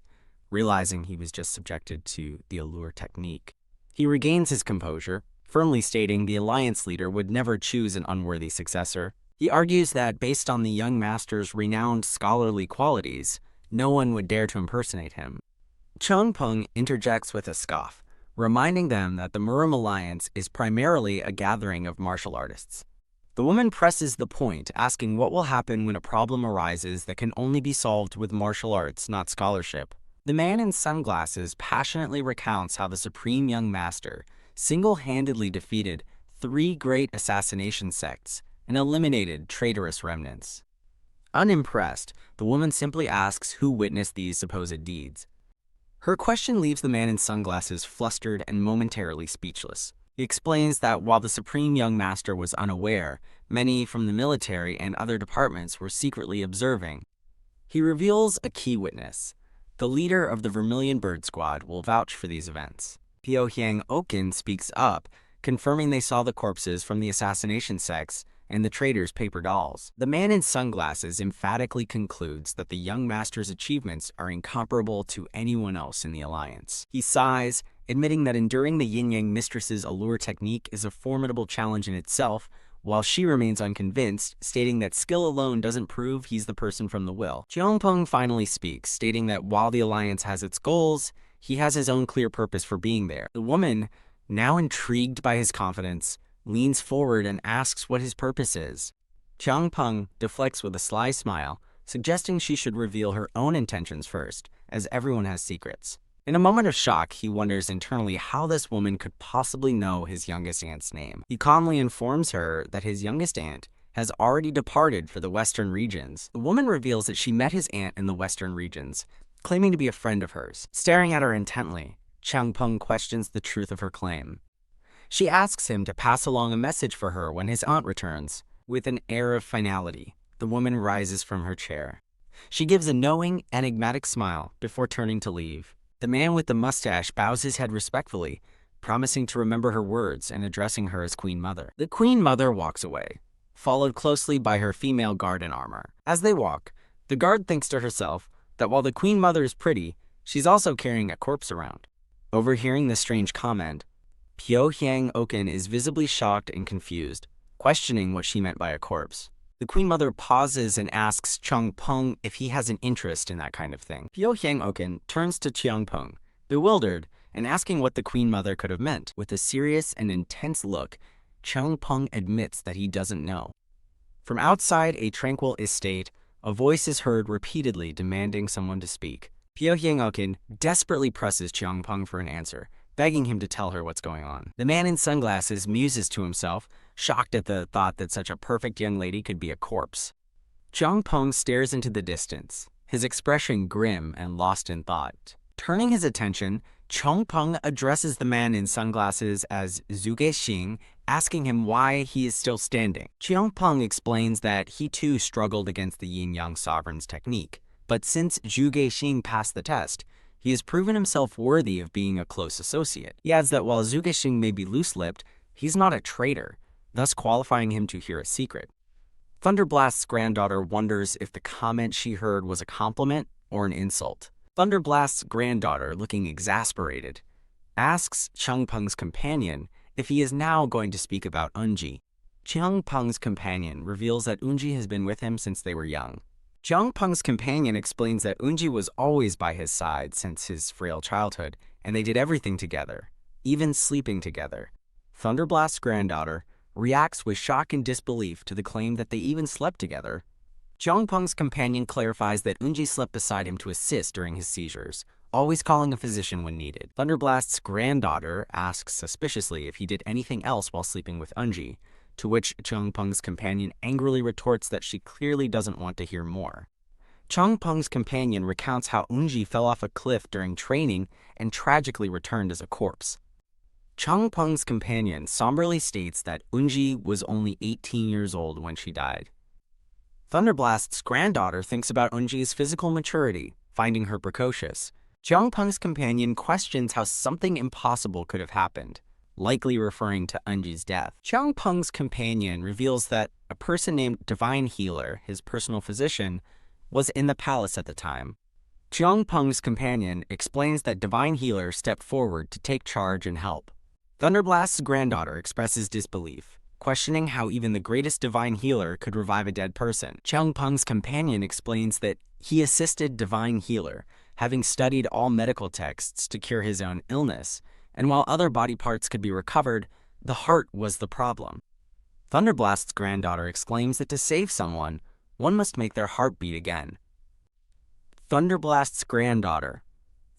realizing he was just subjected to the allure technique. He regains his composure, firmly stating the alliance leader would never choose an unworthy successor. He argues that based on the young master's renowned scholarly qualities, no one would dare to impersonate him. Chung Peng interjects with a scoff, reminding them that the Murim Alliance is primarily a gathering of martial artists. The woman presses the point, asking what will happen when a problem arises that can only be solved with martial arts, not scholarship. The man in sunglasses passionately recounts how the Supreme Young Master single-handedly defeated 3 great assassination sects and eliminated traitorous remnants. Unimpressed, the woman simply asks who witnessed these supposed deeds. Her question leaves the man in sunglasses flustered and momentarily speechless. He explains that while the Supreme Young Master was unaware, many from the military and other departments were secretly observing. He reveals a key witness. The leader of the Vermilion Bird Squad will vouch for these events. Seoryang Oken speaks up, confirming they saw the corpses from the assassination sects and the traitors' paper dolls. The man in sunglasses emphatically concludes that the young master's achievements are incomparable to anyone else in the alliance. He sighs, admitting that enduring the yin-yang mistress's allure technique is a formidable challenge in itself, while she remains unconvinced, stating that skill alone doesn't prove he's the person from the will. Cheong Peng finally speaks, stating that while the alliance has its goals, he has his own clear purpose for being there. The woman, now intrigued by his confidence, leans forward and asks what his purpose is. Cheong Peng deflects with a sly smile, suggesting she should reveal her own intentions first, as everyone has secrets. In a moment of shock, he wonders internally how this woman could possibly know his youngest aunt's name. He calmly informs her that his youngest aunt has already departed for the western regions. The woman reveals that she met his aunt in the western regions, claiming to be a friend of hers. Staring at her intently, Cheong Peng questions the truth of her claim. She asks him to pass along a message for her when his aunt returns. With an air of finality, the woman rises from her chair. She gives a knowing, enigmatic smile before turning to leave. The man with the mustache bows his head respectfully, promising to remember her words and addressing her as Queen Mother. The Queen Mother walks away, followed closely by her female guard in armor. As they walk, the guard thinks to herself that while the Queen Mother is pretty, she's also carrying a corpse around. Overhearing this strange comment, Seoryang Oken is visibly shocked and confused, questioning what she meant by a corpse. The Queen Mother pauses and asks Cheong Peng if he has an interest in that kind of thing. Seoryang Oken turns to Cheong Peng, bewildered, and asking what the Queen Mother could have meant. With a serious and intense look, Cheong Peng admits that he doesn't know. From outside a tranquil estate, a voice is heard repeatedly demanding someone to speak. Seoryang Oken desperately presses Cheong Peng for an answer, begging him to tell her what's going on. The man in sunglasses muses to himself, shocked at the thought that such a perfect young lady could be a corpse. Cheong Peng stares into the distance, his expression grim and lost in thought. Turning his attention, Chongpeng addresses the man in sunglasses as Zhuge asking him why he is still standing. Chongpeng explains that he too struggled against the yin-yang sovereign's technique, but since Zhuge passed the test, he has proven himself worthy of being a close associate. He adds that while Zhuge may be loose-lipped, he's not a traitor, thus qualifying him to hear a secret. Thunderblast's granddaughter wonders if the comment she heard was a compliment or an insult. Thunderblast's granddaughter, looking exasperated, asks Chongpeng's companion if he is now going to speak about Unji. Chongpeng's companion reveals that Unji has been with him since they were young. Chongpeng's companion explains that Unji was always by his side since his frail childhood, and they did everything together, even sleeping together. Thunderblast's granddaughter reacts with shock and disbelief to the claim that they even slept together. Chongpeng's companion clarifies that Unji slept beside him to assist during his seizures, always calling a physician when needed. Thunderblast's granddaughter asks suspiciously if he did anything else while sleeping with Unji, to which Chongpeng's companion angrily retorts that she clearly doesn't want to hear more. Chongpeng's companion recounts how Unji fell off a cliff during training and tragically returned as a corpse. Chongpeng's companion somberly states that Unji was only 18 years old when she died. Thunderblast's granddaughter thinks about Unji's physical maturity, finding her precocious. Chongpeng's companion questions how something impossible could have happened, likely referring to Unji's death. Chongpeng's companion reveals that a person named Divine Healer, his personal physician, was in the palace at the time. Chongpeng's companion explains that Divine Healer stepped forward to take charge and help. Thunderblast's granddaughter expresses disbelief, questioning how even the greatest divine healer could revive a dead person. Chongpeng's companion explains that he assisted Divine Healer, having studied all medical texts to cure his own illness, and while other body parts could be recovered, the heart was the problem. Thunderblast's granddaughter exclaims that to save someone, one must make their heart beat again. Thunderblast's granddaughter,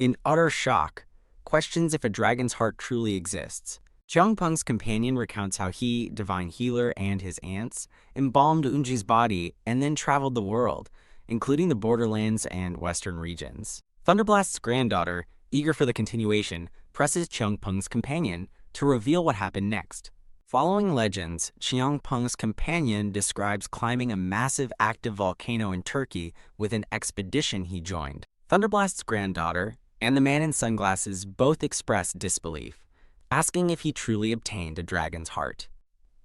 in utter shock, questions if a dragon's heart truly exists. Chongpeng's companion recounts how he, Divine Healer, and his aunts embalmed Unji's body and then traveled the world, including the borderlands and western regions. Thunderblast's granddaughter, eager for the continuation, presses Chongpeng's companion to reveal what happened next. Following legends, Chongpeng's companion describes climbing a massive active volcano in Turkey with an expedition he joined. Thunderblast's granddaughter and the man in sunglasses both express disbelief, asking if he truly obtained a dragon's heart.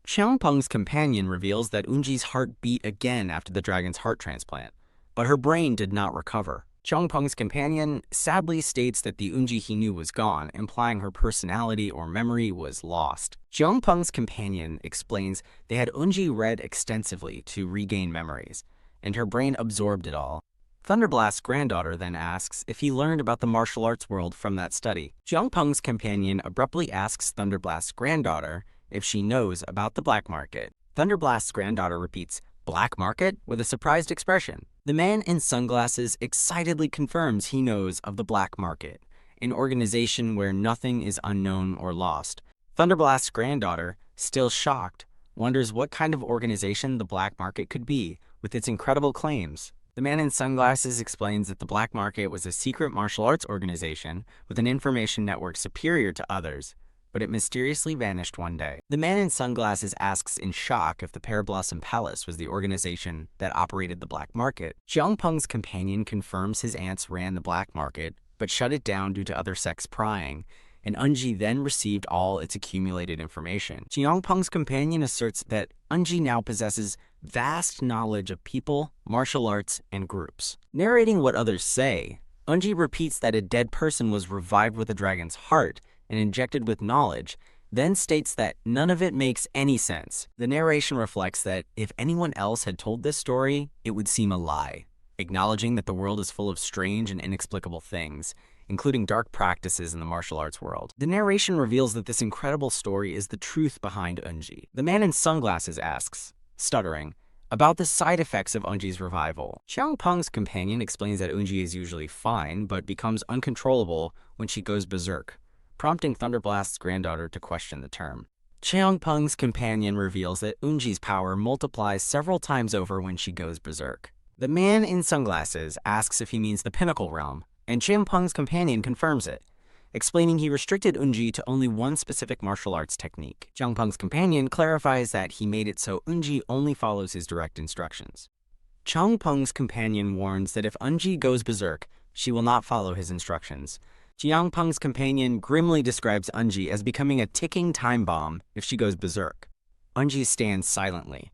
Chongpeng's companion reveals that Unji's heart beat again after the dragon's heart transplant, but her brain did not recover. Chongpeng's companion sadly states that the Unji he knew was gone, implying her personality or memory was lost. Chongpeng's companion explains they had Unji read extensively to regain memories, and her brain absorbed it all. Thunderblast's granddaughter then asks if he learned about the martial arts world from that study. Chongpeng's companion abruptly asks Thunderblast's granddaughter if she knows about the black market. Thunderblast's granddaughter repeats, "Black market?" with a surprised expression. The man in sunglasses excitedly confirms he knows of the black market, an organization where nothing is unknown or lost. Thunderblast's granddaughter, still shocked, wonders what kind of organization the black market could be with its incredible claims. The man in sunglasses explains that the black market was a secret martial arts organization with an information network superior to others, but it mysteriously vanished one day. The man in sunglasses asks in shock if the Pear Blossom Palace was the organization that operated the black market. Chongpeng's companion confirms his aunts ran the black market, but shut it down due to other sects prying, and Unji then received all its accumulated information. Chongpeng's companion asserts that Unji now possesses vast knowledge of people, martial arts, and groups. Narrating what others say, Unji repeats that a dead person was revived with a dragon's heart and injected with knowledge, then states that none of it makes any sense. The narration reflects that if anyone else had told this story, it would seem a lie, acknowledging that the world is full of strange and inexplicable things, including dark practices in the martial arts world. The narration reveals that this incredible story is the truth behind Unji. The man in sunglasses asks, stuttering, about the side effects of Unji's revival. Chongpeng's companion explains that Unji is usually fine, but becomes uncontrollable when she goes berserk, prompting Thunderblast's granddaughter to question the term. Chongpeng's companion reveals that Unji's power multiplies several times over when she goes berserk. The man in sunglasses asks if he means the pinnacle realm, and Chongpeng's companion confirms it. explaining he restricted Unji to only one specific martial arts technique. Changpeng's companion clarifies that he made it so Unji only follows his direct instructions. Changpeng's companion warns that if Unji goes berserk, she will not follow his instructions. Changpeng's companion grimly describes Unji as becoming a ticking time bomb if she goes berserk. Unji stands silently,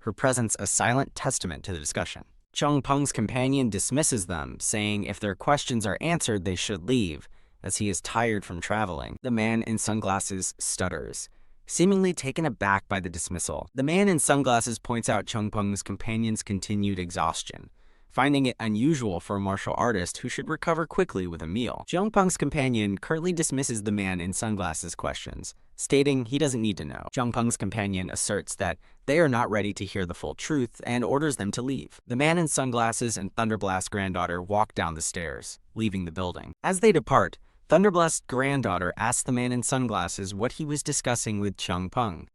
her presence a silent testament to the discussion. Changpeng's companion dismisses them, saying if their questions are answered, they should leave, as he is tired from traveling. The man in sunglasses stutters, seemingly taken aback by the dismissal. The man in sunglasses points out Changpeng's companion's continued exhaustion, finding it unusual for a martial artist who should recover quickly with a meal. Changpeng's companion curtly dismisses the man in sunglasses' questions, stating he doesn't need to know. Changpeng's companion asserts that they are not ready to hear the full truth and orders them to leave. The man in sunglasses and Thunderblast's granddaughter walk down the stairs, leaving the building. As they depart, Thunderblast's granddaughter asks the man in sunglasses what he was discussing with Changpeng.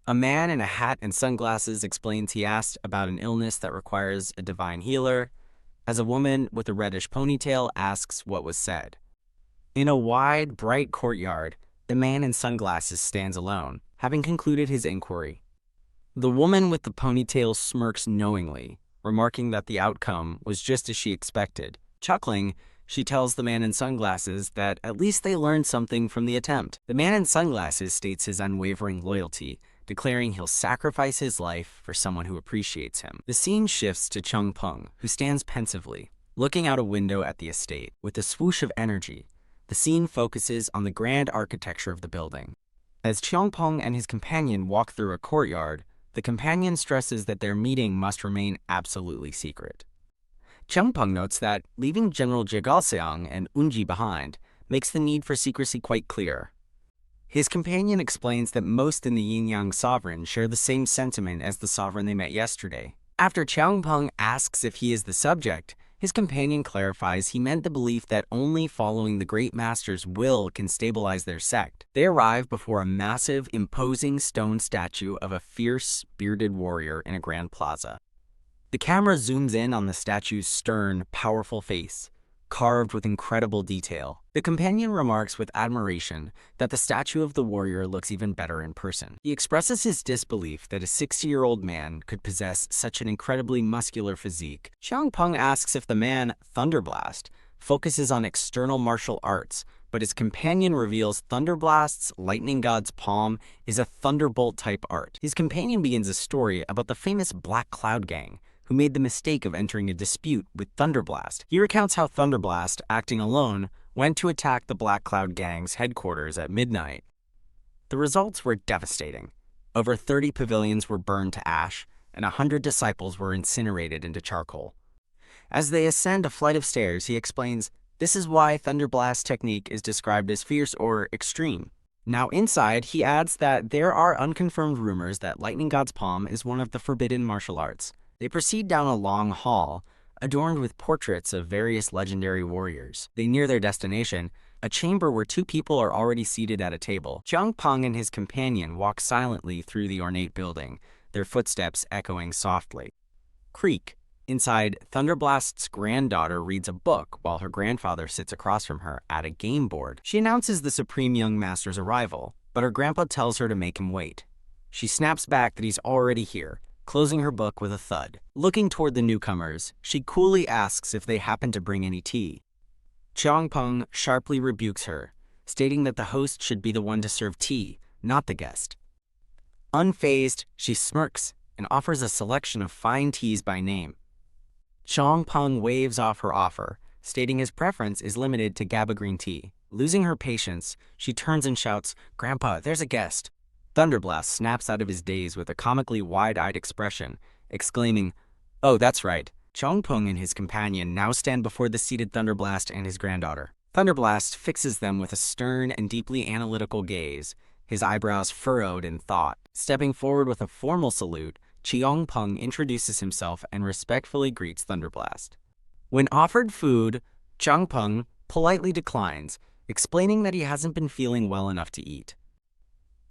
A man in a hat and sunglasses explains he asked about an illness that requires a divine healer, as a woman with a reddish ponytail asks what was said. In a wide, bright courtyard, the man in sunglasses stands alone, having concluded his inquiry. The woman with the ponytail smirks knowingly, remarking that the outcome was just as she expected. Chuckling, she tells the man in sunglasses that at least they learned something from the attempt. The man in sunglasses states his unwavering loyalty, declaring he'll sacrifice his life for someone who appreciates him. The scene shifts to Changpeng, who stands pensively, looking out a window at the estate. With a swoosh of energy, the scene focuses on the grand architecture of the building. As Changpeng and his companion walk through a courtyard, the companion stresses that their meeting must remain absolutely secret. Changpeng notes that leaving General Jigalseong and Unji behind makes the need for secrecy quite clear. His companion explains that most in the Yin-Yang sovereign share the same sentiment as the sovereign they met yesterday. After Changpeng asks if he is the subject, his companion clarifies he meant the belief that only following the great master's will can stabilize their sect. They arrive before a massive, imposing stone statue of a fierce, bearded warrior in a grand plaza. The camera zooms in on the statue's stern, powerful face, carved with incredible detail. The companion remarks with admiration that the statue of the warrior looks even better in person. He expresses his disbelief that a 60-year-old man could possess such an incredibly muscular physique. Changpeng asks if the man, Thunderblast, focuses on external martial arts, but his companion reveals Thunderblast's lightning god's palm is a thunderbolt-type art. His companion begins a story about the famous Black Cloud Gang, who made the mistake of entering a dispute with Thunderblast. He recounts how Thunderblast, acting alone, went to attack the Black Cloud Gang's headquarters at midnight. The results were devastating. Over 30 pavilions were burned to ash, and 100 disciples were incinerated into charcoal. As they ascend a flight of stairs, he explains, this is why Thunderblast's technique is described as fierce or extreme. Now inside, he adds that there are unconfirmed rumors that Lightning God's Palm is one of the forbidden martial arts. They proceed down a long hall, adorned with portraits of various legendary warriors. They near their destination, a chamber where two people are already seated at a table. Changpeng and his companion walk silently through the ornate building, their footsteps echoing softly. Creak. Inside, Thunderblast's granddaughter reads a book while her grandfather sits across from her at a game board. She announces the Supreme Young Master's arrival, but her grandpa tells her to make him wait. She snaps back that he's already here, closing her book with a thud. Looking toward the newcomers, she coolly asks if they happen to bring any tea. Changpeng sharply rebukes her, stating that the host should be the one to serve tea, not the guest. Unfazed, she smirks and offers a selection of fine teas by name. Changpeng waves off her offer, stating his preference is limited to GABA green tea. Losing her patience, she turns and shouts, "Grandpa, there's a guest." Thunderblast snaps out of his daze with a comically wide-eyed expression, exclaiming, "Oh, that's right." Changpeng and his companion now stand before the seated Thunderblast and his granddaughter. Thunderblast fixes them with a stern and deeply analytical gaze, his eyebrows furrowed in thought. Stepping forward with a formal salute, Changpeng introduces himself and respectfully greets Thunderblast. When offered food, Changpeng politely declines, explaining that he hasn't been feeling well enough to eat.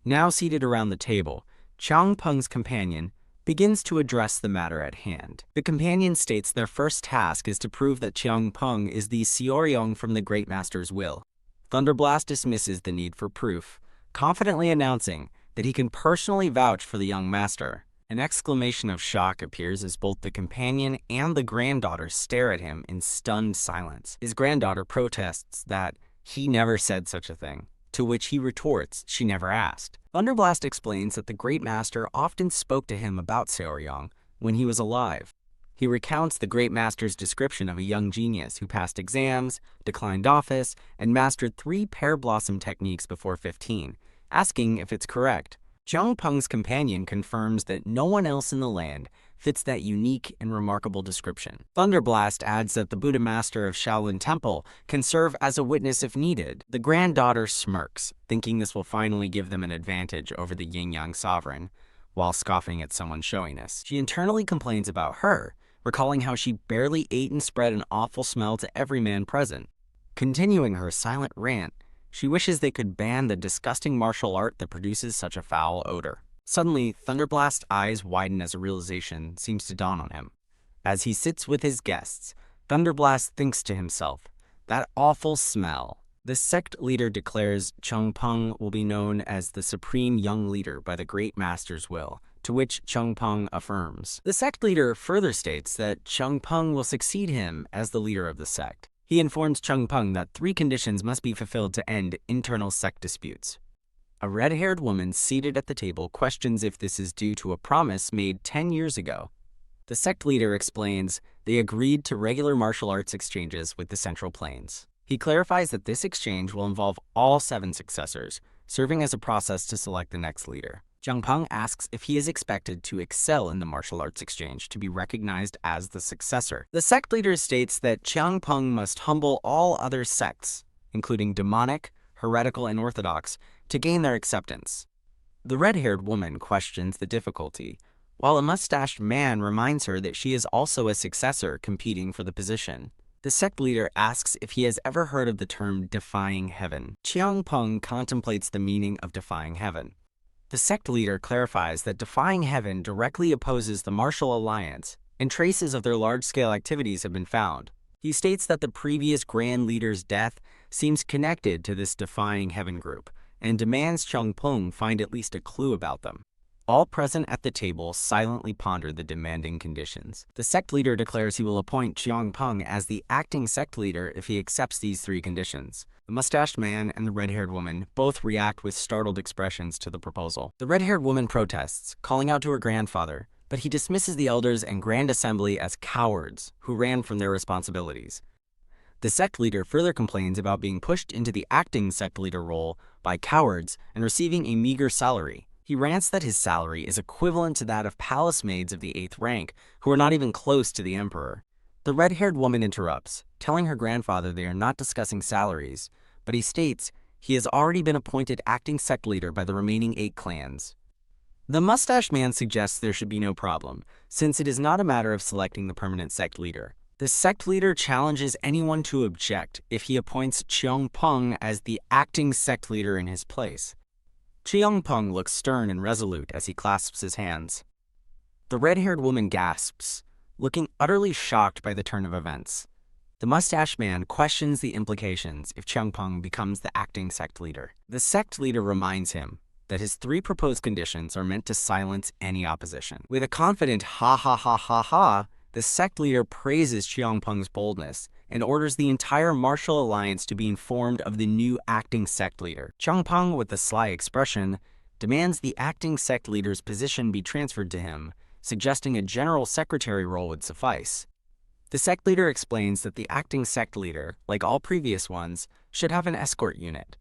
Now seated around the table, Changpeng's companion begins to address the matter at hand. The companion states their first task is to prove that Changpeng is the Seoryang from the Great Master's will. Thunderblast dismisses the need for proof, confidently announcing that he can personally vouch for the young master. An exclamation of shock appears as both the companion and the granddaughter stare at him in stunned silence. His granddaughter protests that he never said such a thing, to which he retorts she never asked. Thunderblast explains that the Great Master often spoke to him about Seoryang when he was alive. He recounts the Great Master's description of a young genius who passed exams, declined office, and mastered 3 pear blossom techniques before 15, asking if it's correct. Peng's companion confirms that no one else in the land fits that unique and remarkable description. Thunderblast adds that the Buddha Master of Shaolin Temple can serve as a witness if needed. The granddaughter smirks, thinking this will finally give them an advantage over the yin-yang sovereign, while scoffing at someone's showiness. She internally complains about her, recalling how she barely ate and spread an awful smell to every man present. Continuing her silent rant, she wishes they could ban the disgusting martial art that produces such a foul odor. Suddenly, Thunderblast's eyes widen as a realization seems to dawn on him. As he sits with his guests, Thunderblast thinks to himself, that awful smell. The sect leader declares Peng will be known as the supreme young leader by the Great Master's will, to which Peng affirms. The sect leader further states that Peng will succeed him as the leader of the sect. He informs Peng that 3 conditions must be fulfilled to end internal sect disputes. A red-haired woman seated at the table questions if this is due to a promise made 10 years ago. The sect leader explains they agreed to regular martial arts exchanges with the Central Plains. He clarifies that this exchange will involve all 7 successors, serving as a process to select the next leader. Peng asks if he is expected to excel in the martial arts exchange to be recognized as the successor. The sect leader states that Peng must humble all other sects, including demonic, heretical, and orthodox, to gain their acceptance. The red-haired woman questions the difficulty, while a mustached man reminds her that she is also a successor competing for the position. The sect leader asks if he has ever heard of the term defying heaven. Peng contemplates the meaning of defying heaven. The sect leader clarifies that defying heaven directly opposes the martial alliance, and traces of their large-scale activities have been found. He states that the previous grand leader's death seems connected to this defying heaven group, and demands Peng find at least a clue about them. All present at the table silently ponder the demanding conditions. The sect leader declares he will appoint Peng as the acting sect leader if he accepts these 3 conditions. The mustached man and the red-haired woman both react with startled expressions to the proposal. The red-haired woman protests, calling out to her grandfather, but he dismisses the elders and Grand Assembly as cowards who ran from their responsibilities. The sect leader further complains about being pushed into the acting sect leader role by cowards and receiving a meager salary. He rants that his salary is equivalent to that of palace maids of the 8th rank, who are not even close to the emperor. The red-haired woman interrupts, telling her grandfather they are not discussing salaries, but he states he has already been appointed acting sect leader by the remaining 8 clans. The mustached man suggests there should be no problem, since it is not a matter of selecting the permanent sect leader. The sect leader challenges anyone to object if he appoints Peng as the acting sect leader in his place. Peng looks stern and resolute as he clasps his hands. The red-haired woman gasps, looking utterly shocked by the turn of events. The mustached man questions the implications if Peng becomes the acting sect leader. The sect leader reminds him that his 3 proposed conditions are meant to silence any opposition. With a confident ha ha ha ha ha, the sect leader praises Peng's boldness and orders the entire martial alliance to be informed of the new acting sect leader. Peng, with a sly expression, demands the acting sect leader's position be transferred to him, suggesting a general secretary role would suffice. The sect leader explains that the acting sect leader, like all previous ones, should have an escort unit.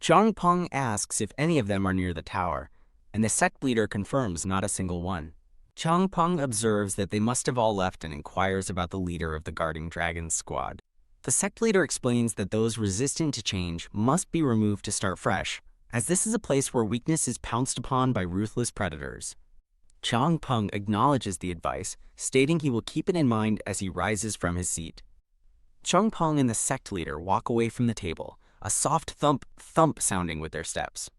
Peng asks if any of them are near the tower, and the sect leader confirms not a single one. Peng observes that they must have all left and inquires about the leader of the guarding dragons squad. The sect leader explains that those resistant to change must be removed to start fresh, as this is a place where weakness is pounced upon by ruthless predators. Peng acknowledges the advice, stating he will keep it in mind as he rises from his seat. Peng and the sect leader walk away from the table, a soft thump sounding with their steps.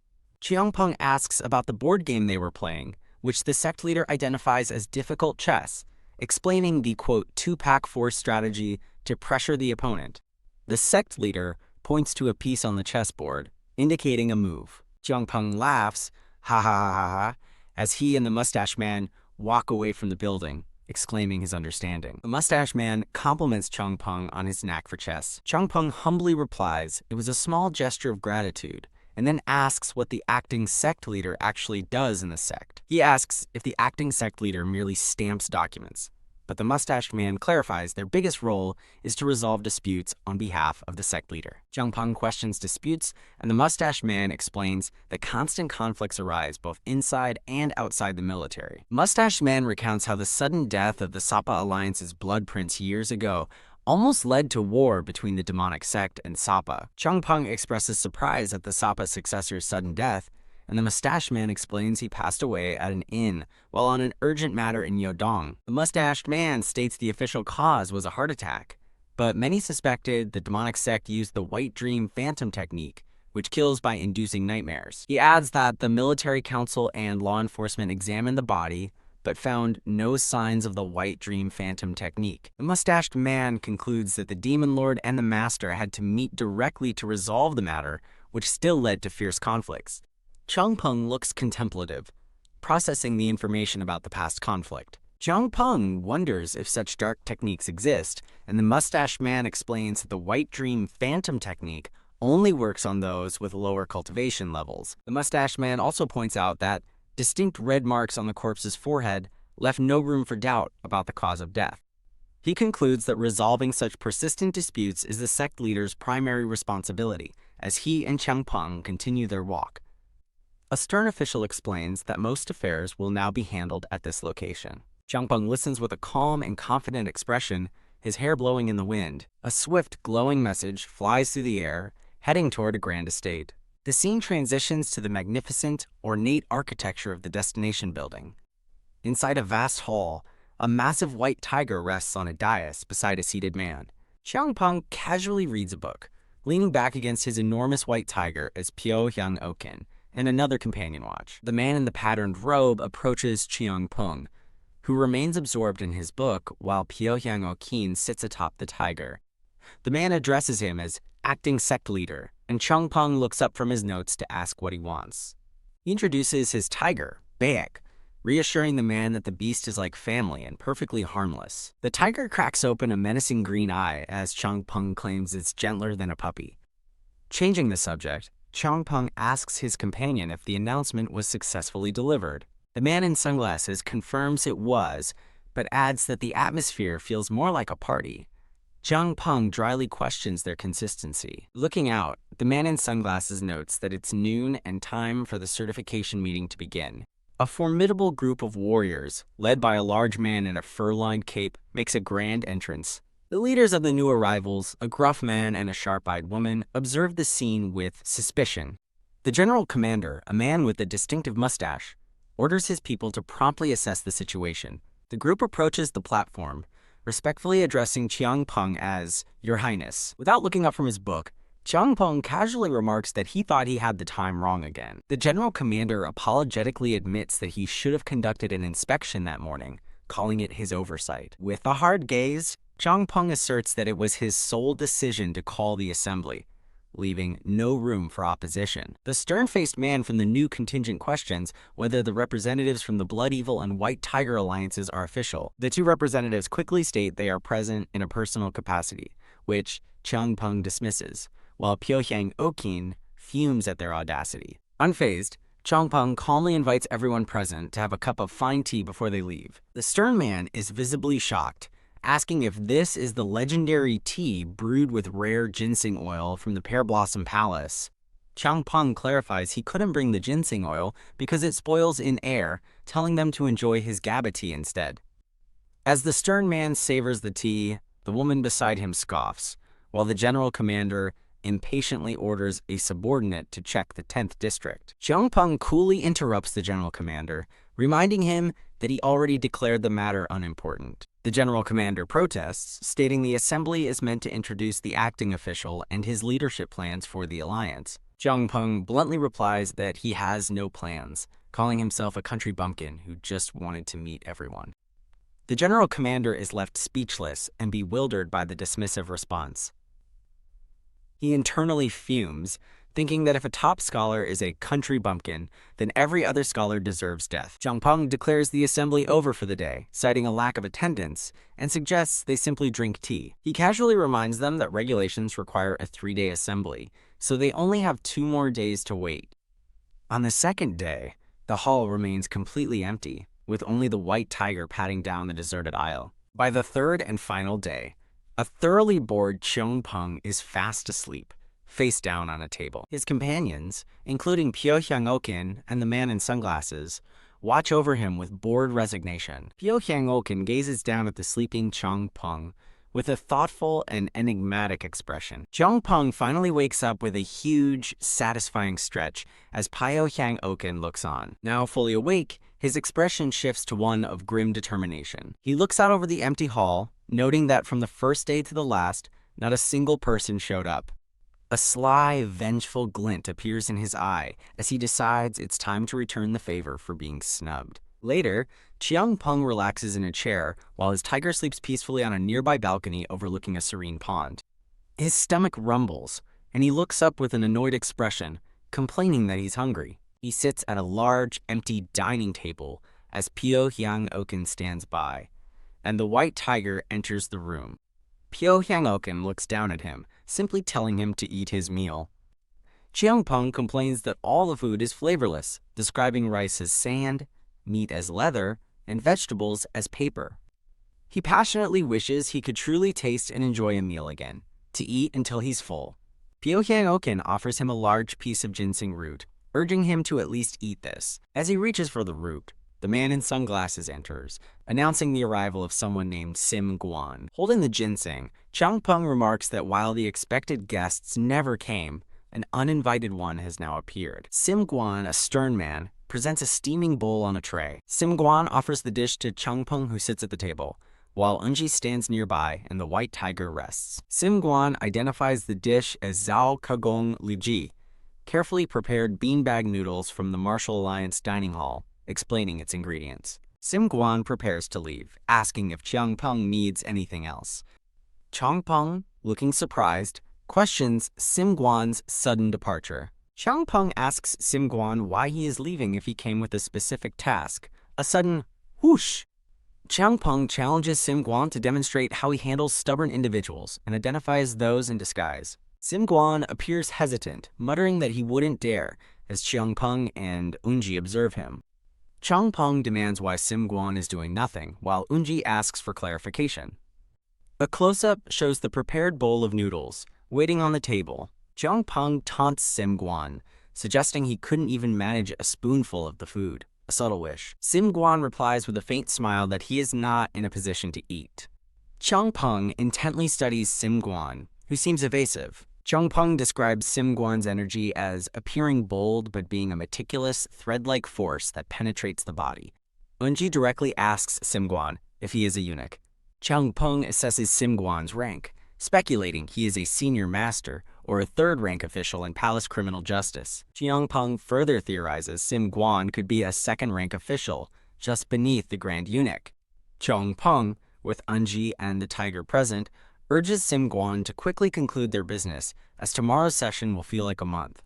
Peng asks about the board game they were playing, which the sect leader identifies as difficult chess, explaining the, quote, 2-pack force strategy to pressure the opponent. The sect leader points to a piece on the chessboard, indicating a move. Jiang Peng laughs, ha ha ha ha ha, as he and the mustache man walk away from the building, exclaiming his understanding. The mustache man compliments Chang Peng on his knack for chess. Chang Peng humbly replies it was a small gesture of gratitude, and then asks what the acting sect leader actually does in the sect. He asks if the acting sect leader merely stamps documents, but the mustached man clarifies their biggest role is to resolve disputes on behalf of the sect leader. Jiang Peng questions disputes, and the mustached man explains that constant conflicts arise both inside and outside the military. Mustached man recounts how the sudden death of the Sapa Alliance's blood prince years ago almost led to war between the demonic sect and Sapa. Jiang Peng expresses surprise at the Sapa successor's sudden death, and the mustache man explains he passed away at an inn while on an urgent matter in Yodong. The mustached man states the official cause was a heart attack, but many suspected the demonic sect used the white dream phantom technique, which kills by inducing nightmares. He adds that the military council and law enforcement examined the body, but found no signs of the white dream phantom technique. The mustached man concludes that the demon lord and the master had to meet directly to resolve the matter, which still led to fierce conflicts. Jiang Peng looks contemplative, processing the information about the past conflict. Jiang Peng wonders if such dark techniques exist, and the mustached man explains that the white dream phantom technique only works on those with lower cultivation levels. The mustached man also points out that distinct red marks on the corpse's forehead left no room for doubt about the cause of death. He concludes that resolving such persistent disputes is the sect leader's primary responsibility, as he and Jiang Peng continue their walk. A stern official explains that most affairs will now be handled at this location. Jiang Peng listens with a calm and confident expression, his hair blowing in the wind. A swift, glowing message flies through the air, heading toward a grand estate. The scene transitions to the magnificent, ornate architecture of the destination building. Inside a vast hall, a massive white tiger rests on a dais beside a seated man. Jiang Peng casually reads a book, leaning back against his enormous white tiger as Seoryang awaken, and another companion watch. The man in the patterned robe approaches Jiang Peng, who remains absorbed in his book while Seoryang awaken sits atop the tiger. The man addresses him as acting sect leader, and Jiang Peng looks up from his notes to ask what he wants. He introduces his tiger, Baek, reassuring the man that the beast is like family and perfectly harmless. The tiger cracks open a menacing green eye as Jiang Peng claims it's gentler than a puppy. Changing the subject, Jiang Peng asks his companion if the announcement was successfully delivered. The man in sunglasses confirms it was, but adds that the atmosphere feels more like a party. Jiang Peng dryly questions their consistency. Looking out, the man in sunglasses notes that it's noon and time for the certification meeting to begin. A formidable group of warriors, led by a large man in a fur-lined cape, makes a grand entrance. The leaders of the new arrivals, a gruff man and a sharp-eyed woman, observe the scene with suspicion. The general commander, a man with a distinctive mustache, orders his people to promptly assess the situation. The group approaches the platform, respectfully addressing Jiang Peng as Your Highness. Without looking up from his book, Jiang Peng casually remarks that he thought he had the time wrong again. The general commander apologetically admits that he should have conducted an inspection that morning, calling it his oversight. With a hard gaze, Jiang Peng asserts that it was his sole decision to call the assembly, leaving no room for opposition. The stern-faced man from the new contingent questions whether the representatives from the Blood Evil and White Tiger alliances are official. The two representatives quickly state they are present in a personal capacity, which Jiang Peng dismisses, while Seoryang awaken fumes at their audacity. Unfazed, Jiang Peng calmly invites everyone present to have a cup of fine tea before they leave. The stern man is visibly shocked, asking if this is the legendary tea brewed with rare ginseng oil from the Pear Blossom Palace. Jiang Peng clarifies he couldn't bring the ginseng oil because it spoils in air, telling them to enjoy his GABA tea instead. As the stern man savors the tea, the woman beside him scoffs, while the general commander impatiently orders a subordinate to check the 10th district. Jiang Peng coolly interrupts the general commander, reminding him that he already declared the matter unimportant. The general commander protests, stating the assembly is meant to introduce the acting official and his leadership plans for the alliance. Jiang Peng bluntly replies that he has no plans, calling himself a country bumpkin who just wanted to meet everyone. The general commander is left speechless and bewildered by the dismissive response. He internally fumes, thinking that if a top scholar is a country bumpkin, then every other scholar deserves death. Jiang Peng declares the assembly over for the day, citing a lack of attendance, and suggests they simply drink tea. He casually reminds them that regulations require a 3-day assembly, so they only have 2 more days to wait. On the second day, the hall remains completely empty, with only the white tiger padding down the deserted aisle. By the third and final day, a thoroughly bored Jiang Peng is fast asleep, face down on a table. His companions, including Awaken and the man in sunglasses, watch over him with bored resignation. Awaken gazes down at the sleeping Jiang Peng with a thoughtful and enigmatic expression. Jiang Peng finally wakes up with a huge, satisfying stretch as Awaken looks on. Now fully awake, his expression shifts to one of grim determination. He looks out over the empty hall, noting that from the first day to the last, not a single person showed up. A sly, vengeful glint appears in his eye as he decides it's time to return the favor for being snubbed. Later, Jiang Peng relaxes in a chair while his tiger sleeps peacefully on a nearby balcony overlooking a serene pond. His stomach rumbles, and he looks up with an annoyed expression, complaining that he's hungry. He sits at a large, empty dining table as Awaken stands by, and the white tiger enters the room. Awaken looks down at him, simply telling him to eat his meal. Jiang Peng complains that all the food is flavorless, describing rice as sand, meat as leather, and vegetables as paper. He passionately wishes he could truly taste and enjoy a meal again, to eat until he's full. Awaken offers him a large piece of ginseng root, urging him to at least eat this. As he reaches for the root, the man in sunglasses enters, announcing the arrival of someone named Sim Guan. Holding the ginseng, Jiang Peng remarks that while the expected guests never came, an uninvited one has now appeared. Sim Guan, a stern man, presents a steaming bowl on a tray. Sim Guan offers the dish to Jiang Peng, who sits at the table, while Unji stands nearby and the white tiger rests. Sim Guan identifies the dish as Zhao Kagong Liji, carefully prepared beanbag noodles from the Martial Alliance dining hall, explaining its ingredients. Sim Guan prepares to leave, asking if Jiang Peng needs anything else. Jiang Peng, looking surprised, questions Sim Guan's sudden departure. Jiang Peng asks Sim Guan why he is leaving if he came with a specific task. A sudden whoosh! Jiang Peng challenges Sim Guan to demonstrate how he handles stubborn individuals and identifies those in disguise. Sim Guan appears hesitant, muttering that he wouldn't dare, as Jiang Peng and Unji observe him. Jiang Peng demands why Sim Guan is doing nothing, while Unji asks for clarification. A close-up shows the prepared bowl of noodles, waiting on the table. Jiang Peng taunts Sim Guan, suggesting he couldn't even manage a spoonful of the food, a subtle wish. Sim Guan replies with a faint smile that he is not in a position to eat. Jiang Peng intently studies Sim Guan, who seems evasive. Jiang Peng describes Sim Guan's energy as appearing bold but being a meticulous, thread-like force that penetrates the body. Unji directly asks Sim Guan if he is a eunuch. Jiang Peng assesses Sim Guan's rank, speculating he is a senior master or a third-rank official in palace criminal justice. Jiang Peng further theorizes Sim Guan could be a second-rank official, just beneath the Grand Eunuch. Jiang Peng, with Unji and the tiger present, urges Sim Guan to quickly conclude their business, as tomorrow's session will feel like a month.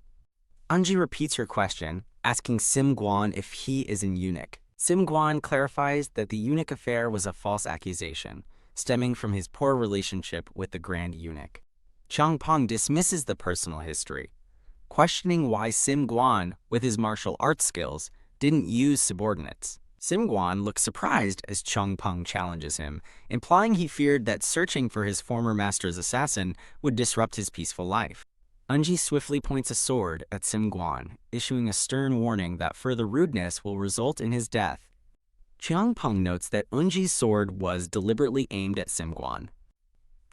Unji repeats her question, asking Sim Guan if he is an eunuch. Sim Guan clarifies that the eunuch affair was a false accusation, stemming from his poor relationship with the Grand Eunuch. Jiang Peng dismisses the personal history, questioning why Sim Guan, with his martial arts skills, didn't use subordinates. Sim Guan looks surprised as Jiang Peng challenges him, implying he feared that searching for his former master's assassin would disrupt his peaceful life. Unji swiftly points a sword at Sim Guan, issuing a stern warning that further rudeness will result in his death. Jiang Peng notes that Unji's sword was deliberately aimed at Sim Guan.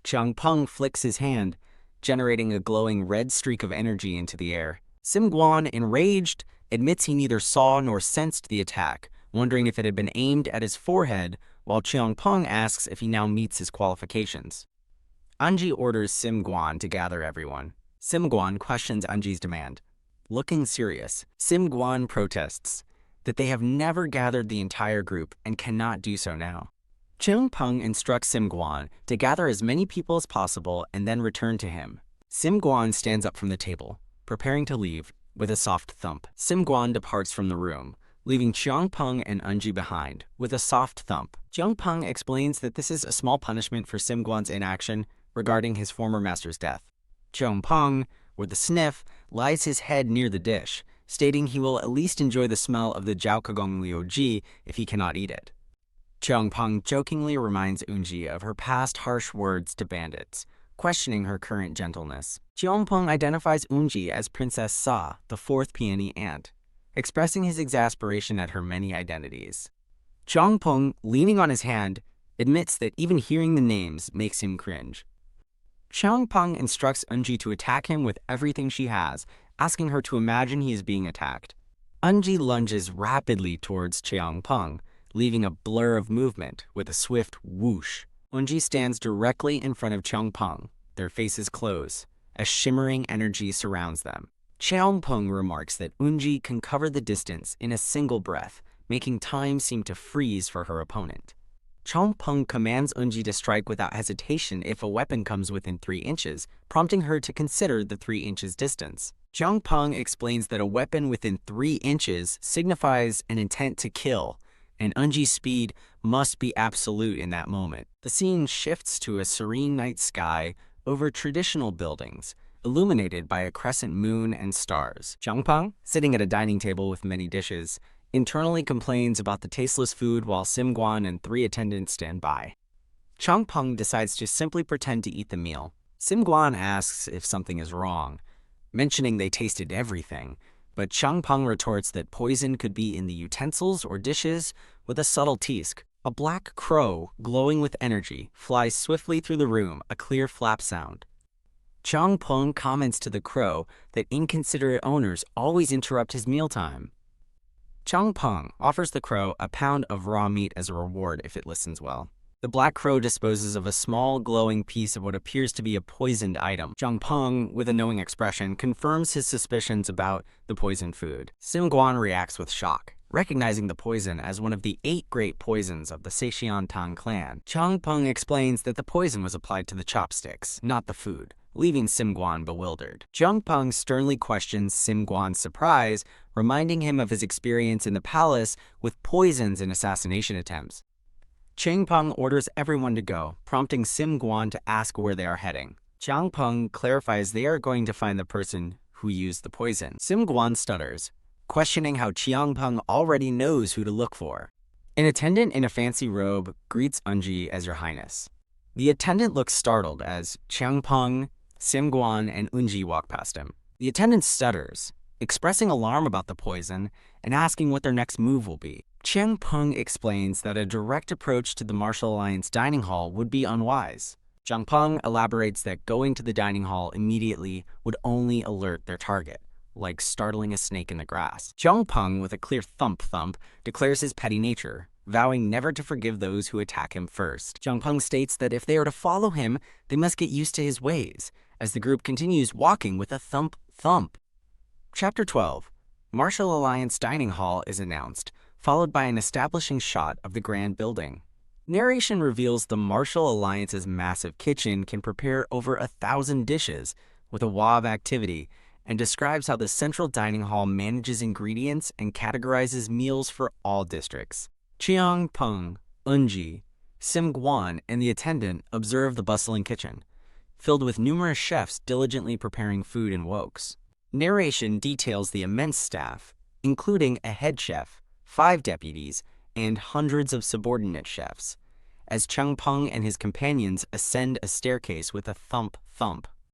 Jiang Peng flicks his hand, generating a glowing red streak of energy into the air. Sim Guan, enraged, admits he neither saw nor sensed the attack, wondering if it had been aimed at his forehead, while Jiang Peng asks if he now meets his qualifications. Unji orders Sim Guan to gather everyone. Sim Guan questions Unji's demand. Looking serious, Sim Guan protests that they have never gathered the entire group and cannot do so now. Jiang Peng instructs Sim Guan to gather as many people as possible and then return to him. Sim Guan stands up from the table, preparing to leave, with a soft thump. Sim Guan departs from the room, leaving Chiang Peng and Unji behind, with a soft thump. Chiang Peng explains that this is a small punishment for Sim Guan's inaction regarding his former master's death. Chiang Peng, with a sniff, lies his head near the dish, stating he will at least enjoy the smell of the Jiaokagong Liu Ji if he cannot eat it. Chiang Peng jokingly reminds Unji of her past harsh words to bandits, questioning her current gentleness. Chiang Peng identifies Unji as Princess Sa, the fourth peony aunt, expressing his exasperation at her many identities. Chiang Peng, leaning on his hand, admits that even hearing the names makes him cringe. Chiang Peng instructs Unji to attack him with everything she has, asking her to imagine he is being attacked. Unji lunges rapidly towards Chiang Peng, leaving a blur of movement with a swift whoosh. Unji stands directly in front of Chiang Peng, their faces close. A shimmering energy surrounds them. Chiang Peng remarks that Unji can cover the distance in a single breath, making time seem to freeze for her opponent. Chiang Peng commands Unji to strike without hesitation if a weapon comes within 3 inches, prompting her to consider the 3 inches distance. Chiang Peng explains that a weapon within 3 inches signifies an intent to kill, and Unji's speed must be absolute in that moment. The scene shifts to a serene night sky over traditional buildings, illuminated by a crescent moon and stars. Chiang Peng, sitting at a dining table with many dishes, internally complains about the tasteless food while Sim Guan and 3 attendants stand by. Chiang Peng decides to simply pretend to eat the meal. Sim Guan asks if something is wrong, mentioning they tasted everything, but Chiang Peng retorts that poison could be in the utensils or dishes with a subtle tease. A black crow, glowing with energy, flies swiftly through the room, a clear flap sound. Chiang Peng comments to the crow that inconsiderate owners always interrupt his mealtime. Chiang Peng offers the crow a pound of raw meat as a reward if it listens well. The black crow disposes of a small, glowing piece of what appears to be a poisoned item. Chiang Peng, with a knowing expression, confirms his suspicions about the poisoned food. Sim Guan reacts with shock, recognizing the poison as one of the 8 great poisons of the Seoryang Tang clan. Chiang Peng explains that the poison was applied to the chopsticks, not the food, leaving Sim Guan bewildered. Chiang Peng sternly questions Sim Guan's surprise, reminding him of his experience in the palace with poisons and assassination attempts. Chiang Peng orders everyone to go, prompting Sim Guan to ask where they are heading. Chiang Peng clarifies they are going to find the person who used the poison. Sim Guan stutters, questioning how Chiang Peng already knows who to look for. An attendant in a fancy robe greets Unji as Your Highness. The attendant looks startled as Chiang Peng, Sim Guan, and Unji walk past him. The attendant stutters, expressing alarm about the poison and asking what their next move will be. Chiang Peng explains that a direct approach to the Martial Alliance dining hall would be unwise. Chiang Peng elaborates that going to the dining hall immediately would only alert their target, like startling a snake in the grass. Chiang Peng, with a clear thump, declares his petty nature, vowing never to forgive those who attack him first. Chiang Peng states that if they are to follow him, they must get used to his ways, as the group continues walking with a thump. Chapter 12. Martial Alliance Dining Hall is announced, followed by an establishing shot of the grand building. Narration reveals the Martial Alliance's massive kitchen can prepare over 1,000 dishes with a wow of activity, and describes how the central dining hall manages ingredients and categorizes meals for all districts. Chiang Peng, Unji, Sim Guan, and the attendant observe the bustling kitchen, filled with numerous chefs diligently preparing food and woks. Narration details the immense staff, including a head chef, 5 deputies, and hundreds of subordinate chefs, as Chiang Peng and his companions ascend a staircase with a thump.